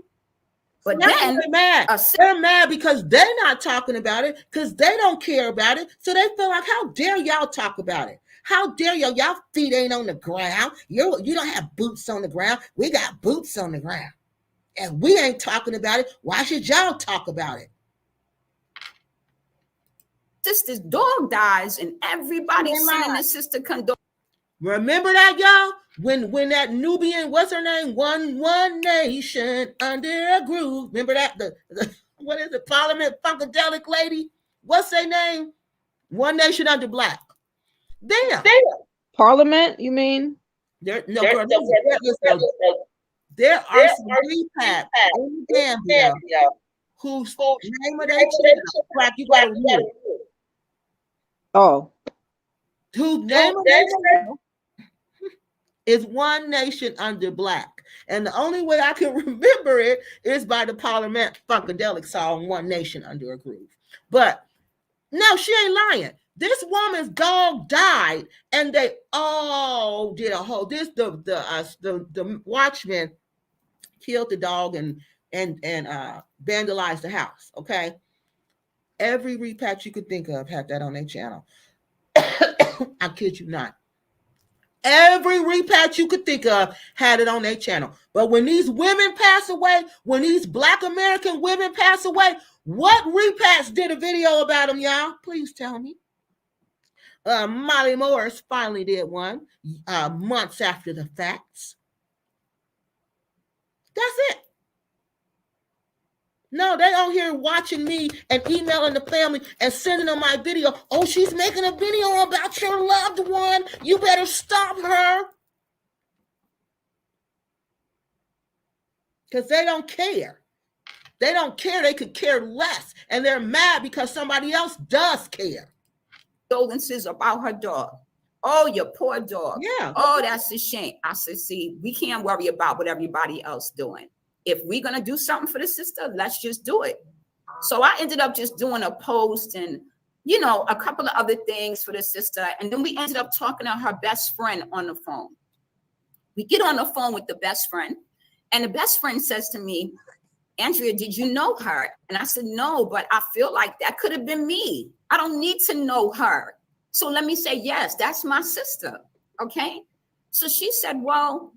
But now then they're mad. They're mad because they're not talking about it, because they don't care about it. So they feel like, how dare y'all talk about it? How dare y'all? Y'all feet ain't on the ground. You don't have boots on the ground. We got boots on the ground. And we ain't talking about it. Why should y'all talk about it? Sister's dog dies and everybody's sending the sister condolences. Remember that, y'all? When that Nubian, what's her name? One nation under a groove. Remember that? The what is it? Parliament Funkadelic lady? What's her name? One Nation Under Black. Damn. Parliament, you mean? There are some repats in Gambia whose name of their channel, Black, you gotta remove. Oh. Whose name of their channel is One Nation Under Black. And the only way I can remember it is by the Parliament Funkadelic song, One Nation Under a Groove. But no, she ain't lying. This woman's dog died, and they all did a whole. The watchman killed the dog and vandalized the house. Okay, every repat you could think of had that on their channel. I kid you not. Every repat you could think of had it on their channel. But when these women pass away, when these Black American women pass away, what repats did a video about them, y'all? Please tell me. Molly Morris finally did one months after the facts. That's it. No, they on here watching me and emailing the family and sending them my video. Oh, she's making a video about your loved one. You better stop her. Because they don't care. They don't care. They could care less. And they're mad because somebody else does care. Condolences about her dog. Oh, your poor dog. Yeah. Oh, that's a shame. I said, see, we can't worry about what everybody else doing. If we're going to do something for the sister, let's just do it. So I ended up just doing a post and, you know, a couple of other things for the sister. And then we ended up talking to her best friend on the phone. We get on the phone with the best friend. And the best friend says to me, Andrea, did you know her? And I said, no, but I feel like that could have been me. I don't need to know her. So let me say, yes, that's my sister. Okay. So she said, well,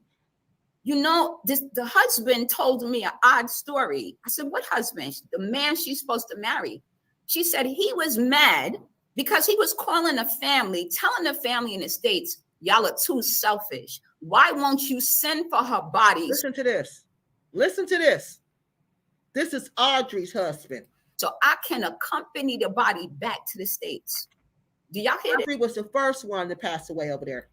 you know, the husband told me an odd story. I said, what husband? The man she's supposed to marry. She said he was mad because he was calling the family, telling the family in the States, y'all are too selfish. Why won't you send for her body? Listen to this. Listen to this. This is Audrey's husband. So I can accompany the body back to the States. Do y'all hear Audrey was the first one to pass away over there.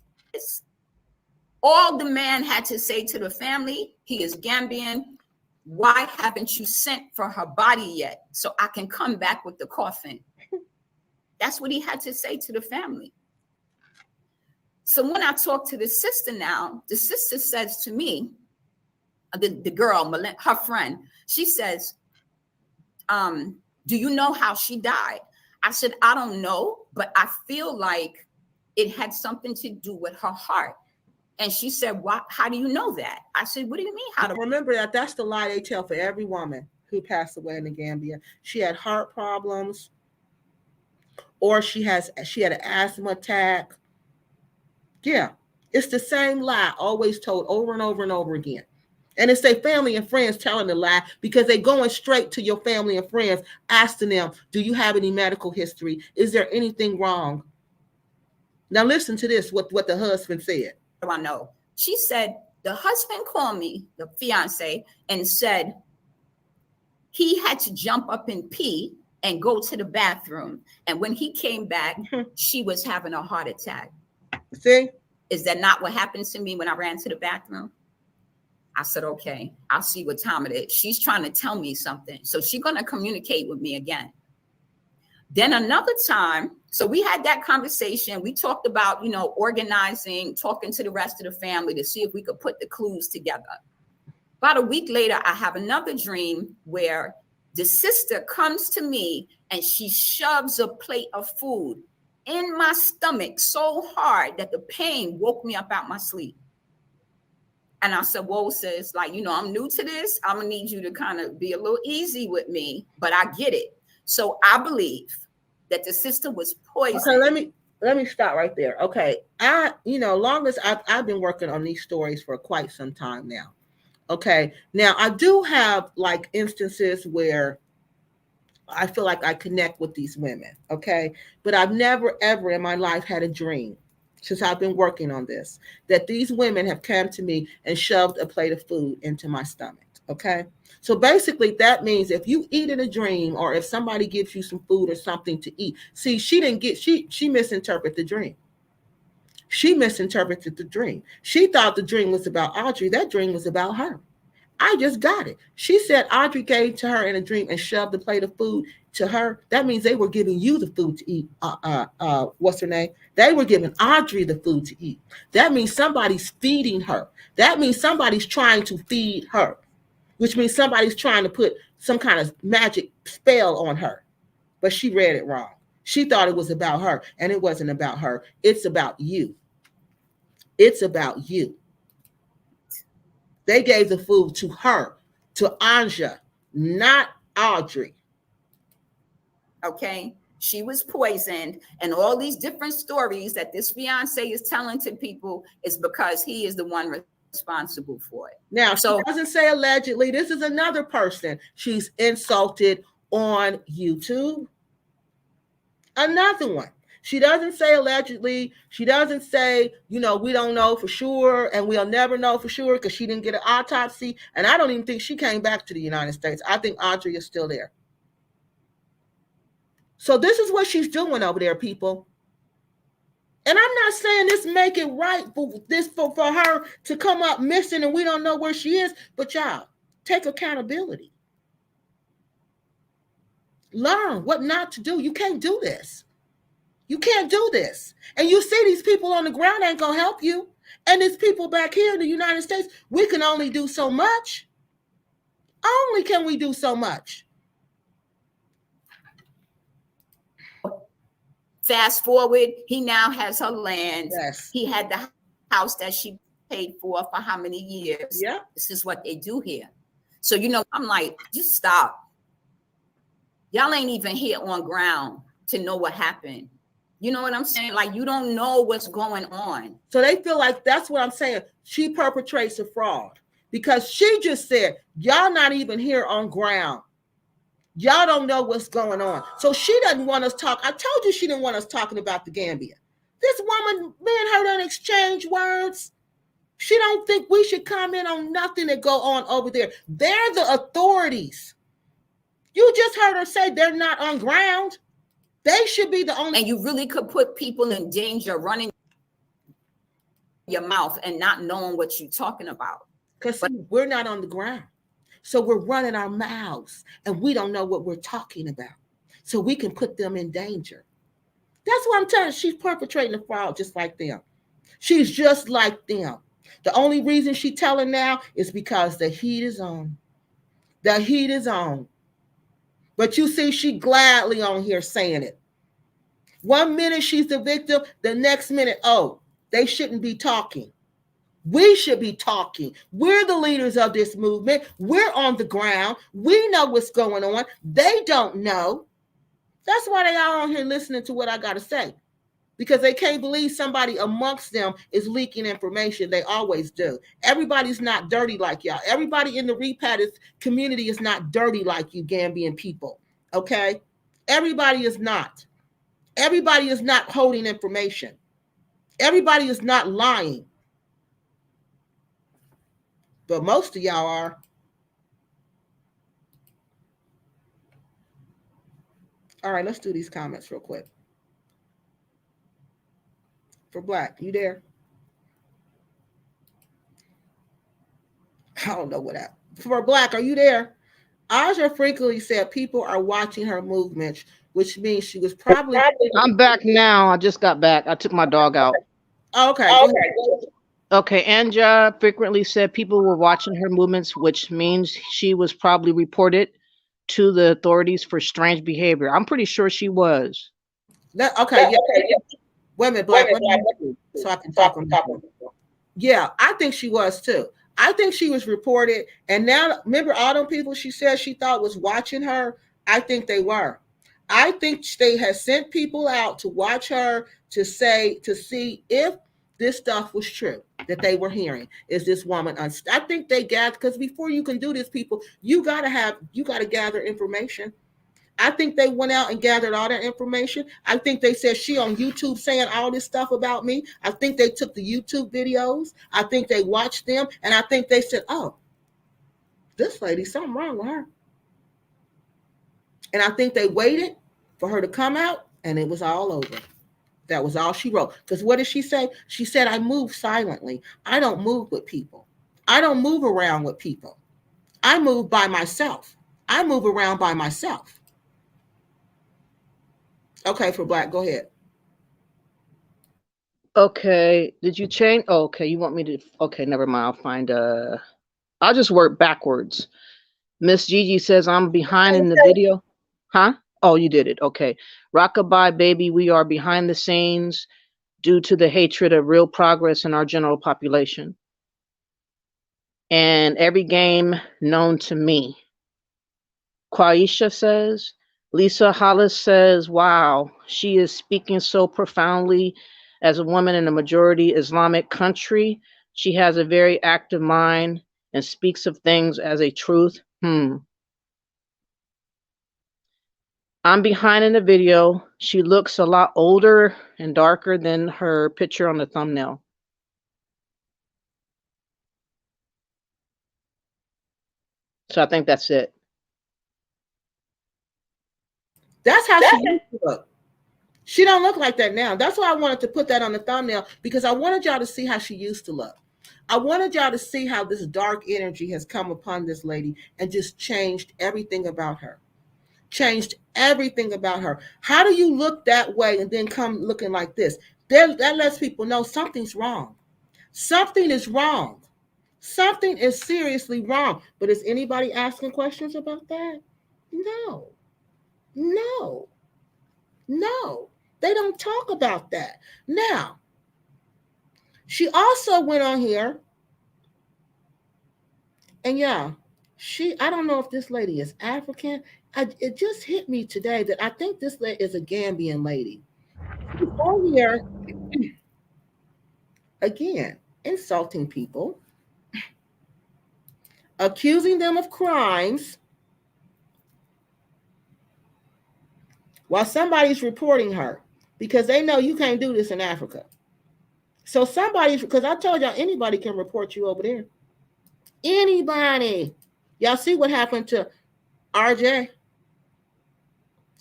All the man had to say to the family, he is Gambian. Why haven't you sent for her body yet so I can come back with the coffin? That's what he had to say to the family. So when I talk to the sister now, the sister says to me, the girl, her friend, she says, do you know how she died? I said, I don't know, but I feel like it had something to do with her heart. And she said, "What? How do you know that?" I said, "What do you mean? How do?" Remember that that's the lie they tell for every woman who passed away in the Gambia. She had heart problems, or she had an asthma attack. Yeah, it's the same lie, always told over and over and over again. And it's their family and friends telling the lie because they're going straight to your family and friends, asking them, "Do you have any medical history? Is there anything wrong?" Now listen to this, what the husband said. I know. She said, the husband called me, the fiance, and said he had to jump up and pee and go to the bathroom. And when he came back, she was having a heart attack. See? Is that not what happened to me when I ran to the bathroom? I said, okay, I'll see what time it is. She's trying to tell me something. So she's going to communicate with me again. Then another time, so we had that conversation. We talked about, organizing, talking to the rest of the family to see if we could put the clues together. About a week later, I have another dream where the sister comes to me and she shoves a plate of food in my stomach so hard that the pain woke me up out my sleep. And I said, whoa, sis, I'm new to this. I'm going to need you to kind of be a little easy with me, but I get it. So I believe that the sister was poisoned. Okay, let me stop right there. Okay, long as I've been working on these stories for quite some time now. Okay, now I do have instances where I feel like I connect with these women. Okay, but I've never ever in my life had a dream since I've been working on this that these women have come to me and shoved a plate of food into my stomach. Okay. So basically that means if you eat in a dream or if somebody gives you some food or something to eat, see, she misinterpreted the dream. She misinterpreted the dream. She thought the dream was about Audrey. That dream was about her. I just got it. She said Audrey gave to her in a dream and shoved a plate of food to her. That means they were giving you the food to eat. What's her name? They were giving Audrey the food to eat. That means somebody's feeding her. That means somebody's trying to feed her, which means somebody's trying to put some kind of magic spell on her. But she read it wrong. She thought it was about her, and it wasn't about her. It's about you. It's about you. They gave the food to her, to ANJA, not Audrey. Okay? She was poisoned, and all these different stories that this fiance is telling to people is because he is the one responsible for it. Now, she doesn't say allegedly. This is another person she's insulted on YouTube. Another one. She doesn't say allegedly. She doesn't say, we don't know for sure, and we'll never know for sure because she didn't get an autopsy. And I don't even think she came back to the United States. I think Audrey is still there. So this is what she's doing over there, people. And I'm not saying this make it right for her to come up missing and we don't know where she is, but y'all, take accountability. Learn what not to do. You can't do this. You can't do this. And you see these people on the ground ain't going to help you. And these people back here in the United States, we can only do so much. Only can we do so much. Fast forward, he now has her land. Yes. He had the house that she paid for how many years? Yeah. This is what they do here. So, I'm like, just stop. Y'all ain't even here on ground to know what happened. You know what I'm saying? You don't know what's going on. So they feel like that's what I'm saying. She perpetrates a fraud because she just said, y'all not even here on ground. Y'all don't know what's going on. So she doesn't want us talk. I told you she didn't want us talking about the Gambia. This woman, me and her don't exchange words. She don't think we should comment on nothing that go on over there. They're the authorities. You just heard her say they're not on ground. They should be the only. And you really could put people in danger running your mouth and not knowing what you're talking about. Because we're not on the ground. So we're running our mouths and we don't know what we're talking about. So we can put them in danger. That's what I'm telling you. She's perpetrating a fraud just like them. She's just like them. The only reason she telling now is because the heat is on. The heat is on. But you see, she gladly on here saying it. 1 minute she's the victim, the next minute, oh, they shouldn't be talking. We should be talking. We're the leaders of this movement. We're on the ground. We know what's going on. They don't know. That's why they are on here listening to what I got to say. Because they can't believe somebody amongst them is leaking information. They always do. Everybody's not dirty like y'all. Everybody in the Repats community is not dirty like you Gambian people. Okay? Everybody is not. Everybody is not holding information. Everybody is not lying. But most of y'all are. All right, let's do these comments real quick. For Black, you there? I don't know what that. For Black, are you there? ANJA frequently said people are watching her movements, which means she was probably. I'm back now. I just got back. I took my dog out. Okay. Okay, ANJA frequently said people were watching her movements, which means she was probably reported to the authorities for strange behavior. I'm pretty sure she was. Okay, yeah. Wait a minute, Black. So I can talk on that. Yeah, I think she was too. I think she was reported. And now, remember all them people she said she thought was watching her? I think they were. I think they had sent people out to watch her to see if this stuff was true that they were hearing. Is this woman I think they gathered, because before you can do this, people, you gotta gather information. I think they went out and gathered all that information. I think they said she on YouTube saying all this stuff about me. I think they took the YouTube videos. I think they watched them. And I think they said, oh, this lady, something wrong with her. And I think they waited for her to come out, and it was all over. That was all she wrote. Because what did she say? She said, I move silently. I don't move with people. I don't move around with people. I move by myself. I move around by myself. Okay, for Black, go ahead. Okay, did you change? Oh, okay, you want me to? Okay, never mind. I'll find. I'll just work backwards. Miss Gigi says I'm behind in the video. Huh? Oh, you did it. Okay. Rockabye, baby. We are behind the scenes due to the hatred of real progress in our general population. And every game known to me. Quaisha says. Lisa Hollis says, wow, she is speaking so profoundly as a woman in a majority Islamic country. She has a very active mind and speaks of things as a truth. I'm behind in the video. She looks a lot older and darker than her picture on the thumbnail. So I think that's it. That's how she used to look. She don't look like that now. That's why I wanted to put that on the thumbnail, because I wanted y'all to see how she used to look. I wanted y'all to see how this dark energy has come upon this lady and just changed everything about her. Changed everything about her. How do you look that way and then come looking like this? That lets people know something's wrong. Something is wrong. Something is seriously wrong. But is anybody asking questions about that? No. They don't talk about that. Now, she also went on here, and yeah, I don't know if this lady is African. It just hit me today that I think this lady is a Gambian lady. She's on here, again, insulting people, accusing them of crimes, while somebody's reporting her, because they know you can't do this in Africa. So because I told y'all anybody can report you over there. Anybody. Y'all see what happened to RJ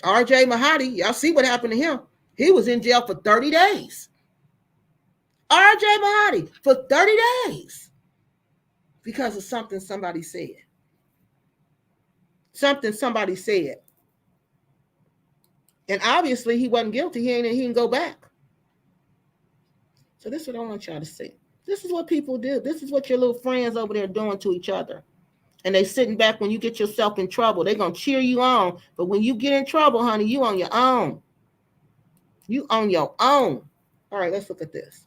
Mahadi. Y'all see what happened to him. He was in jail for 30 days. RJ Mahadi for 30 days because of something somebody said. Something somebody said. And obviously he wasn't guilty. He didn't go back. So this is what I want y'all to see. This is what people do. This is what your little friends over there doing to each other. And they sitting back when you get yourself in trouble. They're going to cheer you on. But when you get in trouble, honey, you on your own. You on your own. All right, let's look at this.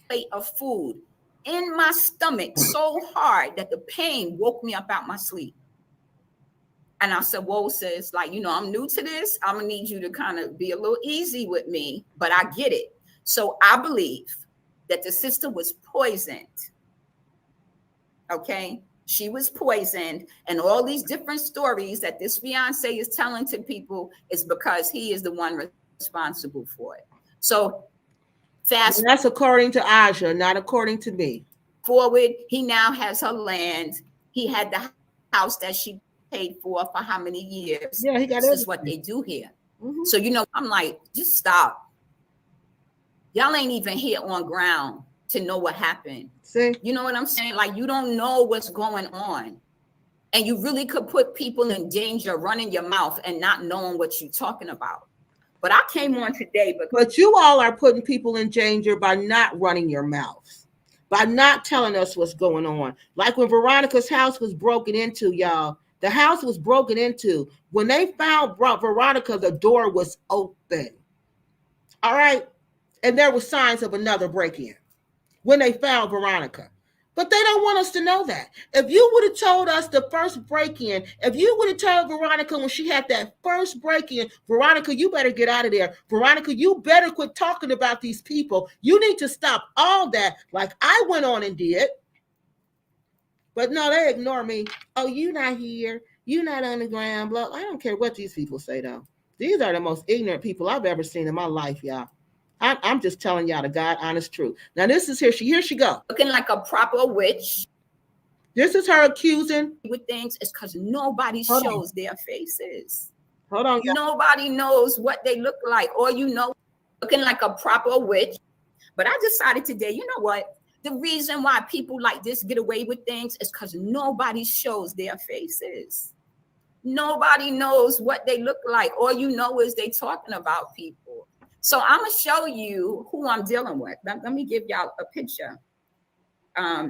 Plate of food in my stomach so hard that the pain woke me up out my sleep. And I said, whoa, sis, like, I'm new to this. I'm going to need you to kind of be a little easy with me, but I get it. So I believe that the sister was poisoned. Okay? She was poisoned. And all these different stories that this fiance is telling to people is because he is the one responsible for it. So and that's according to ANJA, not according to me. Forward, he now has her land. He had the house that she paid for how many years? Yeah, he got this is what they do here. Mm-hmm. So, I'm like, just stop. Y'all ain't even here on ground to know what happened. See? You know what I'm saying? Like, you don't know what's going on. And you really could put people in danger running your mouth and not knowing what you're talking about. But I came on today. But you all are putting people in danger by not running your mouths, by not telling us what's going on. Like when Veronica's house was broken into, y'all. The house was broken into. When they found Veronica, the door was open. All right? And there were signs of another break-in when they found Veronica. But they don't want us to know that. If you would have told us the first break-in, if you would have told Veronica when she had that first break-in, Veronica, you better get out of there. Veronica, you better quit talking about these people. You need to stop all that like I went on and did. But no, they ignore me. Oh, you not here. You not on the ground. Blah. I don't care what these people say, though. These are the most ignorant people I've ever seen in my life, y'all. I'm just telling y'all the God honest truth. Now, this is here she go. Looking like a proper witch. This is her accusing. With things is because nobody shows their faces. Hold on. Y'all. Nobody knows what they look like. Or looking like a proper witch. But I decided today, you know what? The reason why people like this get away with things is because nobody shows their faces. Nobody knows what they look like. All you know is they talking about people. So I'm going to show you who I'm dealing with. Let me give y'all a picture. I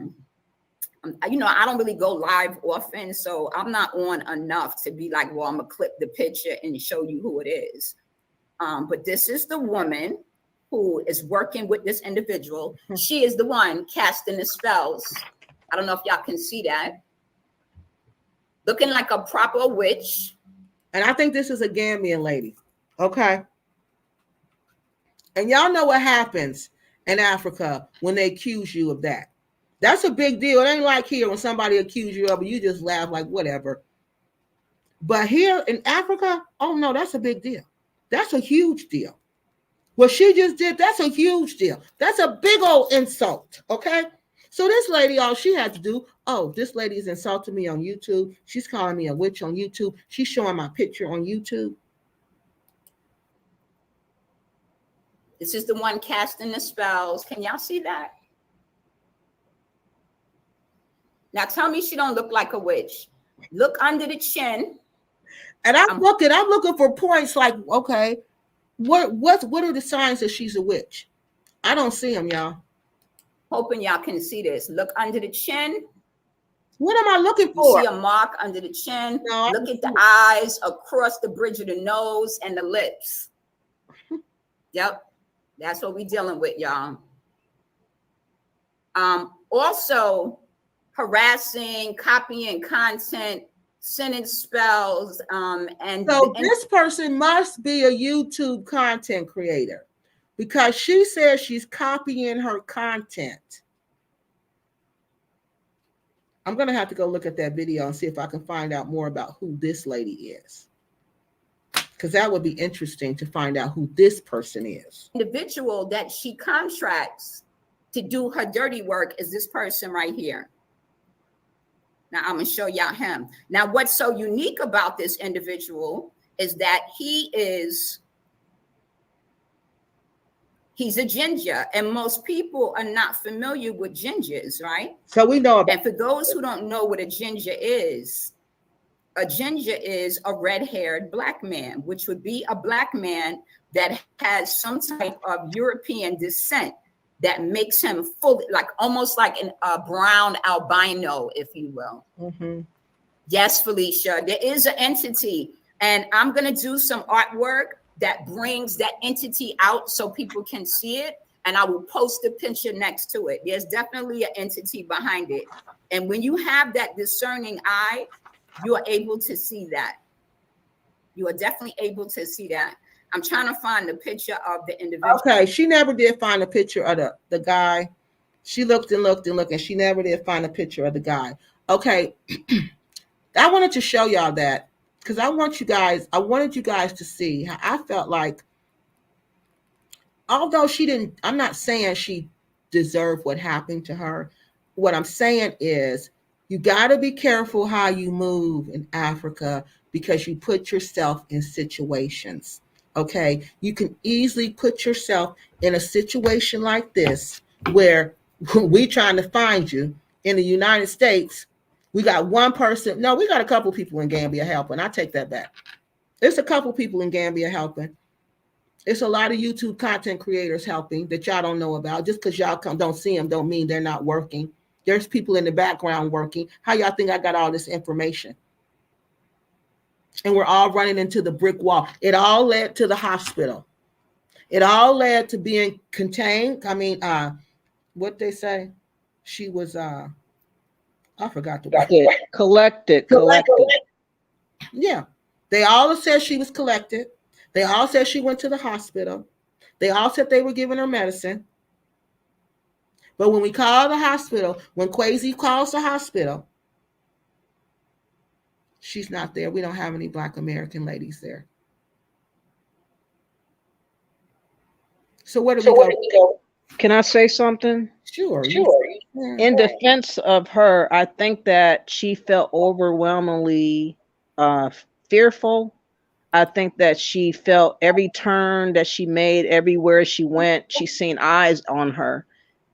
don't really go live often, so I'm not on enough to be like, well, I'm going to clip the picture and show you who it is. But this is the woman who is working with this individual. She is the one casting the spells. I don't know if y'all can see that. Looking like a proper witch. And I think this is a Gambian lady. Okay. And y'all know what happens in Africa when they accuse you of that. That's a big deal. It ain't like here when somebody accuses you of it, you just laugh like whatever. But here in Africa, oh no, that's a big deal. That's a huge deal. What she just did, that's a huge deal. That's a big old insult, okay? So this lady, all she had to do, this lady is insulting me on YouTube. She's calling me a witch on YouTube. She's showing my picture on YouTube. This is the one casting the spells. Can y'all see that? Now tell me she don't look like a witch. Look under the chin. And I'm looking for points like, okay, what are the signs that she's a witch? I don't see them, y'all. Hoping y'all can see this. Look under the chin. What am I looking for? You see a mark under the chin. No, look at the eyes, across the bridge of the nose, and the lips. Yep. That's what we're dealing with, y'all. Also, harassing, copying content, sending spells. This person must be a YouTube content creator because she says she's copying her content. I'm going to have to go look at that video and see if I can find out more about who this lady is. Because that would be interesting to find out who this person is. Individual that she contracts to do her dirty work is this person right here. Now I'm going to show y'all him. Now what's so unique about this individual is that he's a ginger, and most people are not familiar with gingers, right? So we know about. And for those who don't know what a ginger is, A ginger is a red-haired black man, which would be a black man that has some type of European descent that makes him fully, like almost like a brown albino, if you will. Mm-hmm. Yes, Felicia, there is an entity, and I'm going to do some artwork that brings that entity out so people can see it, and I will post a picture next to it. There's definitely an entity behind it. And when you have that discerning eye, you are able to see that. You are definitely able to see that. I'm trying to find the picture of the individual. Okay, she never did find a picture of the guy. She looked and looked and looked, and she never did find a picture of the guy. Okay, I wanted to show y'all that because I wanted you guys to see how I felt like, although she didn't, I'm not saying she deserved what happened to her. What I'm saying is you got to be careful how you move in Africa because you put yourself in situations. Okay, you can easily put yourself in a situation like this where we trying to find you in the United States. We got one person. No, we got a couple people in Gambia helping. I take that back. There's a couple people in Gambia helping. It's a lot of YouTube content creators helping that y'all don't know about. Just because y'all don't see them don't mean they're not working. There's people in the background working. How y'all think I got all this information? And we're all running into the brick wall. It all led to the hospital. It all led to being contained. I mean, what they say? She was, I forgot the word. Collected. Yeah. They all said she was collected. They all said she went to the hospital. They all said they were giving her medicine. But when we call the hospital, when Kwesi calls the hospital, she's not there. We don't have any Black American ladies there. So where do we go? Can I say something? Sure. Yeah. In defense of her, I think that she felt overwhelmingly fearful. I think that she felt every turn that she made, everywhere she went, she seen eyes on her.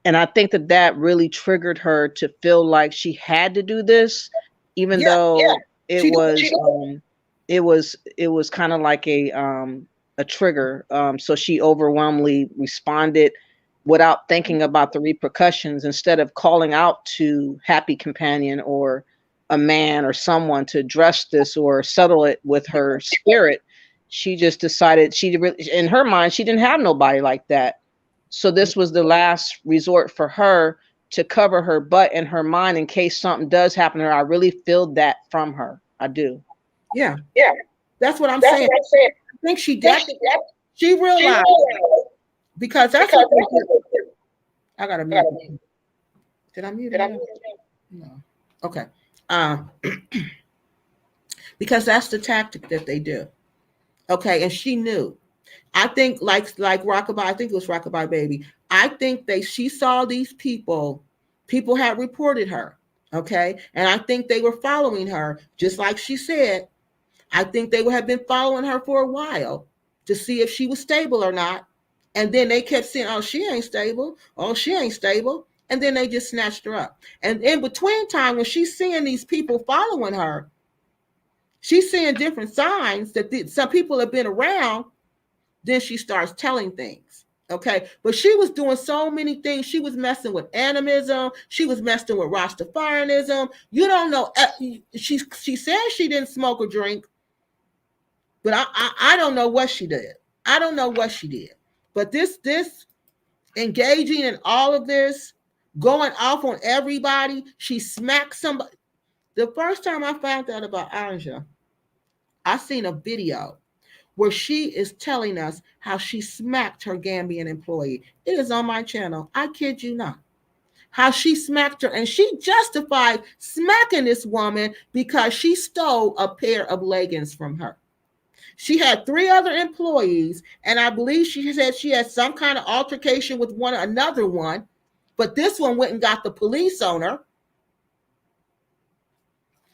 And I think that really triggered her to feel like she had to do this, even though it was kind of like a trigger. So she overwhelmingly responded without thinking about the repercussions, instead of calling out to Happy Companion or a man or someone to address this or settle it with her spirit. She just decided in her mind, she didn't have nobody like that. So this was the last resort for her to cover her butt in her mind in case something does happen to her. I really feel that from her. I do. Yeah. That's what I'm saying. I think she realized, because that's what I got to mute. Did I mute it? No. Okay. Because that's the tactic that they do. Okay, and she knew. I think like Rockabye, I think it was Rockabye Baby. I think she saw these people had reported her. Okay, and I think they were following her, just like she said. I think they would have been following her for a while to see if she was stable or not. And then they kept saying, oh, she ain't stable. Oh, she ain't stable. And then they just snatched her up. And in between time, when she's seeing these people following her, she's seeing different signs that some people have been around. Then she starts telling things. Okay. But she was doing so many things. She was messing with animism. She was messing with Rastafarianism. You don't know. She said she didn't smoke or drink. But I don't know what she did. I don't know what she did. But this engaging in all of this, going off on everybody, she smacked somebody. The first time I found out about ANJA, I seen a video where she is telling us how she smacked her Gambian employee. It is on my channel. I kid you not. How she smacked her, and she justified smacking this woman because she stole a pair of leggings from her. She had 3 other employees, and I believe she said she had some kind of altercation with another one, but this one went and got the police on her.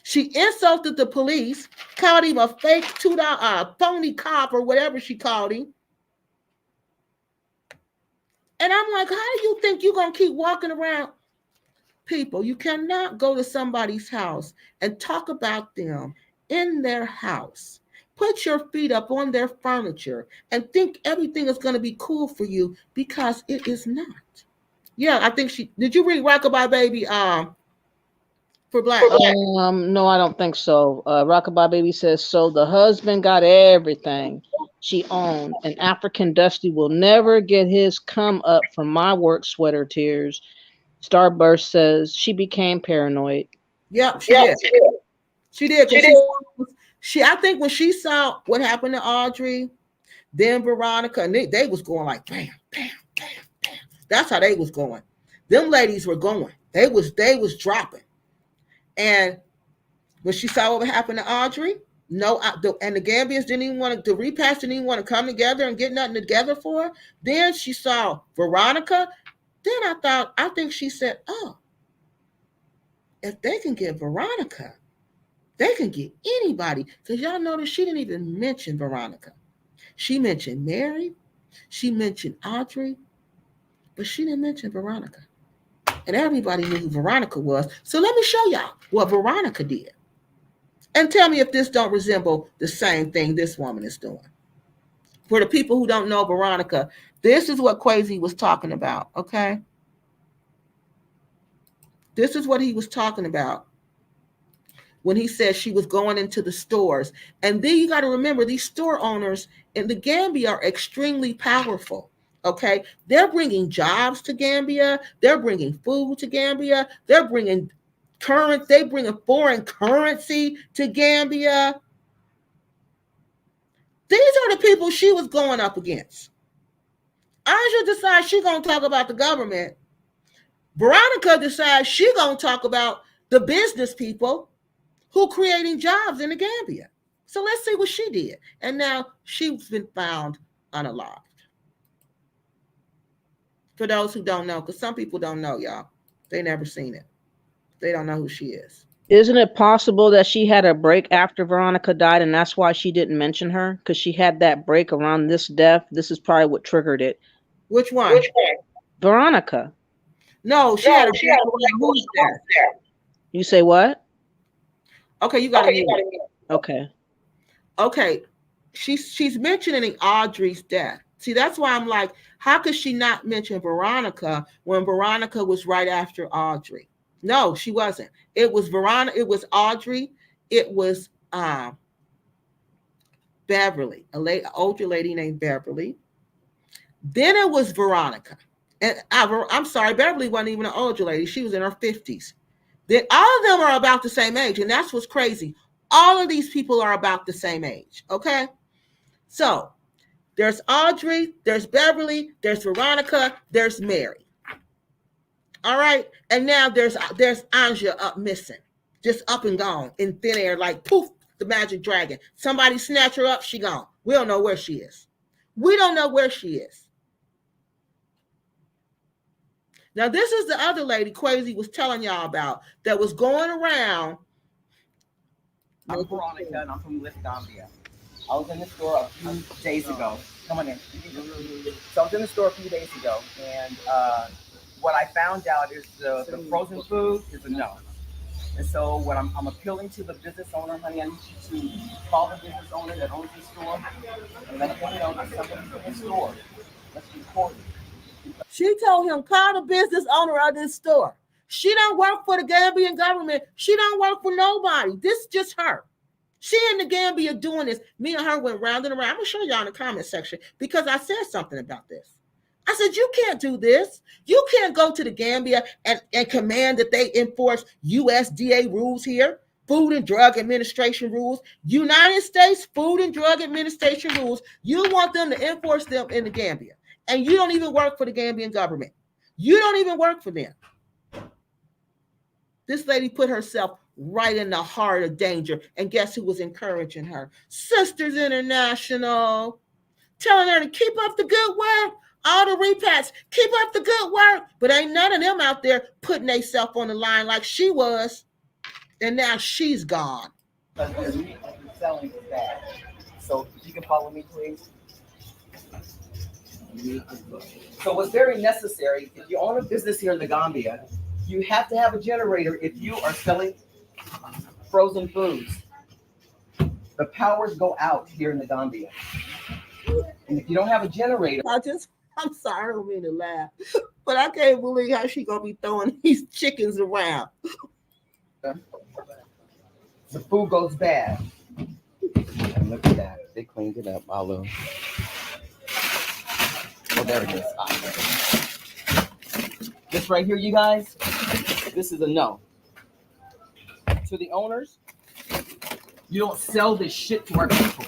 She insulted the police, called him a fake $2 phony cop or whatever she called him. And I'm like, how do you think you're going to keep walking around? People, you cannot go to somebody's house and talk about them in their house, put your feet up on their furniture, and think everything is going to be cool for you, because it is not. Yeah, I think she did. You read Rockabye Baby for Black? No, I don't think so. Rockabye Baby says, so the husband got everything she owned, and African Dusty will never get his come up from my work sweater tears. Starburst says she became paranoid. Yep, she did. She did, because she I think when she saw what happened to Audrey, then Veronica, and they was going like bam, bam, bam, bam. That's how they was going. Them ladies were going. They was dropping. And when she saw what happened to Audrey, no, and the Gambians didn't even want to, the Repats didn't even want to come together and get nothing together for her. Then she saw Veronica. Then I think she said, oh, if they can get Veronica, they can get anybody. Because y'all notice she didn't even mention Veronica. She mentioned Mary, she mentioned Audrey, but she didn't mention Veronica. And everybody knew who Veronica was. So let me show y'all what Veronica did. And tell me if this don't resemble the same thing this woman is doing. For the people who don't know Veronica, this is what Kwesi was talking about, okay? This is what he was talking about when he said she was going into the stores. And then you got to remember, these store owners in the Gambia are extremely powerful, okay? They're bringing jobs to Gambia. They're bringing food to Gambia. They're bringing they bring a foreign currency to Gambia. These are the people she was going up against. ANJA decides she's going to talk about the government. Veronica decides she's going to talk about the business people who creating jobs in the Gambia. So let's see what she did. And now she's been found unalived. For those who don't know, because some people don't know, y'all. They never seen it. They don't know who she is. Isn't it possible that she had a break after Veronica died, and that's why she didn't mention her? Because she had that break around this death. This is probably what triggered it. Which one? Veronica. No, she had a break around who's death. You say what? Okay, you got to Okay. Okay, she's mentioning Audrey's death. See, that's why I'm like, how could she not mention Veronica when Veronica was right after Audrey? No, she wasn't. It was Veronica. It was Audrey. It was Beverly, an older lady named Beverly. Then it was Veronica. And I'm sorry, Beverly wasn't even an older lady. She was in her 50s. Then all of them are about the same age, and that's what's crazy. All of these people are about the same age, okay? So there's Audrey, there's Beverly, there's Veronica, there's Mary. All right, and now there's ANJA up missing, just up and gone in thin air, like poof, the magic dragon. Somebody snatch her up, she gone. We don't know where she is. We don't know where she is. Now, this is the other lady Kwesi was telling y'all about that was going around. I'm Veronica, and I'm from Gambia. I was in the store a few days ago. Come on in. So I was in the store a few days ago, and what I found out is the frozen food is a no. And so what I'm appealing to the business owner, honey, I need you to call the business owner that owns the store and let them know that somebody's in the store. Let's report it. She told him, call the business owner of this store. She don't work for the Gambian government. She don't work for nobody. This is just her. She and the Gambia doing this. Me and her went round and around. I'm going to show y'all in the comment section because I said something about this. I said, you can't do this. You can't go to the Gambia and command that they enforce USDA rules here, Food and Drug Administration rules, United States Food and Drug Administration rules. You want them to enforce them in the Gambia. And you don't even work for the Gambian government. You don't even work for them. This lady put herself right in the heart of danger. And guess who was encouraging her? Sisters International, telling her to keep up the good work. All the Repats, keep up the good work. But ain't none of them out there putting themselves on the line like she was. And now she's gone. Because the meat that you're selling is bad. So if you can follow me, please. So what's very necessary, if you own a business here in the Gambia, you have to have a generator if you are selling frozen foods. The powers go out here in the Gambia. And if you don't have a generator, I'm sorry, I don't mean to laugh, but I can't believe how she gonna be throwing these chickens around. the food goes bad. And look at that. They cleaned it up, Alu. Oh, there it is. This right here, you guys, this is a no. To the owners, you don't sell this shit to our people.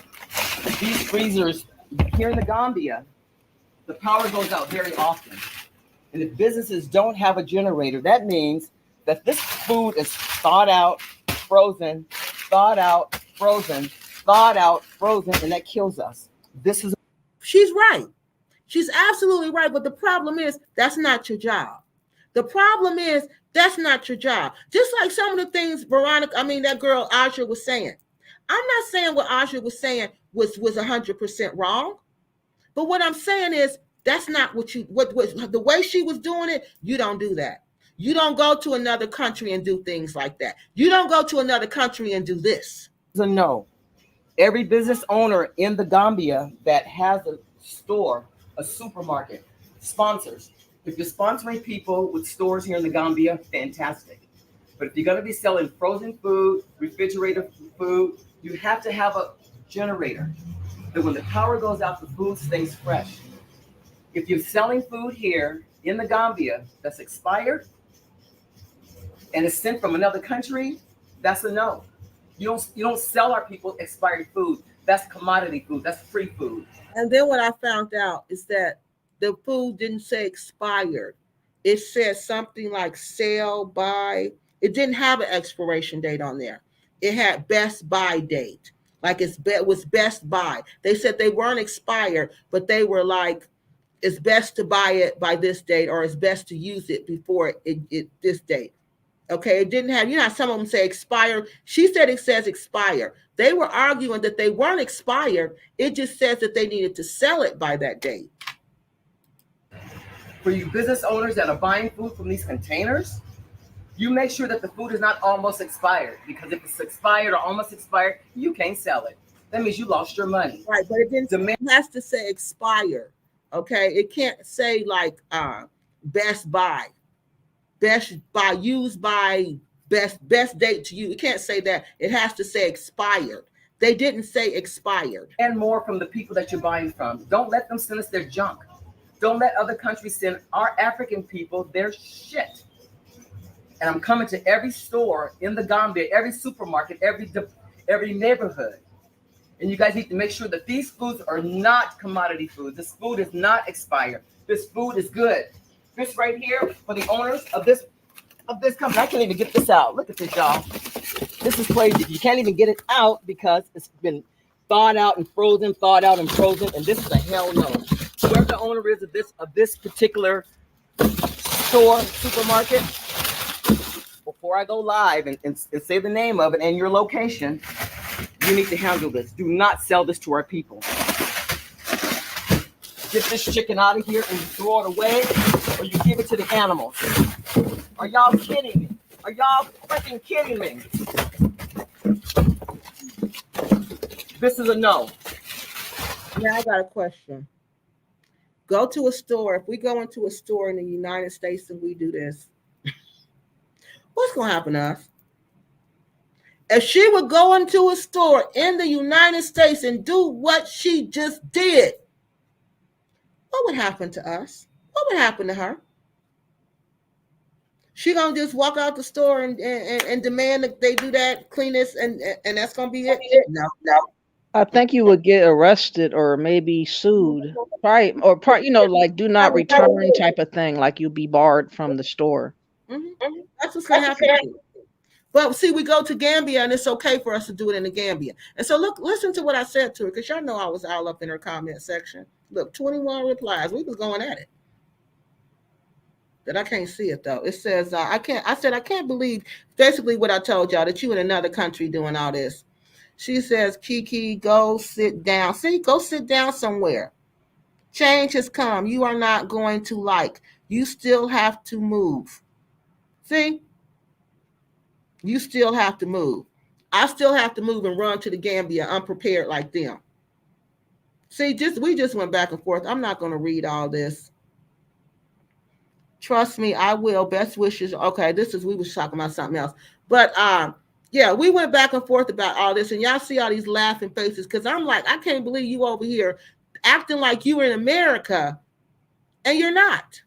These freezers here in the Gambia, the power goes out very often. And if businesses don't have a generator, that means that this food is thawed out, frozen, thawed out, frozen, thawed out, frozen, and that kills us. She's right. She's absolutely right. But the problem is that's not your job. The problem is that's not your job. Just like some of the things that girl ANJA was saying. I'm not saying what ANJA was saying was 100% wrong. But what I'm saying is that's not what the way she was doing it, you don't do that. You don't go to another country and do things like that. You don't go to another country and do this. A no. Every business owner in the Gambia that has a store, a supermarket, sponsors. If you're sponsoring people with stores here in the Gambia, fantastic. But if you're going to be selling frozen food, refrigerated food, you have to have a generator. That when the power goes out, the food stays fresh. If you're selling food here in the Gambia that's expired and is sent from another country, that's a no. You don't sell our people expired food. That's commodity food. That's free food. And then what I found out is that the food didn't say expired. It said something like sell by. It didn't have an expiration date on there. It had best buy date. Like it was best buy. They said they weren't expired, but they were like, it's best to buy it by this date, or it's best to use it before it this date. Okay, it didn't have, some of them say expire. She said it says expire. They were arguing that they weren't expired. It just says that they needed to sell it by that date. For you business owners that are buying food from these containers, you make sure that the food is not almost expired, because if it's expired or almost expired, you can't sell it. That means you lost your money. Right, but it has to say expire. Okay, it can't say like best buy, used by, best date to use. It can't say that. It has to say expired. They didn't say expired. And more from the people that you're buying from. Don't let them send us their junk. Don't let other countries send our African people their shit. And I'm coming to every store in the Gambia, every supermarket, every neighborhood. And you guys need to make sure that these foods are not commodity foods. This food is not expired. This food is good. This right here for the owners of this company. I can't even get this out. Look at this, y'all. This is crazy. You can't even get it out because it's been thawed out and frozen, and this is a hell no. Whoever the owner is of this particular store, supermarket, before I go live and say the name of it and your location, you need to handle this. Do not sell this to our people. Get this chicken out of here and throw it away, or you give it to the animals. Are y'all kidding me? Are y'all freaking kidding me? This is a no. Now I got a question. Go to a store. If we go into a store in the United States and we do this, what's going to happen to us? If she would go into a store in the United States and do what she just did, what would happen to us? What would happen to her? She gonna just walk out the store and demand that they do that, clean this, and that's gonna be it? No. I think you would get arrested or maybe sued, right? Or like do not return type of thing. Like you'll be barred from the store. Mm-hmm. That's what's gonna happen. But see, we go to Gambia and it's okay for us to do it in the Gambia. And so listen to what I said to her, because y'all know I was all up in her comment section. Look, 21 replies. We was going at it. That I can't see it though. It says I can't believe basically what I told y'all, that you in another country doing all this. She says, Kiki, go sit down. See, go sit down somewhere. Change has come. You are not going to like. You still have to move. See? You still have to move. I still have to move and run to the Gambia unprepared like them. See, we just went back and forth. I'm not going to read all this. Trust me, I will. Best wishes. Okay, we was talking about something else. But yeah, we went back and forth about all this, and y'all see all these laughing faces because I'm like, I can't believe you over here acting like you were in America, and you're not.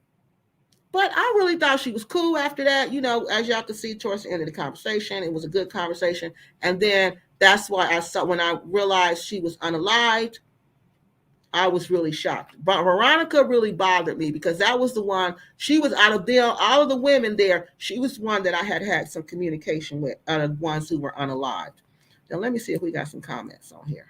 But I really thought she was cool after that. You know, as y'all can see towards the end of the conversation, it was a good conversation. And then that's why I saw, when I realized she was unalived, I was really shocked. But Veronica really bothered me because that was the one, she was out of them, all of the women there, she was one that I had some communication with, out of the ones who were unalived. Now let me see if we got some comments on here.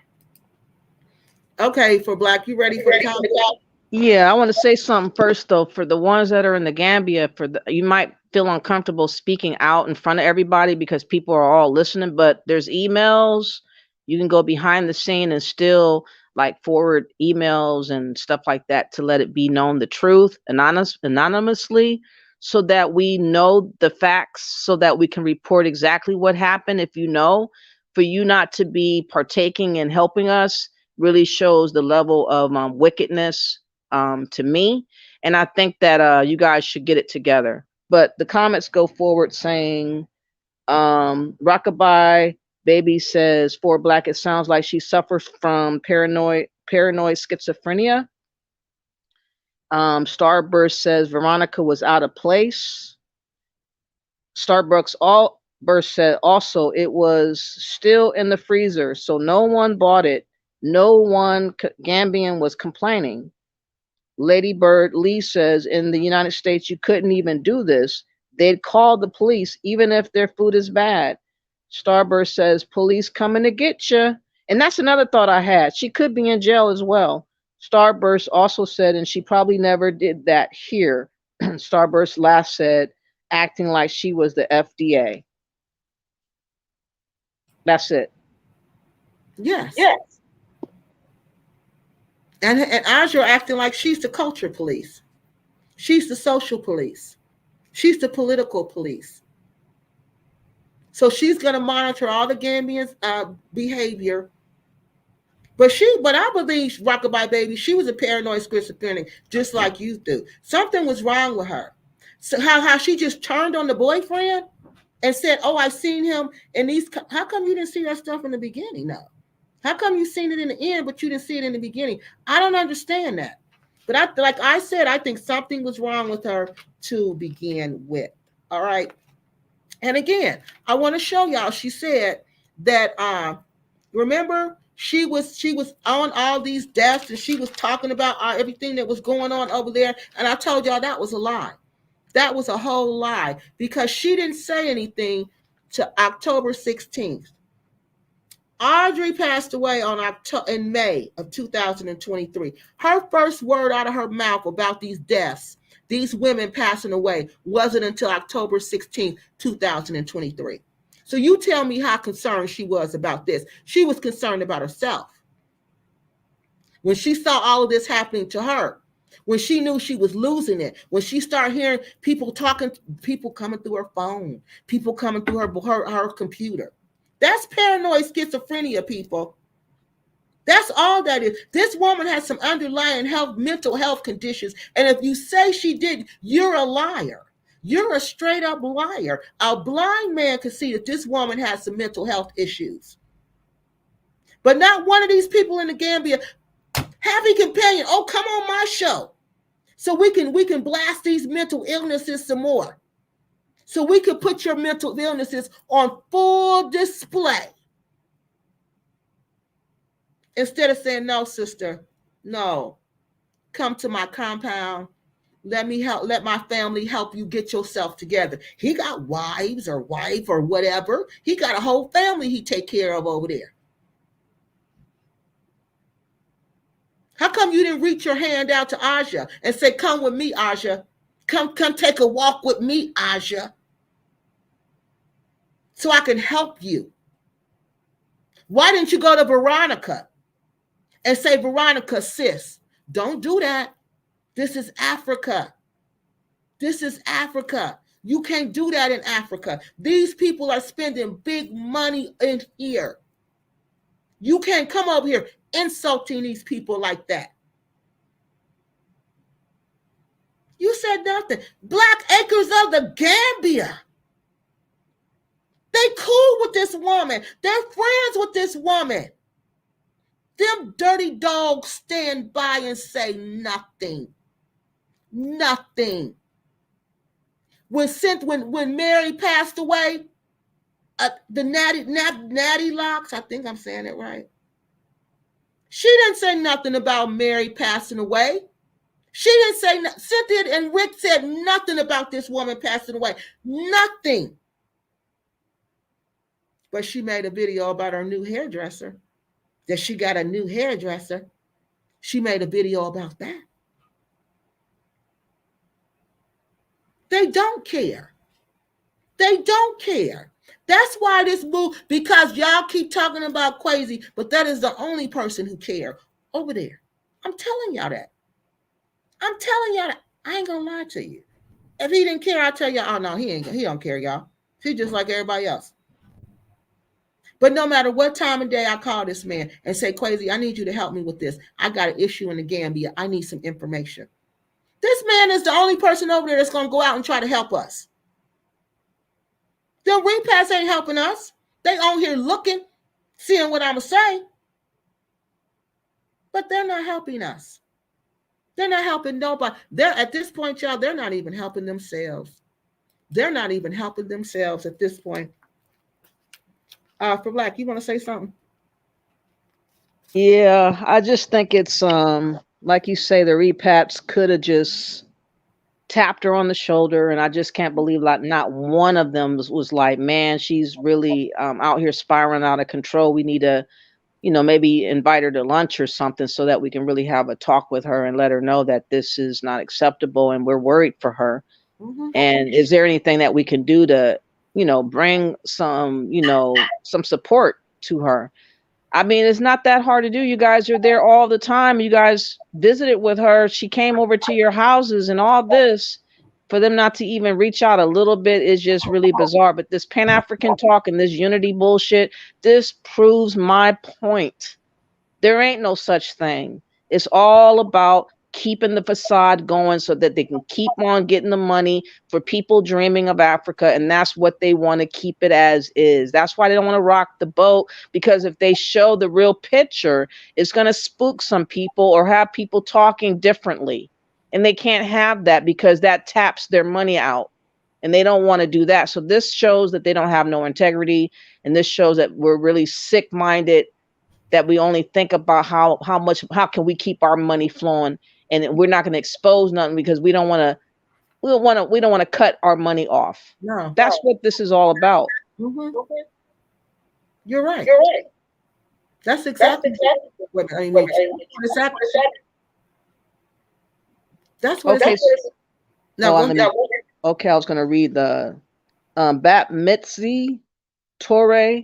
Okay, for Black, you ready for the comments? Yeah, I want to say something first, though. For the ones that are in the Gambia, you might feel uncomfortable speaking out in front of everybody because people are all listening, but there's emails. You can go behind the scene and still like forward emails and stuff like that to let it be known the truth anonymously, so that we know the facts, so that we can report exactly what happened. If you know, for you not to be partaking and helping us really shows the level of wickedness to me. And I think that you guys should get it together. But the comments go forward saying, Rockabye Baby says, for Black, it sounds like she suffers from paranoid schizophrenia. Starburst says Veronica was out of place. Burst said also it was still in the freezer, so no one bought it. No one Gambian was complaining. Lady Bird Lee says in the United States, you couldn't even do this. They'd call the police even if their food is bad. Starburst says, police coming to get you. And that's another thought I had. She could be in jail as well. Starburst also said, and she probably never did that here. Starburst last said, acting like she was the FDA. That's it. Yes. Yes. And ANJA acting like she's the culture police. She's the social police. She's the political police. So she's going to monitor all the Gambians' behavior. But I believe, Rockabye Baby, she was a paranoid schizophrenic, just like you do. Something was wrong with her. So how she just turned on the boyfriend and said, oh, I've seen him in these. How come you didn't see that stuff in the beginning, though? How come you seen it in the end, but you didn't see it in the beginning? I don't understand that. But like I said, I think something was wrong with her to begin with. All right. And again, I want to show y'all, she said that, remember, she was on all these deaths and she was talking about everything that was going on over there. And I told y'all that was a lie. That was a whole lie because she didn't say anything to October 16th. Audrey passed away in May of 2023. Her first word out of her mouth about these deaths, these women passing away, wasn't until October 16th, 2023. So you tell me how concerned she was about this. She was concerned about herself. When she saw all of this happening to her, when she knew she was losing it, when she started hearing people talking, people coming through her phone, people coming through her computer. That's paranoid schizophrenia, people. That's all that is. This woman has some underlying mental health conditions. And if you say she did, you're a liar. You're a straight up liar. A blind man can see that this woman has some mental health issues. But not one of these people in the Gambia. Happy Companion, oh, come on my show. So we can blast these mental illnesses some more. So we could put your mental illnesses on full display. Instead of saying, no, sister, no, come to my compound. Let my family help you get yourself together. He got wives or wife or whatever. He got a whole family he take care of over there. How come you didn't reach your hand out to ANJA and say, come with me, ANJA. Come take a walk with me, ANJA. So I can help you. Why didn't you go to Veronica and say, Veronica, sis, don't do that. This is Africa. This is Africa. You can't do that in Africa. These people are spending big money in here. You can't come over here insulting these people like that. You said nothing. Black Acres of the Gambia. They cool with this woman. They're friends with this woman. Them dirty dogs stand by and say nothing. Nothing. When Mary passed away, the Natty Locks, I think I'm saying it right. She didn't say nothing about Mary passing away. She didn't say nothing. Cynthia and Rick said nothing about this woman passing away. Nothing. But she made a video about her new hairdresser, that she got a new hairdresser. She made a video about that. They don't care. They don't care. That's why this move, because y'all keep talking about Kwesi, but that is the only person who cares over there. I'm telling y'all that. I'm telling y'all that. I ain't gonna lie to you. If he didn't care, I'll tell y'all, oh no, he don't care, y'all. He's just like everybody else. But no matter what time of day I call this man and say, Kwesi, I need you to help me with this. I got an issue in the Gambia. I need some information. This man is the only person over there that's going to go out and try to help us. The Repats ain't helping us. They on here looking, seeing what I'm going to say. But they're not helping us. They're not helping nobody. They're at this point, y'all, they're not even helping themselves. They're not even helping themselves at this point. For Black, you want to say something? Yeah, I just think it's like you say, the Repats could have just tapped her on the shoulder, and I just can't believe like not one of them was like, man, she's really out here spiraling out of control. We need to, maybe invite her to lunch or something so that we can really have a talk with her and let her know that this is not acceptable and we're worried for her. Mm-hmm. And is there anything that we can do to bring some support to her? I mean, it's not that hard to do. You guys are there all the time. You guys visited with her. She came over to your houses and all this. For them not to even reach out a little bit is just really bizarre. But this Pan-African talk and this unity bullshit, this proves my point. There ain't no such thing. It's all about keeping the facade going so that they can keep on getting the money for people dreaming of Africa. And that's what they want to keep it as is. That's why they don't want to rock the boat, because if they show the real picture, it's going to spook some people or have people talking differently. And they can't have that because that taps their money out. And they don't want to do that. So this shows that they don't have no integrity. And this shows that we're really sick-minded, that we only think about how can we keep our money flowing, and we're not going to expose nothing because we don't want to cut our money off. No, that's what this is all about. Mm-hmm. You're right. That's exactly what I mean. That's what. Okay. Okay, I was going to read the Bat Mitzi Torre.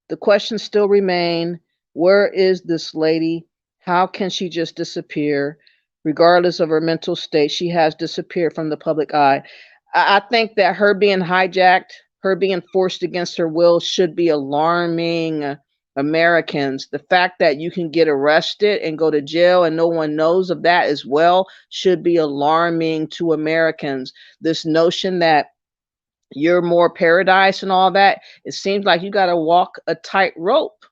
The questions still remain. Where is this lady? How can she just disappear? Regardless of her mental state, she has disappeared from the public eye. I think that her being hijacked, her being forced against her will should be alarming Americans. The fact that you can get arrested and go to jail and no one knows of that as well should be alarming to Americans. This notion that you're more paradise and all that, it seems like you got to walk a tightrope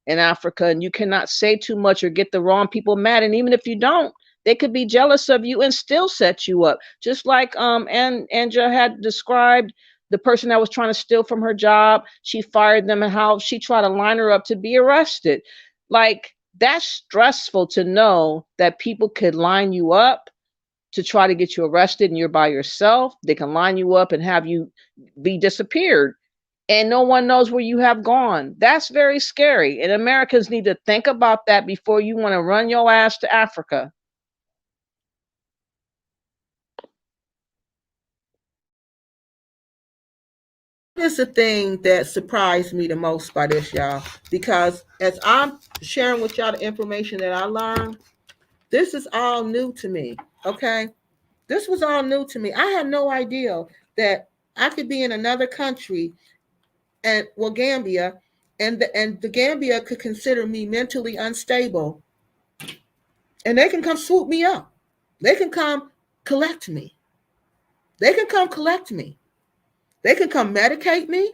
in Africa, and you cannot say too much or get the wrong people mad. And even if you don't, they could be jealous of you and still set you up. Just like ANJA had described the person that was trying to steal from her job. She fired them, and how she tried to line her up to be arrested. Like, that's stressful to know that people could line you up to try to get you arrested and you're by yourself. They can line you up and have you be disappeared. And no one knows where you have gone. That's very scary. And Americans need to think about that before you want to run your ass to Africa. This is the thing that surprised me the most by this, y'all. Because as I'm sharing with y'all the information that I learned, this is all new to me, okay? This was all new to me. I had no idea that I could be in another country, and well, Gambia, and the Gambia could consider me mentally unstable, and they can come swoop me up. They can come collect me. They can come collect me. They can come medicate me,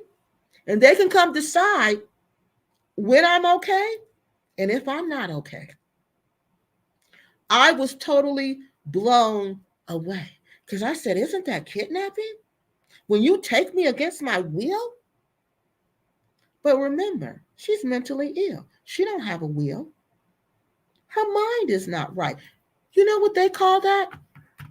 and they can come decide when I'm okay and if I'm not okay. I was totally blown away because I said, isn't that kidnapping? When you take me against my will? But remember, she's mentally ill. She don't have a will. Her mind is not right. You know what they call that?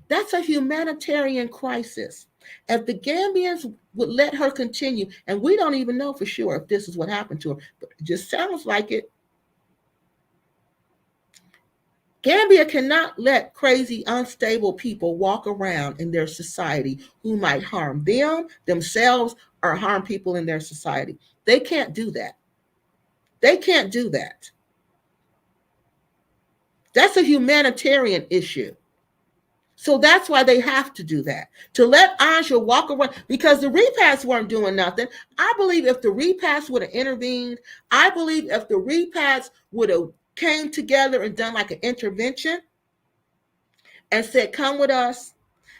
That's a humanitarian crisis. If the Gambians would let her continue, and we don't even know for sure if this is what happened to her, but it just sounds like it. Gambia cannot let crazy, unstable people walk around in their society who might harm them, themselves, or harm people in their society. They can't do that. They can't do that. That's a humanitarian issue. So that's why they have to do that. To let ANJA walk around, because the repats weren't doing nothing. I believe if the repats would have intervened, I believe if the repats would have came together and done like an intervention and said, come with us,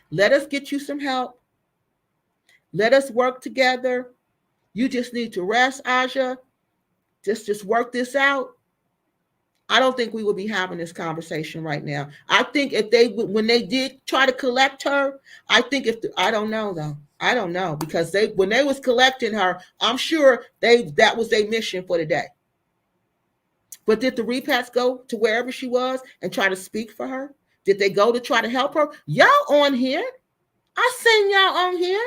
let us get you some help, let us work together. You just need to rest, ANJA. Just work this out. I don't think we would be having this conversation right now. I think if they, when they did try to collect her, I think I don't know though. I don't know because when they was collecting her, I'm sure that was their mission for the day. But did the repats go to wherever she was and try to speak for her? Did they go to try to help her? Y'all on here. I seen y'all on here.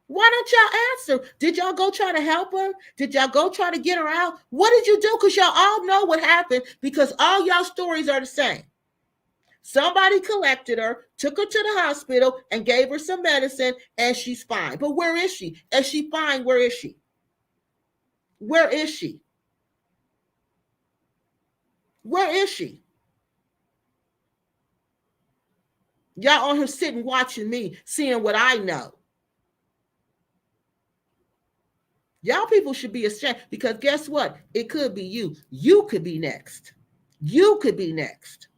Why don't y'all answer? Did y'all go try to help her? Did y'all go try to get her out? What did you do? Because y'all all know what happened because all y'all stories are the same. Somebody collected her, took her to the hospital, and gave her some medicine, and she's fine. But where is she? Is she fine? Where is she? Where is she? Where is she? Y'all on here sitting watching me, seeing what I know. Y'all people should be ashamed because guess what? It could be you. You could be next. You could be next.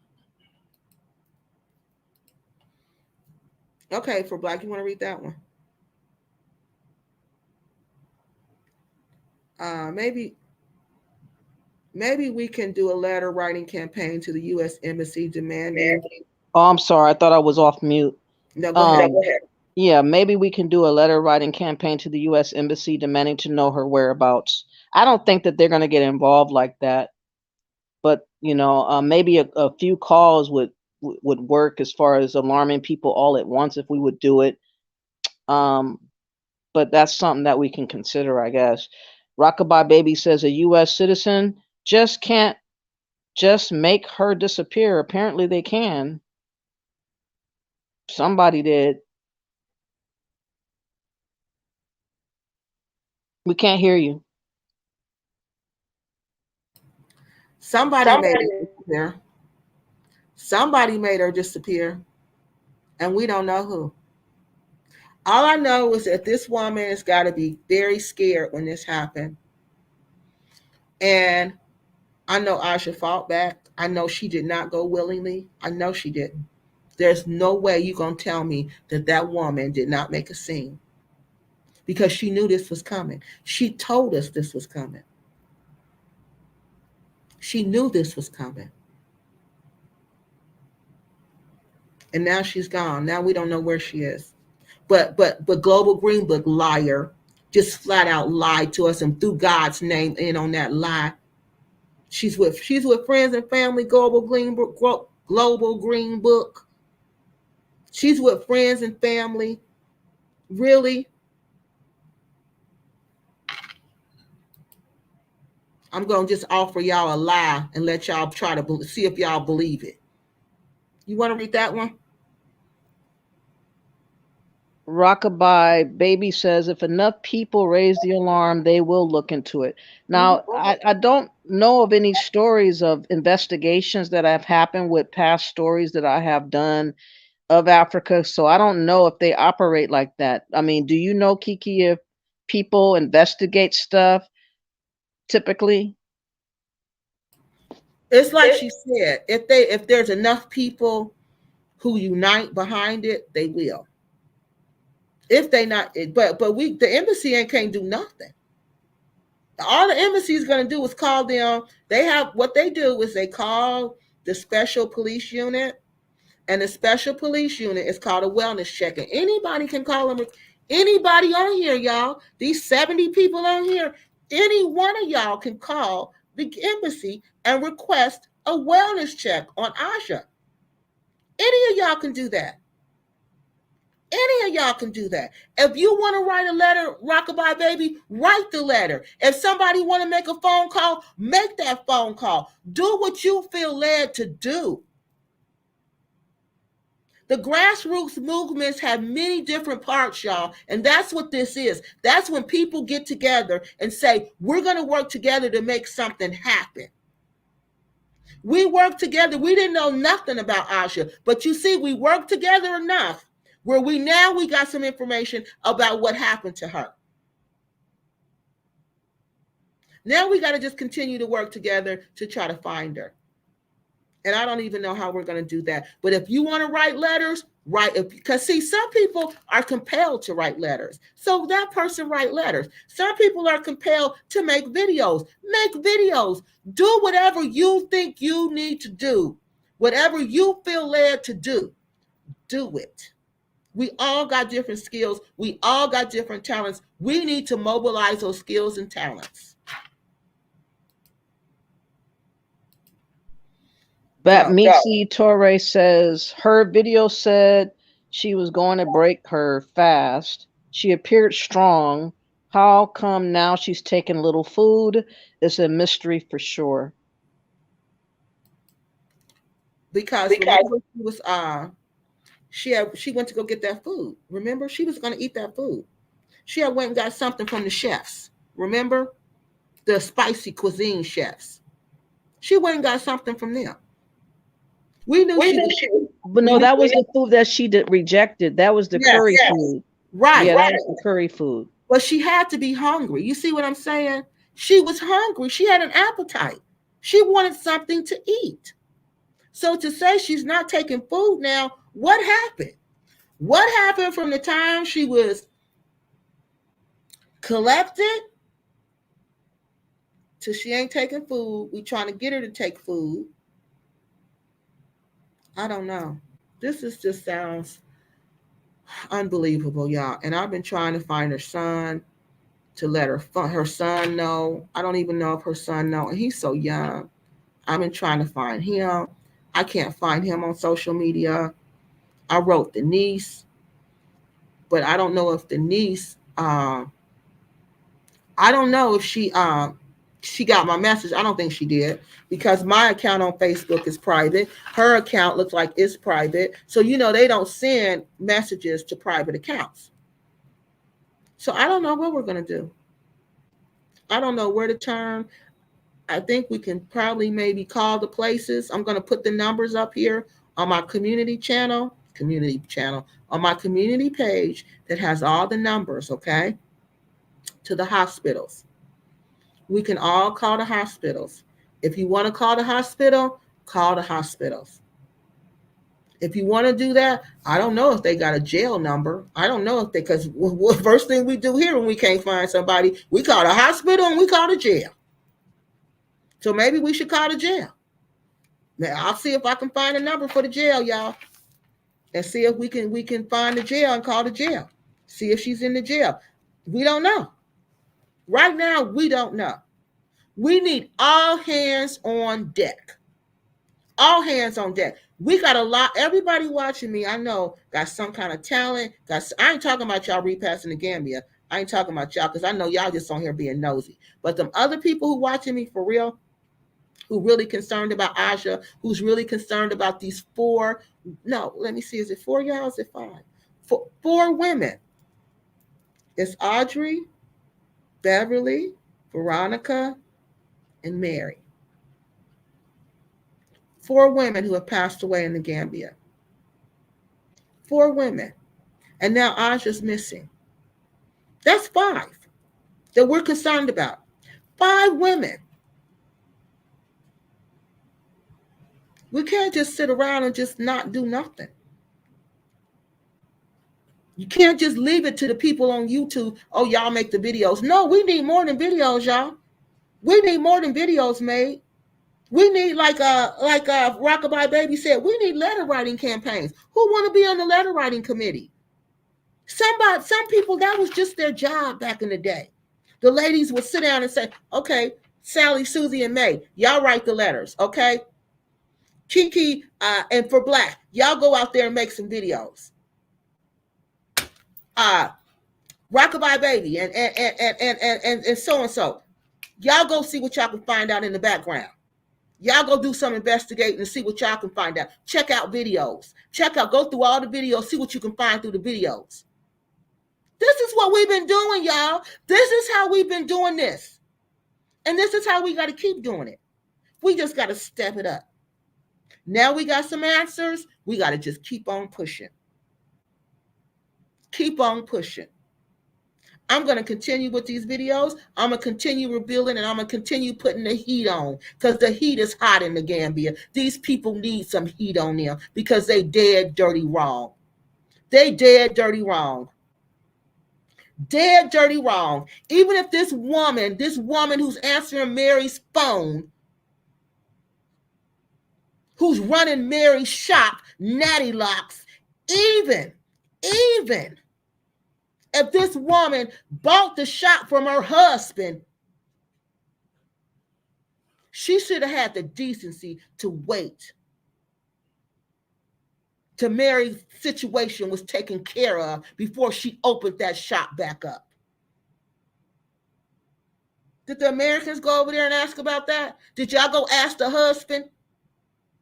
Okay, for Black, you want to read that one? Maybe we can do a letter writing campaign to the U.S. Embassy demanding. Oh, I'm sorry. I thought I was off mute. No, go ahead. Go ahead. Yeah, maybe we can do a letter writing campaign to the U.S. Embassy demanding to know her whereabouts. I don't think that they're going to get involved like that, but maybe a few calls would work as far as alarming people all at once if we would do it. But that's something that we can consider, I guess. Rockabye Baby says a U.S. citizen just can't just make her disappear. Apparently they can. Somebody did. We can't hear you. Somebody made her disappear. Somebody made her disappear. And we don't know who. All I know is that this woman has got to be very scared when this happened. And I know Asha fought back. I know she did not go willingly. I know she didn't. There's no way you're going to tell me that woman did not make a scene. Because she knew this was coming. She told us this was coming. She knew this was coming. And now she's gone. Now we don't know where she is. But Global Green Book liar just flat out lied to us and threw God's name in on that lie. She's with friends and family. Global Green Book. She's with friends and family. Really? I'm going to just offer y'all a lie and let y'all try to see if y'all believe it. You want to read that one? Rockabye Baby says if enough people raise the alarm, they will look into it. Now, I don't know of any stories of investigations that have happened with past stories that I have done of Africa, so I don't know if they operate like that. I mean, do you know, Kiki, if people investigate stuff typically? It's like she said, if there's enough people who unite behind it, they will. If they not, but the embassy can't do nothing. All the embassy is going to do is call them. They have, what they do is they call the special police unit, and the special police unit is called a wellness check. And anybody can call them. Anybody on here, y'all, these 70 people on here, any one of y'all can call the embassy and request a wellness check on ANJA. Any of y'all can do that. Any of y'all can do that. If you want to write a letter, Rockabye Baby, write the letter. If somebody want to make a phone call, make that phone call. Do what you feel led to do. The grassroots movements have many different parts, y'all, and that's what this is. That's when people get together and say, we're going to work together to make something happen. We worked together. We didn't know nothing about ANJA, but you see, we worked together enough where we got some information about what happened to her. Now we got to just continue to work together to try to find her. And I don't even know how we're going to do that. But if you want to write letters, write it. Because see, some people are compelled to write letters. So that person write letters. Some people are compelled to make videos. Make videos. Do whatever you think you need to do. Whatever you feel led to do. Do it. We all got different skills. We all got different talents. We need to mobilize those skills and talents. But Mixi Torre says her video said she was going to break her fast. She appeared strong. How come now she's taking little food? It's a mystery for sure. Because remember, she went to go get that food. Remember, she was going to eat that food. She had went and got something from the chefs. Remember, the spicy cuisine chefs. She went and got something from them. We knew but no, that was the food that she rejected. That was the curry food. Right. Yeah, that was the curry food. But she had to be hungry. You see what I'm saying? She was hungry. She had an appetite. She wanted something to eat. So to say she's not taking food now, what happened? What happened from the time she was collected to she ain't taking food? We trying to get her to take food. I don't know. This just sounds unbelievable, y'all. And I've been trying to find her son to let her son know. I don't even know if her son know. And he's so young. I've been trying to find him. I can't find him on social media. I wrote the niece, but I don't know if the niece, I don't know if she got my message. I don't think she did, because my account on Facebook is private. Her account looks like it's private. So, they don't send messages to private accounts. So I don't know what we're going to do. I don't know where to turn. I think we can probably maybe call the places. I'm going to put the numbers up here on my community channel, on my community page that has all the numbers, okay, to the hospitals. We can all call the hospitals. If you want to call the hospital, call the hospitals. If you want to do that, I don't know if they got a jail number. I don't know if because first thing we do here when we can't find somebody, we call the hospital and we call the jail. So maybe we should call the jail. Now I'll see if I can find a number for the jail, y'all, and see if we can find the jail and call the jail. See if she's in the jail. We don't know. Right now, we don't know. We need all hands on deck. All hands on deck. We got a lot. Everybody watching me, I know, got some kind of talent. I ain't talking about y'all Repats in the Gambia. I ain't talking about y'all because I know y'all just on here being nosy. But them other people who watching me for real, who really concerned about ANJA, who's really concerned about these four, no, let me see, is it 4 y'all? Is it 5? Four women. It's Audrey, Beverly, Veronica, and Mary. 4 women who have passed away in the Gambia. 4 women. And now ANJA's missing. That's 5 that we're concerned about. 5 women. We can't just sit around and just not do nothing. You can't just leave it to the people on YouTube. Oh, y'all make the videos. No, we need more than videos, y'all. We need more than videos made. We need, like Rockabye Baby said, we need letter writing campaigns. Who want to be on the letter writing committee? Some people, that was just their job back in the day. The ladies would sit down and say, okay, Sally, Susie, and May, y'all write the letters, okay? Kiki and for Black, y'all go out there and make some videos. Rockabye Baby and so-and-so. Y'all go see what y'all can find out in the background. Y'all go do some investigating and see what y'all can find out. Check out videos. Go through all the videos, see what you can find through the videos. This is what we've been doing, y'all. This is how we've been doing this. And this is how we got to keep doing it. We just got to step it up. Now we got some answers. We got to just keep on pushing. Keep on pushing. I'm going to continue with these videos. I'm going to continue rebuilding, and I'm going to continue putting the heat on, because the heat is hot in the Gambia. These people need some heat on them because they dead dirty wrong. They dead dirty wrong. Dead dirty wrong. Even if this woman who's answering Mary's phone, who's running Mary's shop, Natty Locks, even if this woman bought the shop from her husband, she should have had the decency to wait till Mary's situation was taken care of before she opened that shop back up. Did the Americans go over there and ask about that? Did y'all go ask the husband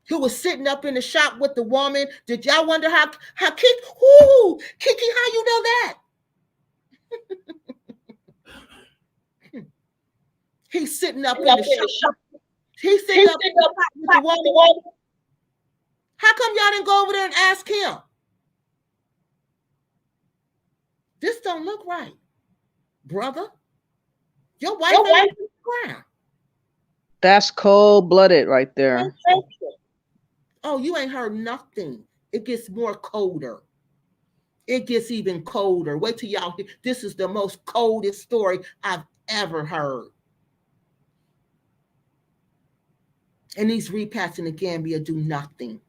who was sitting up in the shop with the woman? Did y'all wonder how Kiki, how you know that? He's sitting up in the shop. He's sitting up with the woman. How come y'all didn't go over there and ask him? This don't look right, brother. Your wife ain't on the ground. That's cold-blooded right there. Oh, you ain't heard nothing. It gets more colder. It gets even colder. Wait till y'all hear. This is the most coldest story I've ever heard. And these repats in the Gambia do nothing.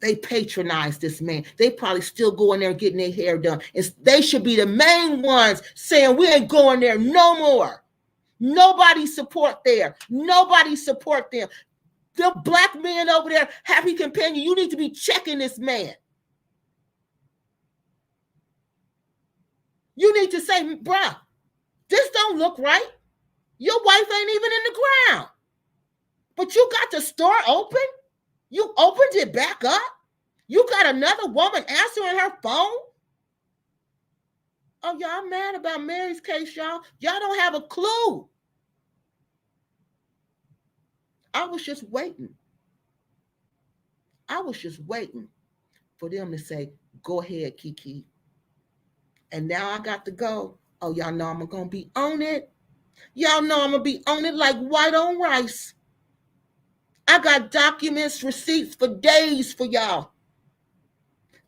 They patronize this man. They probably still go in there getting their hair done. They should be the main ones saying, we ain't going there no more. Nobody support there. Nobody support them. The black man over there, happy companion, you need to be checking this man. You need to say, bruh, this don't look right. Your wife ain't even in the ground. But you got the store open? You opened it back up? You got another woman answering her phone? Oh, y'all mad about Mary's case, y'all? Y'all don't have a clue. I was just waiting. I was just waiting for them to say, go ahead, Kiki. And now I got to go. Oh, y'all know I'm going to be on it. Y'all know I'm going to be on it like white on rice. I got documents, receipts for days for y'all.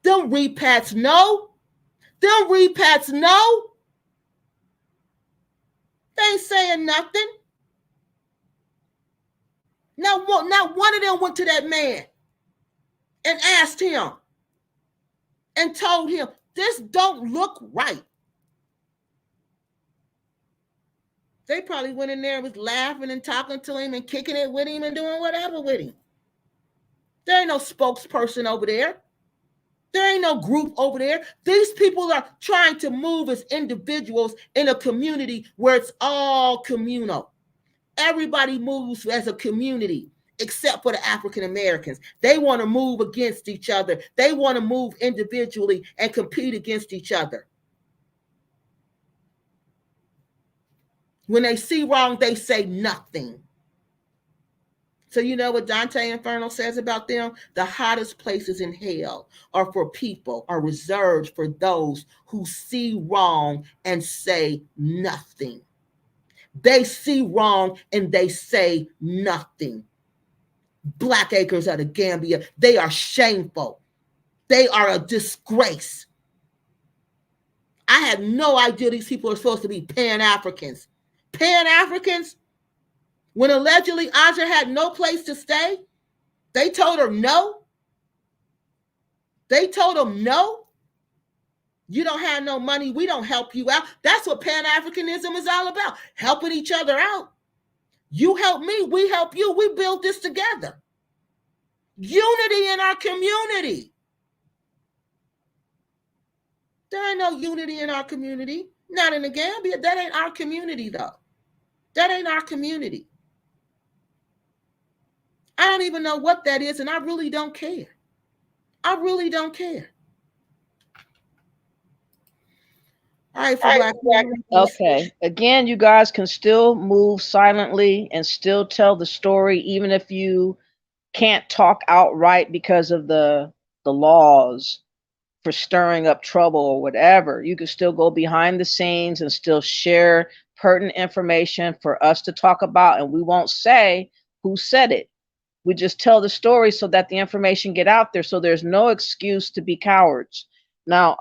Them repats know. Them repats know. They ain't saying nothing. Not one of them went to that man and asked him and told him, this don't look right. They probably went in there and was laughing and talking to him and kicking it with him and doing whatever with him. There ain't no spokesperson over there. There ain't no group over there. These people are trying to move as individuals in a community where it's all communal. Everybody moves as a community except for the African Americans. They want to move against each other. They want to move individually and compete against each other. When they see wrong, they say nothing. So you know what Dante Inferno says about them? The hottest places in hell are for people, are reserved for those who see wrong and say nothing. They see wrong and they say nothing. Black acres of the Gambia, they are shameful. They are a disgrace. I had no idea these people are supposed to be Pan-Africans. Pan-Africans? When allegedly ANJA had no place to stay, they told her no. They told them no. You don't have no money, we don't help you out. That's what Pan-Africanism is all about, helping each other out. You help me, we help you. We build this together. Unity in our community. There ain't no unity in our community. Not in the Gambia. That ain't our community, though. That ain't our community. I don't even know what that is, and I really don't care. I really don't care. All right, for Black. Okay. Again, you guys can still move silently and still tell the story, even if you can't talk outright because of the laws for stirring up trouble or whatever. You can still go behind the scenes and still share pertinent information for us to talk about, and we won't say who said it. We just tell the story so that the information get out there, so there's no excuse to be cowards. Now,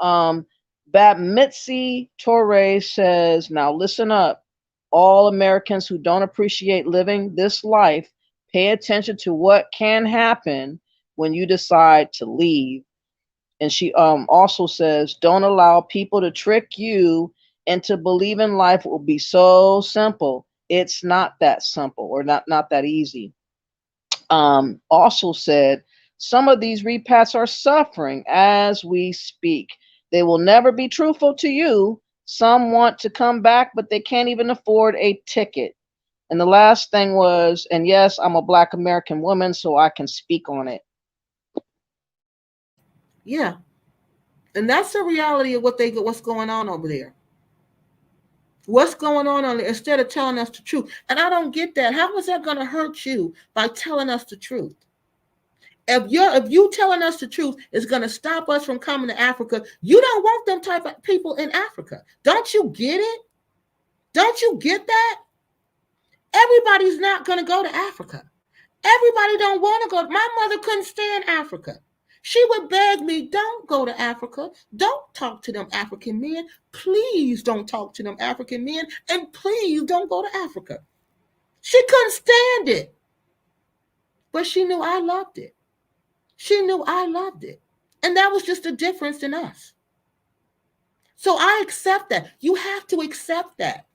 Babmitsi Torres says, now listen up. All Americans who don't appreciate living this life, pay attention to what can happen when you decide to leave. And she also says, don't allow people to trick you into believing life will be so simple. It's not that simple, or not that easy. Also said, some of these repats are suffering as we speak. They will never be truthful to you. Some want to come back, but they can't even afford a ticket. And the last thing was, and yes, I'm a Black American woman, so I can speak on it. Yeah. And that's the reality of what's going on over there. What's going on there, instead of telling us the truth. And I don't get that. How is that going to hurt you by telling us the truth? If you telling us the truth is going to stop us from coming to Africa, you don't want them type of people in Africa. Don't you get it? Don't you get that? Everybody's not going to go to Africa. Everybody don't want to go. My mother couldn't stand Africa. She would beg me, don't go to Africa. Don't talk to them African men. Please don't talk to them African men. And please don't go to Africa. She couldn't stand it. But she knew I loved it. She knew I loved it. And that was just a difference in us. So I accept that. You have to accept that.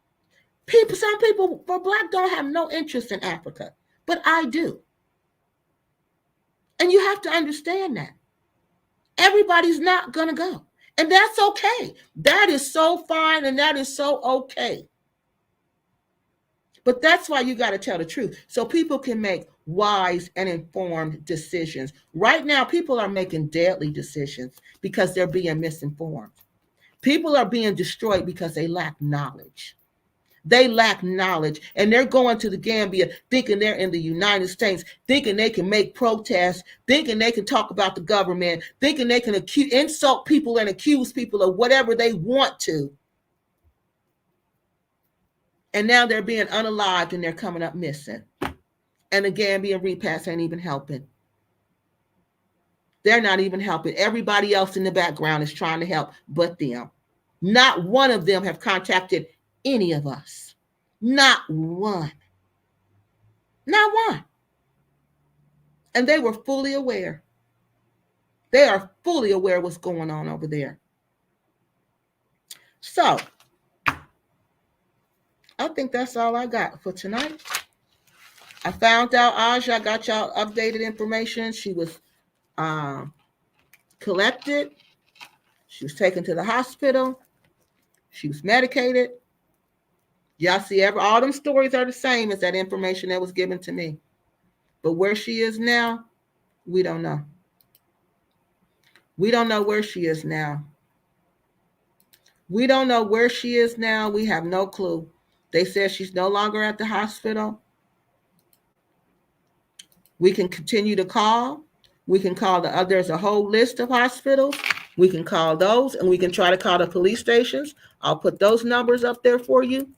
Some people for Black don't have no interest in Africa, but I do. And you have to understand that. Everybody's not going to go. And that's okay. That is so fine, and that is so okay. But that's why you got to tell the truth, so people can make wise and informed decisions. Right now, people are making deadly decisions because they're being misinformed. People are being destroyed because they lack knowledge. They lack knowledge, and they're going to the Gambia thinking they're in the United States, thinking they can make protests, thinking they can talk about the government, thinking they can insult people and accuse people of whatever they want to. And now they're being unalived and they're coming up missing. And the Gambian repats ain't even helping. They're not even helping. Everybody else in the background is trying to help but them. Not one of them have contacted any of us. Not one. Not one. And they were fully aware. They are fully aware of what's going on over there. So, I think that's all I got for tonight. I found out ANJA got y'all updated information. She was collected. She was taken to the hospital. She was medicated. Y'all see, all them stories are the same as that information that was given to me. But where she is now, we don't know. We don't know where she is now. We don't know where she is now. We have no clue. They said she's no longer at the hospital. We can continue to call. We can call there's a whole list of hospitals. We can call those, and we can try to call the police stations. I'll put those numbers up there for you.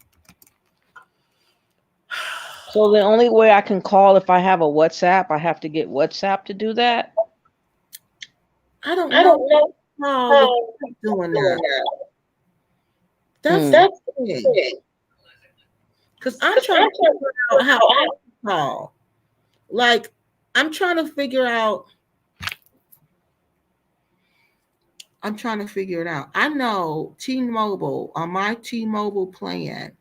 So the only way I can call if I have a WhatsApp, I have to get WhatsApp to do that. I don't know how they're doing that. That's the thing. Because I'm trying to figure out how I call. Like, I'm trying to figure it out. I know T-Mobile, on my T-Mobile plan,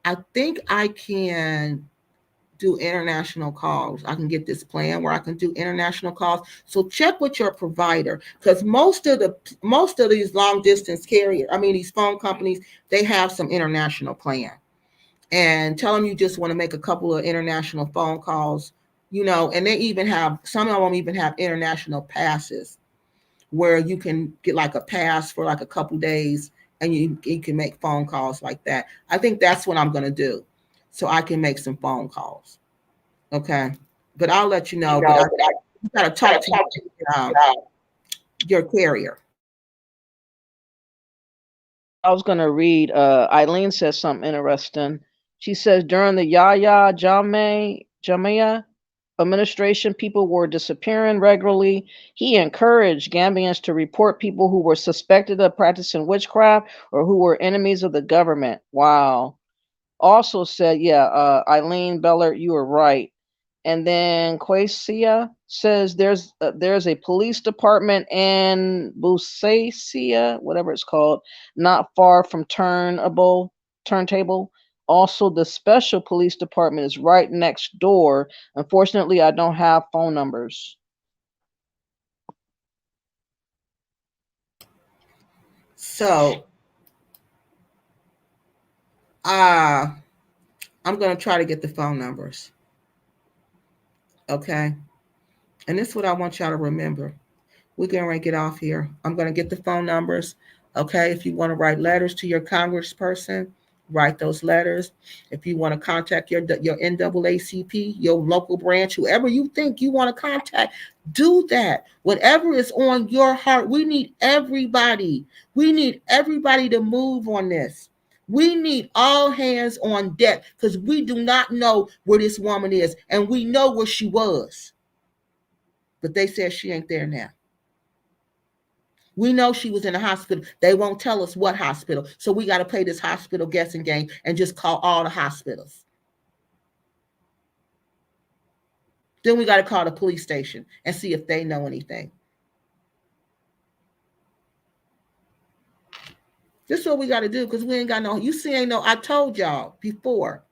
I think I can do international calls. I can get this plan where I can do international calls. So check with your provider, because most of these long distance these phone companies, they have some international plan. And tell them you just want to make a couple of international phone calls, and they even have, some of them even have international passes where you can get like a pass for like a couple days, and you can make phone calls like that. I think that's what I'm going to do, so I can make some phone calls. Okay. But I'll let you know. But you got to talk to your carrier. I was going to read, Eileen says something interesting. She says during the Yahya Jammeh administration, people were disappearing regularly. He encouraged Gambians to report people who were suspected of practicing witchcraft or who were enemies of the government. Wow. Also said, Eileen Bellert, you were right. And then Quasia says there's a police department in Busacia, whatever it's called, not far from Turntable. Also, the special police department is right next door. Unfortunately, I don't have phone numbers. So, I'm going to try to get the phone numbers. Okay. And this is what I want y'all to remember. We're going to get off here. I'm going to get the phone numbers. Okay. If you want to write letters to your congressperson, write those letters. If you want to contact your NAACP, your local branch, whoever you think you want to contact, do that. Whatever is on your heart, we need everybody. We need everybody to move on this. We need all hands on deck, because we do not know where this woman is, and we know where she was. But they said she ain't there now. We know she was in a hospital. They won't tell us what hospital. So we got to play this hospital guessing game and just call all the hospitals. Then we got to call the police station and see if they know anything. This is what we got to do, because we ain't got no, I told y'all before,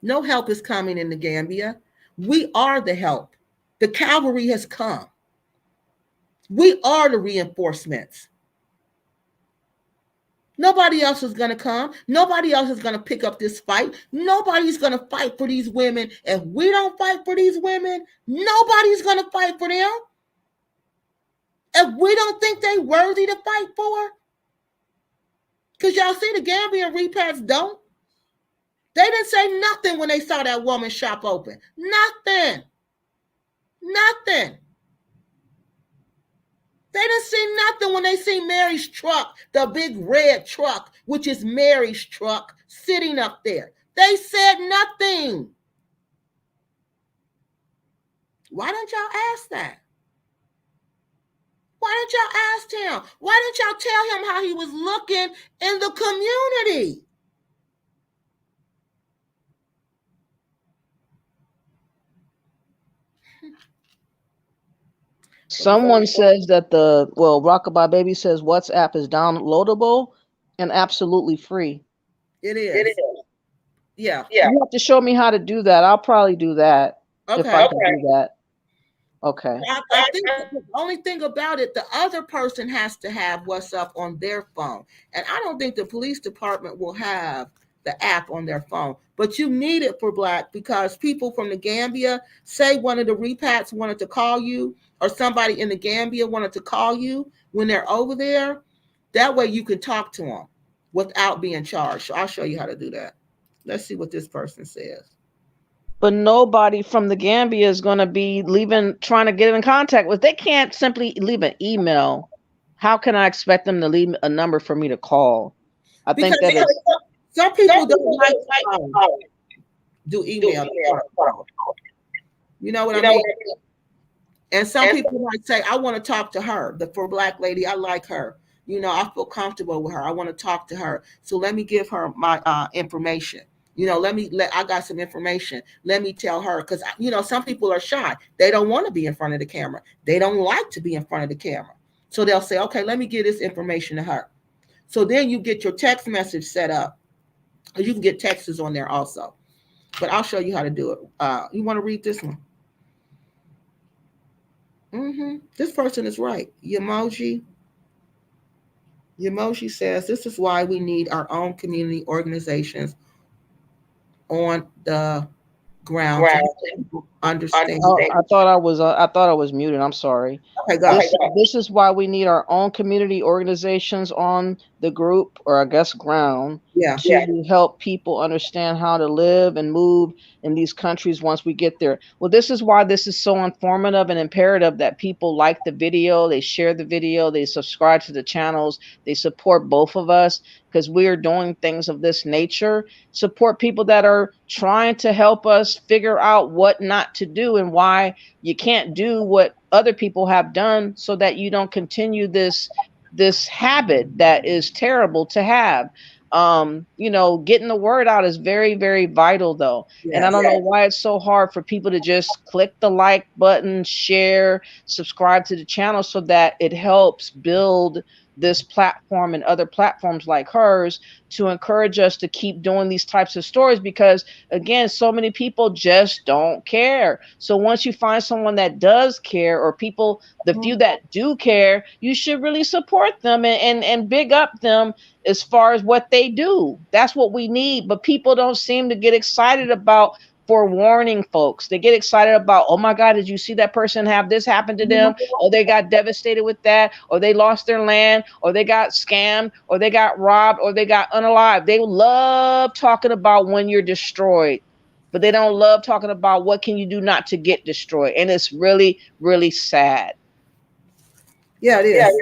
no help is coming in the Gambia. We are the help. The cavalry has come. We are the reinforcements. Nobody else is going to come. Nobody else is going to pick up this fight. Nobody's going to fight for these women. If we don't fight for these women, nobody's going to fight for them. If we don't think they're worthy to fight for, because y'all see the Gambian repats don't. They didn't say nothing when they saw that woman's shop open. Nothing. Nothing. They didn't see nothing when they see Mary's truck, the big red truck, which is Mary's truck, sitting up there. They said nothing. Why didn't y'all ask that? Why didn't y'all ask him? Why didn't y'all tell him how he was looking in the community? Someone says that Rockabye Baby says WhatsApp is downloadable and absolutely free. It is. Yeah. You have to show me how to do that. I'll probably do that if I can do that. Okay. I think the only thing about it, the other person has to have WhatsApp on their phone. And I don't think the police department will have the app on their phone. But you need it for Black, because people from the Gambia, say one of the repats wanted to call you, or somebody in the Gambia wanted to call you when they're over there. That way you can talk to them without being charged. So I'll show you how to do that. Let's see what this person says. But nobody from the Gambia is going to be trying to get in contact with. They can't simply leave an email. How can I expect them to leave a number for me to call? I think Because that some people don't like to do email. You know what I mean? And some people might say, I want to talk to her. For Black lady, I like her. You know, I feel comfortable with her. I want to talk to her. So let me give her my information. You know, I got some information. Let me tell her. Because, you know, some people are shy. They don't want to be in front of the camera. They don't like to be in front of the camera. So they'll say, okay, let me give this information to her. So then you get your text message set up. You can get texts on there also. But I'll show you how to do it. You want to read this one? This person is right. Yamoji says, this is why we need our own community organizations on the ground to help people understand. Oh, I thought I was muted. I'm sorry. Okay, go ahead. This is why we need our own community organizations on the group, or I guess ground, Yeah. to help people understand how to live and move in these countries once we get there. Well, this is why this is so informative and imperative that people like the video, they share the video, they subscribe to the channels, they support both of us, because we are doing things of this nature. Support people that are trying to help us figure out what not to do and why you can't do what other people have done, so that you don't continue this habit that is terrible to have. You know, getting the word out is very, very vital though. And I don't know why it's so hard for people to just click the like button, share, subscribe to the channel, so that it helps build this platform and other platforms like hers to encourage us to keep doing these types of stories, because again, so many people just don't care. So once you find someone that does care, or people, the few that do care, you should really support them and big up them as far as what they do. That's what we need. But people don't seem to get excited about forewarning folks. They get excited about, oh my God, did you see that person have this happen to them? Or they got devastated with that, or they lost their land, or they got scammed, or they got robbed, or they got unalive. They love talking about when you're destroyed, but they don't love talking about what can you do not to get destroyed. And it's really, really sad. Yeah, it is.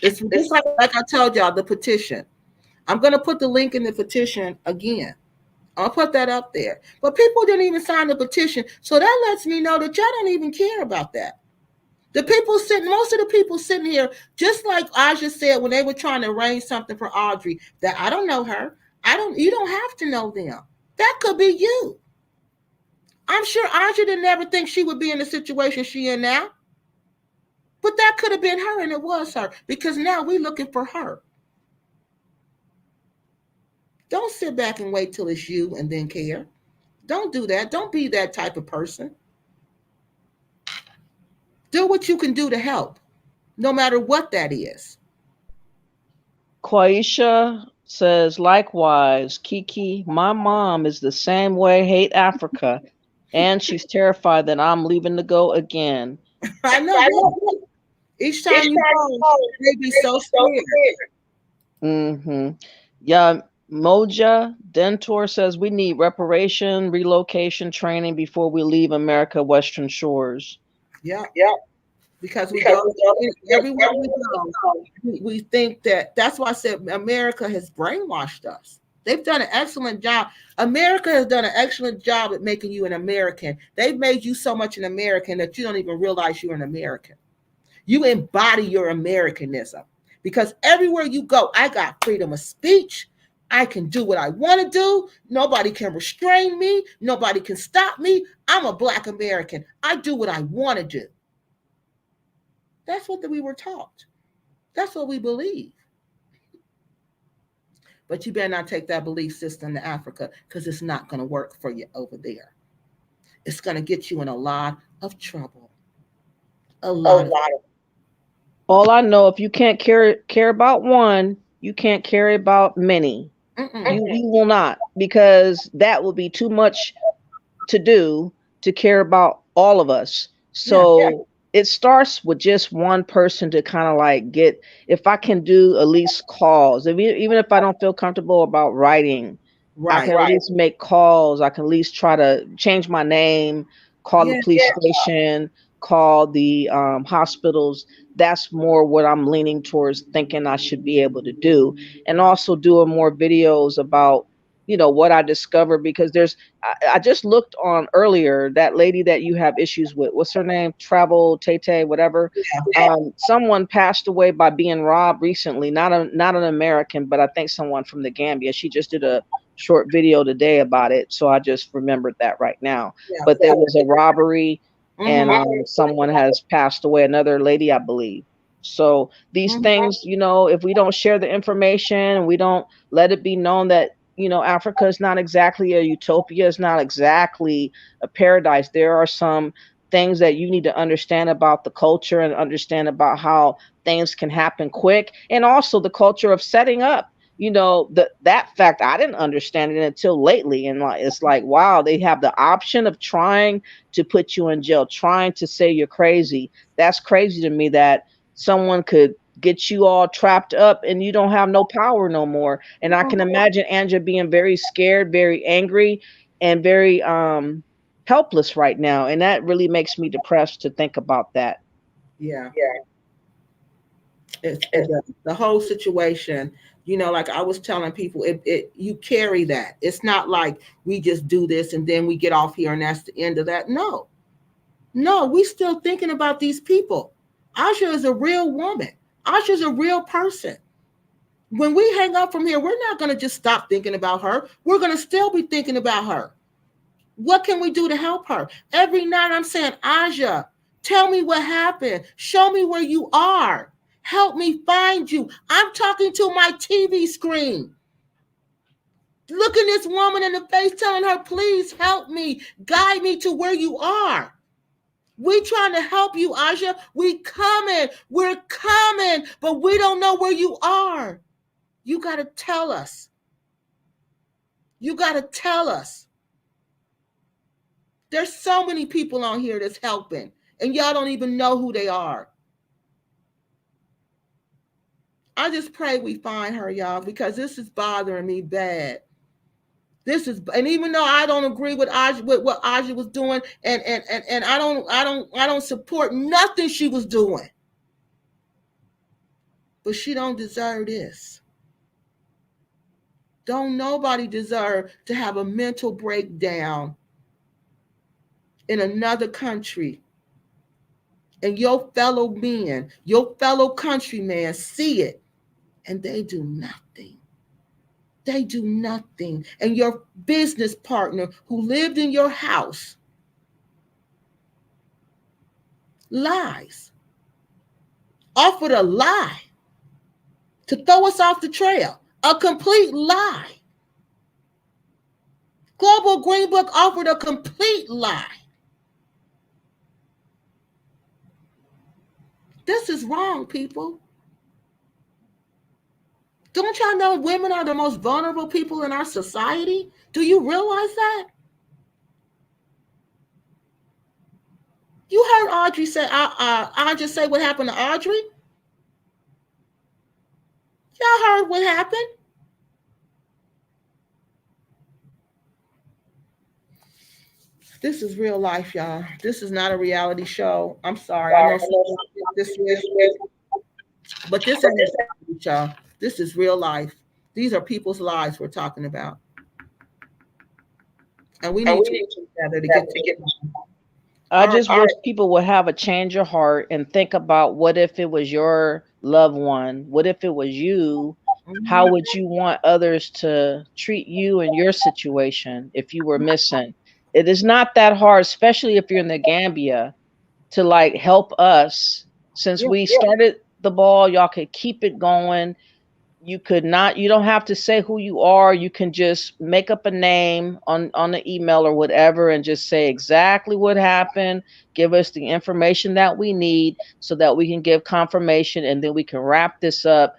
It's like I told y'all, the petition. I'm going to put the link in the petition again. I'll put that up there. But people didn't even sign the petition. So that lets me know that y'all don't even care about that. Most of the people sitting here, just like Aja said when they were trying to arrange something for Audrey, that I don't know her. You don't have to know them. That could be you. I'm sure Aja didn't ever think she would be in the situation she in now. But that could have been her, and it was her, because now we're looking for her. Don't sit back and wait till it's you and then care. Don't do that. Don't be that type of person. Do what you can do to help, no matter what that is. Quaisha says, likewise, Kiki, my mom is the same way, hate Africa, and she's terrified that I'm leaving to go again. I know. Each time you go, they be so scared. Yeah, Moja Dentor says we need reparation, relocation training before we leave America Western Shores. Yeah. Because we go everywhere we go, we think that's why I said America has brainwashed us. They've done an excellent job. America has done an excellent job at making you an American. They've made you so much an American that you don't even realize you're an American. You embody your Americanism, because everywhere you go, I got freedom of speech. I can do what I want to do. Nobody can restrain me. Nobody can stop me. I'm a Black American. I do what I want to do. That's what we were taught. That's what we believe. But you better not take that belief system to Africa, because it's not going to work for you over there. It's going to get you in a lot of trouble. A lot. All I know, if you can't care about one, you can't care about many. You will not, because that will be too much to do to care about all of us. So it starts with just one person to kind of like if I can do at least calls, even if I don't feel comfortable about writing, I Right. can at least make calls. I can at least try to change my name, call the Yeah. police station, call the hospitals. That's more what I'm leaning towards thinking I should be able to do. And also doing more videos about, what I discovered, because I just looked on earlier, that lady that you have issues with, what's her name? Travel Tay, whatever. Someone passed away by being robbed recently. Not an American, but I think someone from the Gambia. She just did a short video today about it, so I just remembered that right now. Yeah. But there was a robbery, and Mm-hmm. someone has passed away, another lady, I believe. So these Mhm. things, if we don't share the information, we don't let it be known that Africa is not exactly a utopia, it's not exactly a paradise. There are some things that you need to understand about the culture and understand about how things can happen quick, and also the culture of setting up. That fact, I didn't understand it until lately, and it's like, wow, they have the option of trying to put you in jail, trying to say you're crazy. That's crazy to me, that someone could get you all trapped up and you don't have no power no more. And I can imagine Anja being very scared, very angry, and very helpless right now, and that really makes me depressed to think about that. Yeah. The whole situation, like I was telling people, you carry that. It's not like we just do this and then we get off here and that's the end of that. No, no, we still thinking about these people. Asha is a real woman. Asha is a real person. When we hang up from here, we're not going to just stop thinking about her. We're going to still be thinking about her. What can we do to help her? Every night I'm saying, Aja, tell me what happened. Show me where you are. Help me find you. I'm talking to my TV screen. Looking this woman in the face, telling her, please help me. Guide me to where you are. We trying to help you, Aja. We're coming, but we don't know where you are. You got to tell us. You got to tell us. There's so many people on here that's helping, and y'all don't even know who they are. I just pray we find her, y'all, because this is bothering me bad. And even though I don't agree with what Aja was doing, and I don't support nothing she was doing, but she don't deserve this. Don't nobody deserve to have a mental breakdown in another country, and your fellow men, your fellow countrymen see it, and they do nothing. They do nothing. And your business partner who lived in your house lies, offered a lie to throw us off the trail, a complete lie. Global Green Book offered a complete lie. This is wrong, people. Don't y'all know women are the most vulnerable people in our society? Do you realize that? You heard Audrey say, I just say what happened to Audrey? Y'all heard what happened? This is real life, y'all. This is not a reality show. I'm sorry. I know this is, but this ain't a reality show. This is real life. These are people's lives we're talking about. And we need to get together to get I just wish people would have a change of heart and think about, what if it was your loved one? What if it was you? How would you want others to treat you in your situation if you were missing? It is not that hard, especially if you're in the Gambia, to like help us. Since we started the ball, y'all could keep it going. You don't have to say who you are. You can just make up a name on the email or whatever and just say exactly what happened. Give us the information that we need so that we can give confirmation, and then we can wrap this up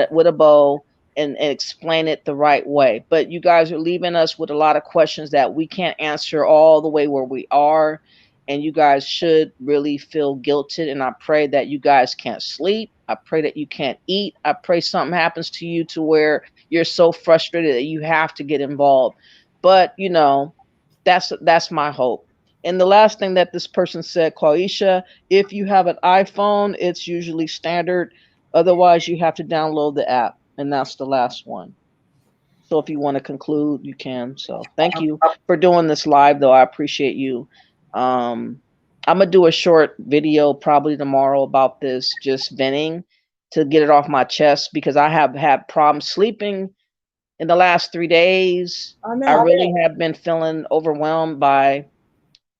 with a bow and explain it the right way. But you guys are leaving us with a lot of questions that we can't answer all the way where we are. and you guys should really feel guilted. And I pray that you guys can't sleep. I pray that you can't eat. I pray something happens to you to where you're so frustrated that you have to get involved. But you know, that's my hope. And the last thing that this person said, Quaisha, if you have an iPhone, it's usually standard. Otherwise, you have to download the app. And that's the last one. So if you want to conclude, you can. So thank you for doing this live, though. I appreciate you. I'm going to do a short video probably tomorrow about this, just venting to get it off my chest, because I have had problems sleeping in the last 3 days. I really have been feeling overwhelmed by,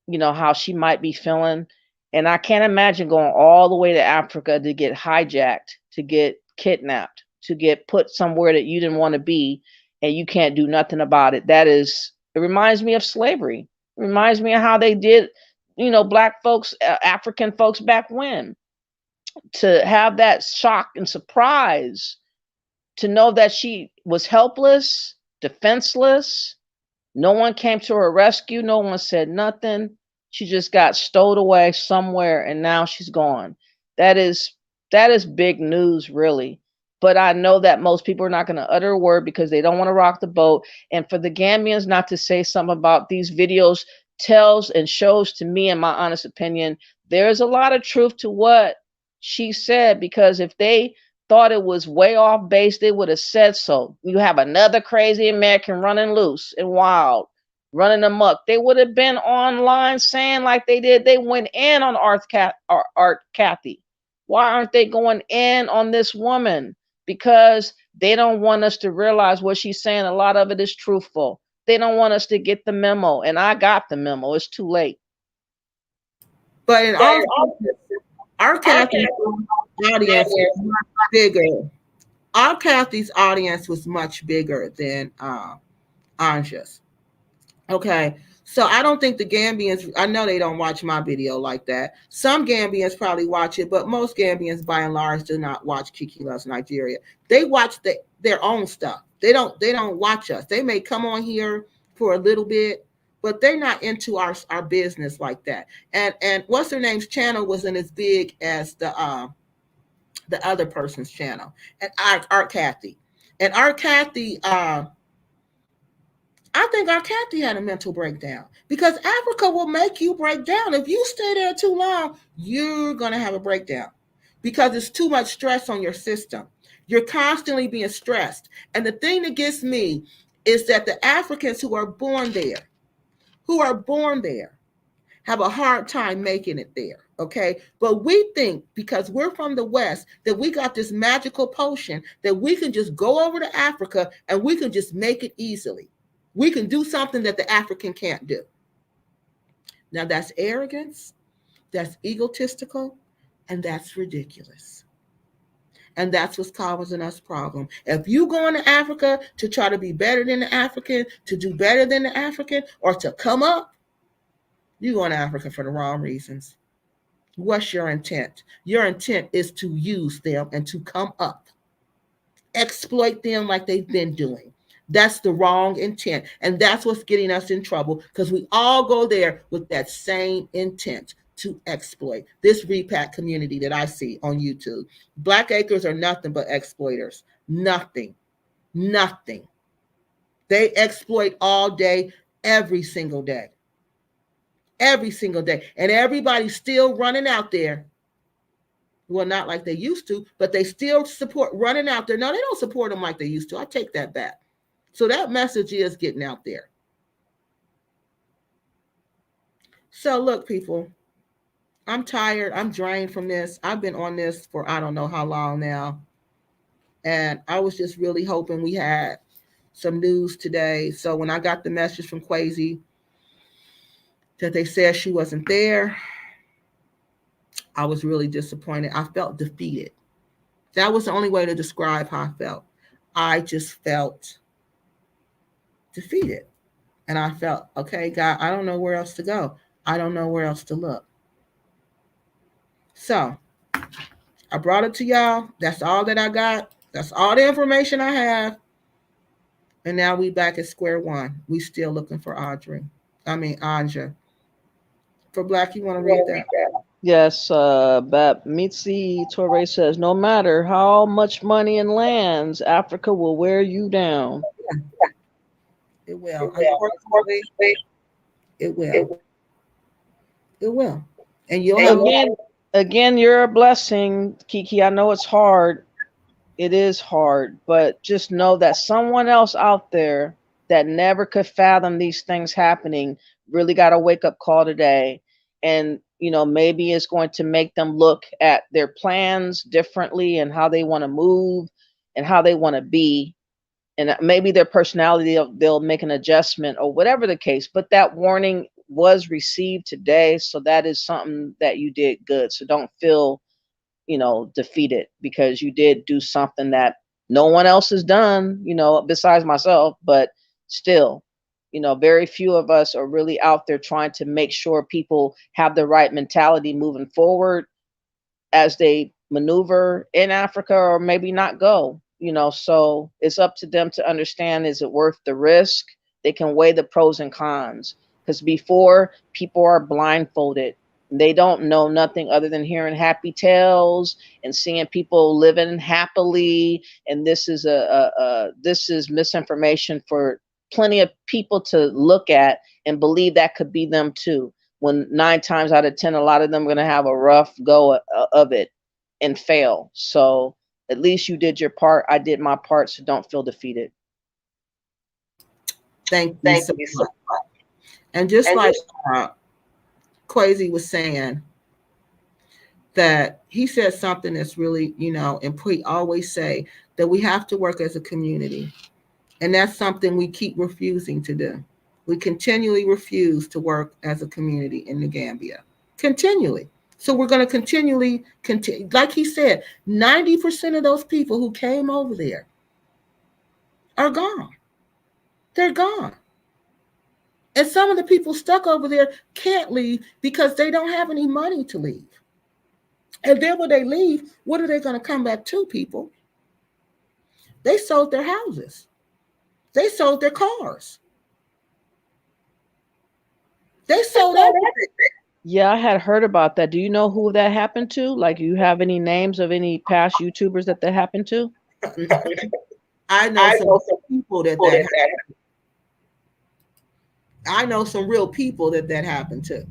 you know, how she might be feeling. And I can't imagine going all the way to Africa to get hijacked, to get kidnapped, to get put somewhere that you didn't want to be, and you can't do nothing about it. It reminds me of slavery. It reminds me of how they did, you know, black folks, African folks back when. To have that shock and surprise, to know that she was helpless, defenseless, no one came to her rescue. No one said nothing. She just got stowed away somewhere, and now she's gone. That is big news, really. But I know that most people are not going to utter a word because they don't want to rock the boat. And for the Gambians not to say something about these videos tells and shows to me, in my honest opinion, there's a lot of truth to what she said, because if they thought it was way off base, they would have said so. You have another crazy American running loose and wild, running amok. They would have been online saying like they did. They went in on Art Kathy. Why aren't they going in on this woman? Because they don't want us to realize what she's saying. A lot of it is truthful. They don't want us to get the memo, and I got the memo. It's too late. But in our Kathy's audience was much bigger. Our Kathy's audience was much bigger than ANJA's. Okay, so I don't think the Gambians, I know they don't watch my video like that. Some Gambians probably watch it, but most Gambians by and large do not watch Kiki Loves Nigeria. They watch their own stuff. They don't watch us. They may come on here for a little bit, but they're not into our business like that. And what's her name's channel wasn't as big as the other person's channel. And Art Kathy. And Art Kathy, I think Art Kathy had a mental breakdown, because Africa will make you break down. If you stay there too long, you're going to have a breakdown, because it's too much stress on your system. You're constantly being stressed. And the thing that gets me is that the Africans who are born there, have a hard time making it there, okay? But we think because we're from the West that we got this magical potion that we can just go over to Africa and we can just make it easily. We can do something that the African can't do. Now that's arrogance, that's egotistical, and that's ridiculous. And that's what's causing us problem. If you go into Africa to try to be better than the African, to do better than the African, or to come up, you go into Africa for the wrong reasons. What's your intent? Your intent is to use them and to come up. Exploit them like they've been doing. That's the wrong intent. And that's what's getting us in trouble, because we all go there with that same intent, to exploit this repat community that I see on YouTube. Black acres are nothing but exploiters. Nothing. They exploit all day, every single day. Every single day. And everybody's still running out there. Well, not like they used to, but they still support running out there. No, they don't support them like they used to. I take that back. So that message is getting out there. So look, people, I'm tired. I'm drained from this. I've been on this for I don't know how long now. And I was just really hoping we had some news today. So when I got the message from Quasi that they said she wasn't there, I was really disappointed. I felt defeated. That was the only way to describe how I felt. I just felt defeated. And I felt, okay, God, I don't know where else to go. I don't know where else to look. So I brought it to y'all. That's all that I got. That's all the information I have. And now we back at square one. We still looking for ANJA. for Black. You want to read that? Yes, Bap Mitzi Torre says, no matter how much money and lands, Africa will wear you down. It will. Unfortunately, it will. It will. And you'll have Again, you're a blessing, Kiki. I know it's hard. It is hard, but just know that someone else out there that never could fathom these things happening really got a wake up call today. And, maybe it's going to make them look at their plans differently and how they want to move and how they want to be. And maybe their personality, they'll make an adjustment or whatever the case. But that warning was received today. So that is something that you did good. So don't feel defeated because you did do something that no one else has done, besides myself, but still, very few of us are really out there trying to make sure people have the right mentality moving forward as they maneuver in Africa or maybe not go, so it's up to them to understand, is it worth the risk? They can weigh the pros and cons because before people are blindfolded. They don't know nothing other than hearing happy tales and seeing people living happily. And this is this is misinformation for plenty of people to look at and believe that could be them too. When 9 times out of 10, a lot of them are going to have a rough go of it and fail. So at least you did your part. I did my part. So don't feel defeated. Thank you so much. And just like Quasi was saying, that he said something that's really, and we always say that we have to work as a community. And that's something we keep refusing to do. We continually refuse to work as a community in the Gambia. Continually. So we're going to continue. Like he said, 90% of those people who came over there are gone. They're gone. And some of the people stuck over there can't leave because they don't have any money to leave. And then when they leave, what are they going to come back to, people? They sold their houses. They sold their cars. They sold everything. Yeah, I had heard about that. Do you know who that happened to? Like, you have any names of any past YouTubers that happened to? I know some people that happened. I know some real people that happened to.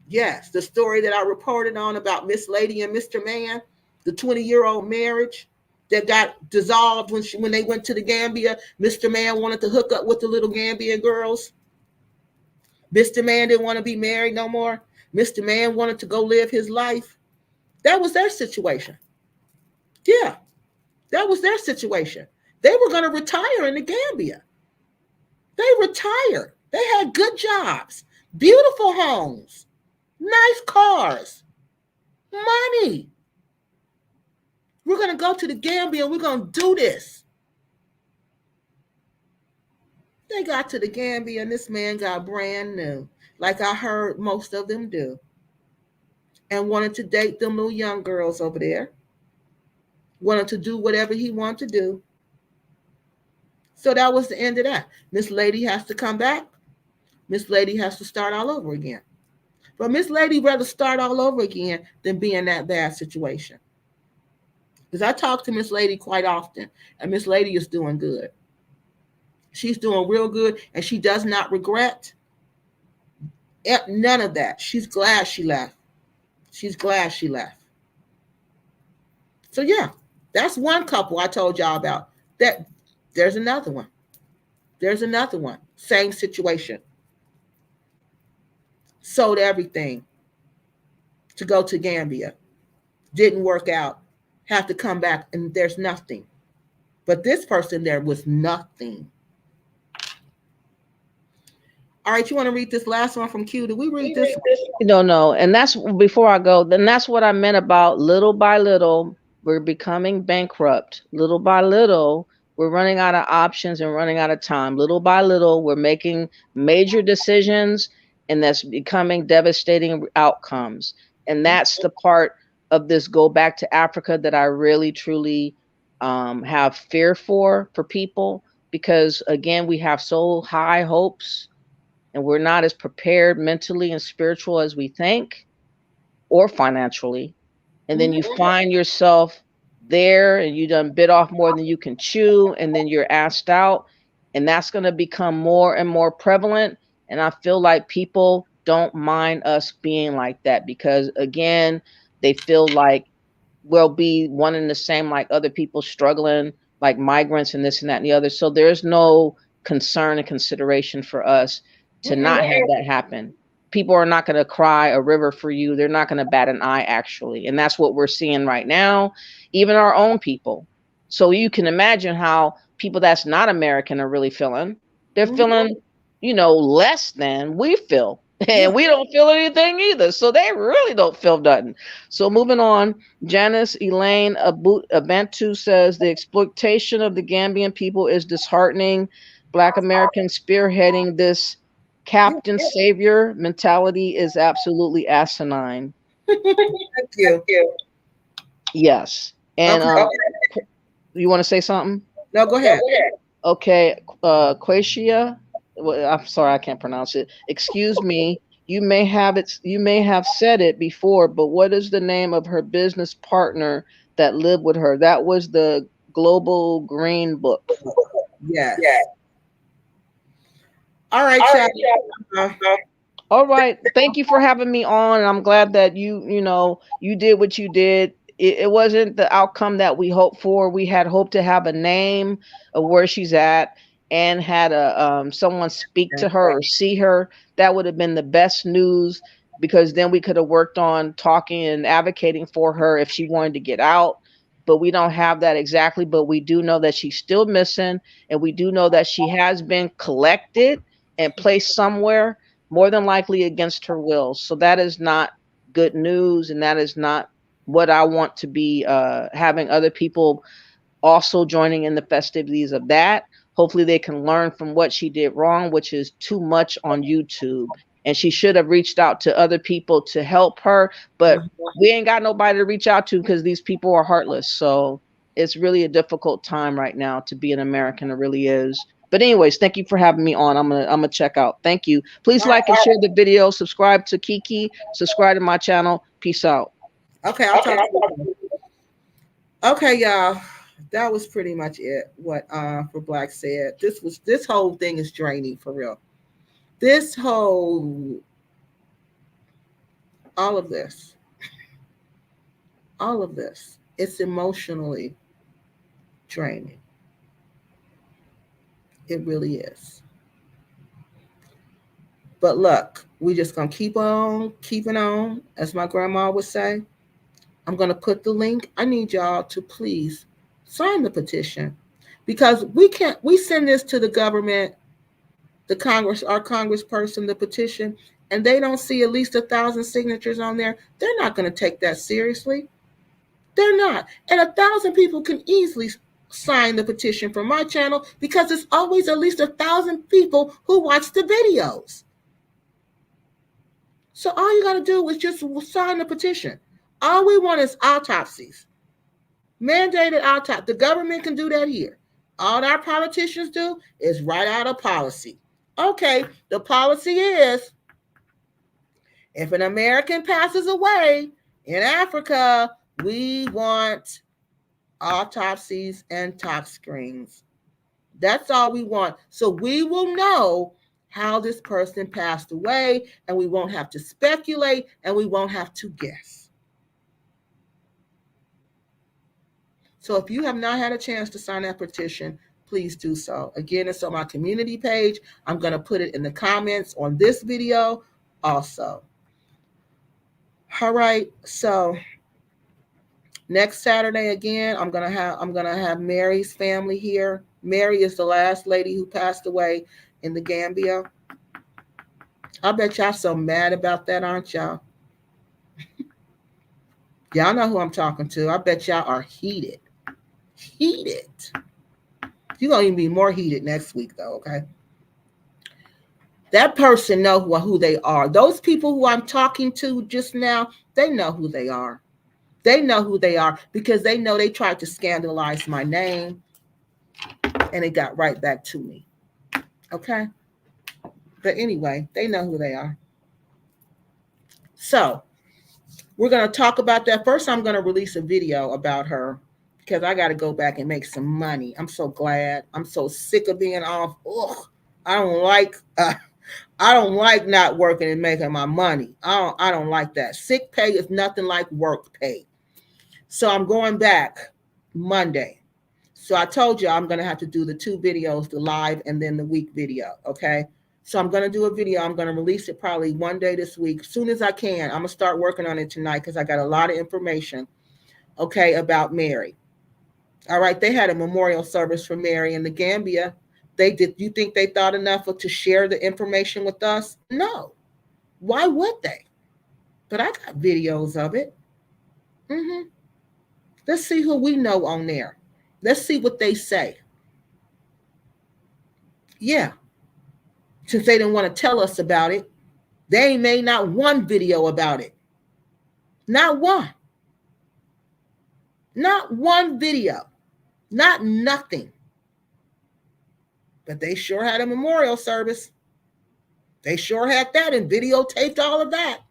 Yes, the story that I reported on about Miss Lady and Mr. Man, the 20-year-old marriage that got dissolved when they went to the Gambia. Mr. Man wanted to hook up with the little Gambian girls. Mr. Man didn't want to be married no more. Mr. Man wanted to go live his life. That was their situation. Yeah, that was their situation. They were going to retire in the Gambia. They retired. They had good jobs, beautiful homes, nice cars, money. We're going to go to the Gambia and we're going to do this. They got to the Gambia and this man got brand new, like I heard most of them do, and wanted to date them little young girls over there, wanted to do whatever he wanted to do. So that was the end of that. Miss Lady has to come back. Miss Lady has to start all over again. But Miss Lady rather start all over again than be in that bad situation. Because I talk to Miss Lady quite often, and Miss Lady is doing good. She's doing real good, and she does not regret none of that. She's glad she left. She's glad she left. So yeah, that's one couple I told y'all about. That there's another one. There's another one. Same situation. Sold everything to go to Gambia. Didn't work out. Have to come back, and there's nothing. But this person, there was nothing. All right, you want to read this last one from Q? Did we read this? No. And that's, before I go, then that's what I meant about little by little, we're becoming bankrupt. Little by little, we're running out of options and running out of time. Little by little, we're making major decisions, and that's becoming devastating outcomes. And that's the part of this go back to Africa that I really, truly have fear for people, because again, we have so high hopes and we're not as prepared mentally and spiritual as we think, or financially, and then you find yourself there and you done bit off more than you can chew, and then you're asked out, and that's going to become more and more prevalent. And I feel like people don't mind us being like that, because again, they feel like we'll be one and the same, like other people struggling, like migrants and this and that and the other. So there's no concern and consideration for us to not have that happen. People are not going to cry a river for you. They're not going to bat an eye, actually. And that's what we're seeing right now, even our own people. So you can imagine how people that's not American are really feeling. They're feeling, less than we feel. And we don't feel anything either. So they really don't feel nothing. So moving on, Janice Elaine Abantu says the exploitation of the Gambian people is disheartening. Black Americans spearheading this captain savior mentality is absolutely asinine. Thank you. Yes. And you want to say something? No, go ahead. Okay, Quasia. Well, I'm sorry, I can't pronounce it. Excuse me. You may have said it before, but what is the name of her business partner that lived with her? That was the Global Green Book. Yes. All right, Chad. All right. Thank you for having me on. I'm glad that you did what you did. It wasn't the outcome that we hoped for. We had hoped to have a name of where she's at and had someone speak to her or see her. That would have been the best news, because then we could have worked on talking and advocating for her if she wanted to get out. But we don't have that exactly. But we do know that she's still missing, and we do know that she has been collected and placed somewhere, more than likely against her will. So that is not good news, and that is not what I want to be having other people also joining in the festivities of that. Hopefully they can learn from what she did wrong, which is too much on YouTube. And she should have reached out to other people to help her, but we ain't got nobody to reach out to because these people are heartless. So it's really a difficult time right now to be an American. It really is. But anyways, thank you for having me on. I'm gonna check out. Thank you. Please like and share the video. Subscribe to Kiki. Subscribe to my channel. Peace out. Okay, I'll talk to you. Okay, y'all. That was pretty much it. What for Black said. This whole thing is draining for real. All of this, it's emotionally draining. It really is. But look, we just gonna keep on keeping on, as my grandma would say. I'm gonna put the link. I need y'all to please sign the petition, because we send this to the government, the Congress, our congressperson, the petition, and they don't see at least 1,000 signatures on there. They're not going to take that seriously. They're not. And 1,000 people can easily sign the petition from my channel, because it's always at least 1,000 people who watch the videos. So all you got to do is just sign the petition. All we want is autopsies. Mandated autopsy. The government can do that here. All our politicians do is write out a policy. Okay, the policy is, if an American passes away in Africa, we want autopsies and tox screens. That's all we want. So we will know how this person passed away, and we won't have to speculate, and we won't have to guess. So if you have not had a chance to sign that petition, please do so. Again, it's on my community page. I'm going to put it in the comments on this video also. All right. So next Saturday again, I'm gonna have Mary's family here. Mary is the last lady who passed away in the Gambia. I bet y'all so mad about that, aren't y'all? Y'all know who I'm talking to. I bet y'all are heated. Heated. You're going to even be more heated next week, though, okay? That person know who they are. Those people who I'm talking to just now, they know who they are. They know who they are, because they know they tried to scandalize my name, and it got right back to me. Okay? But anyway, they know who they are. So we're going to talk about that. First, I'm going to release a video about her because I got to go back and make some money. I'm so glad. I'm so sick of being off. Ugh, I don't like not working and making my money. I don't like that. Sick pay is nothing like work pay. So I'm going back Monday. So I told you I'm going to have to do the 2 videos, the live and then the week video. Okay. So I'm going to do a video. I'm going to release it probably one day this week. As soon as I can, I'm going to start working on it tonight because I got a lot of information, okay, about Mary. All right. They had a memorial service for Mary in the Gambia. They did. You think they thought enough to share the information with us? No. Why would they? But I got videos of it. Let's see who we know on there. Let's see what they say. Yeah. Since they didn't want to tell us about it, they ain't made not one video about it. Not one. Not one video. Not nothing. But they sure had a memorial service. They sure had that and videotaped all of that.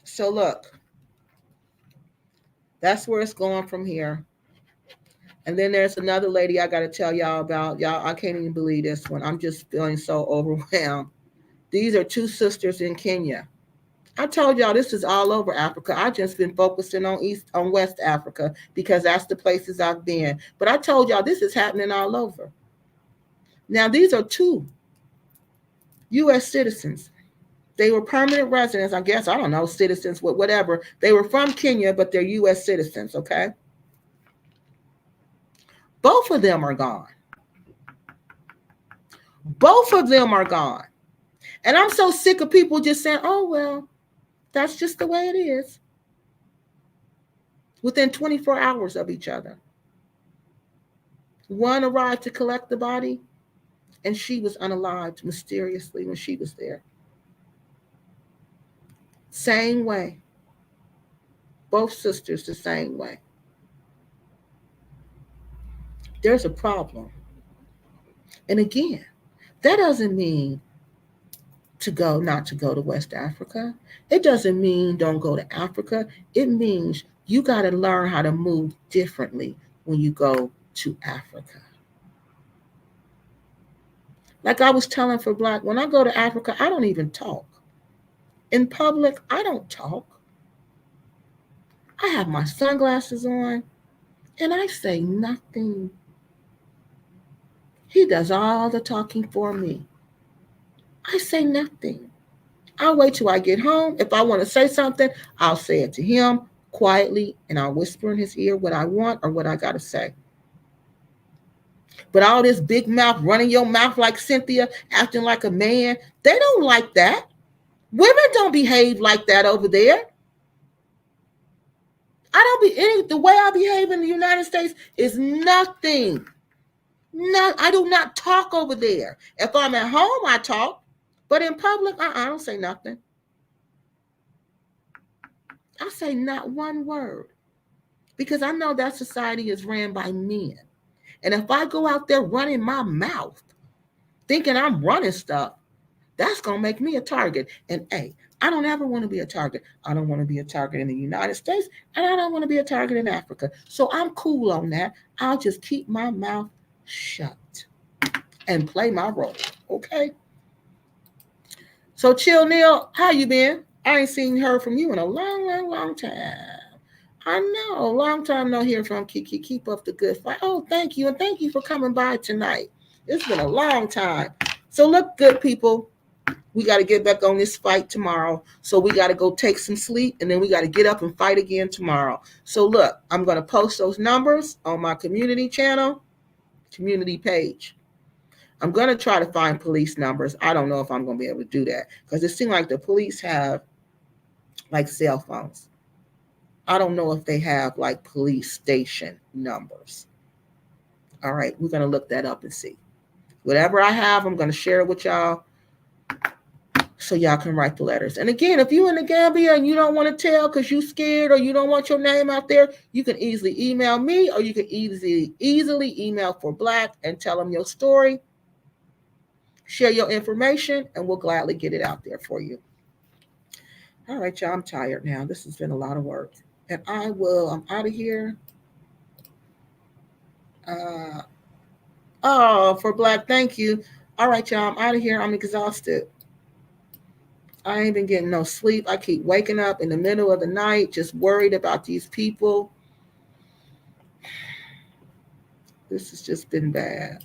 So look, that's where it's going from here. And then there's another lady I got to tell y'all about. Y'all, I can't even believe this one. I'm just feeling so overwhelmed. These are 2 sisters in Kenya. I told y'all this is all over Africa. I just been focusing on West Africa because that's the places I've been. But I told y'all this is happening all over. Now, these are 2 U.S. citizens. They were permanent residents, I guess. I don't know, citizens, whatever. They were from Kenya, but they're U.S. citizens, okay? Both of them are gone. Both of them are gone. And I'm so sick of people just saying, oh, well, that's just the way it is. Within 24 hours of each other. One arrived to collect the body, and she was unalived mysteriously when she was there. Same way. Both sisters the same way. There's a problem. And again, that doesn't mean not to go to West Africa. It doesn't mean don't go to Africa. It means you got to learn how to move differently when you go to Africa. Like I was telling for Black, when I go to Africa, I don't even talk. In public, I don't talk. I have my sunglasses on and I say nothing. He does all the talking for me. I say nothing. I'll wait till I get home. If I want to say something, I'll say it to him quietly and I'll whisper in his ear what I want or what I got to say. But all this big mouth, running your mouth like Cynthia, acting like a man, they don't like that. Women don't behave like that over there. The way I behave in the United States is nothing. No, I do not talk over there. If I'm at home, I talk. But in public, I don't say nothing. I say not one word. Because I know that society is ran by men. And if I go out there running my mouth, thinking I'm running stuff, that's going to make me a target. And hey, I don't ever want to be a target. I don't want to be a target in the United States, and I don't want to be a target in Africa. So I'm cool on that. I'll just keep my mouth shut and play my role, okay? So Chill Neil, how you been? I ain't heard from you in a long time. I know, a long time no hear from Kiki. Keep up the good fight. Oh, thank you, and thank you for coming by tonight. It's been a long time. So look, good people, we got to get back on this fight tomorrow. So we got to go take some sleep, and then we got to get up and fight again tomorrow. So look, I'm going to post those numbers on my community channel, community page. I'm going to try to find police numbers. I don't know if I'm going to be able to do that because it seems like the police have like cell phones. I don't know if they have like police station numbers. All right, we're going to look that up and see. Whatever I have, I'm going to share it with y'all. so y'all can write the letters. And again, if you're in the Gambia and you don't want to tell because you're scared or you don't want your name out there, you can easily email me, or you can easily email For Black and tell them your story, share your information, and we'll gladly get it out there for you. All right, y'all, I'm tired now. This has been a lot of work. And I'm out of here. For Black, thank you. All right, y'all, I'm out of here. I'm exhausted. I ain't been getting no sleep. I keep waking up in the middle of the night, just worried about these people. This has just been bad.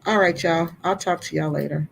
All right, y'all. I'll talk to y'all later.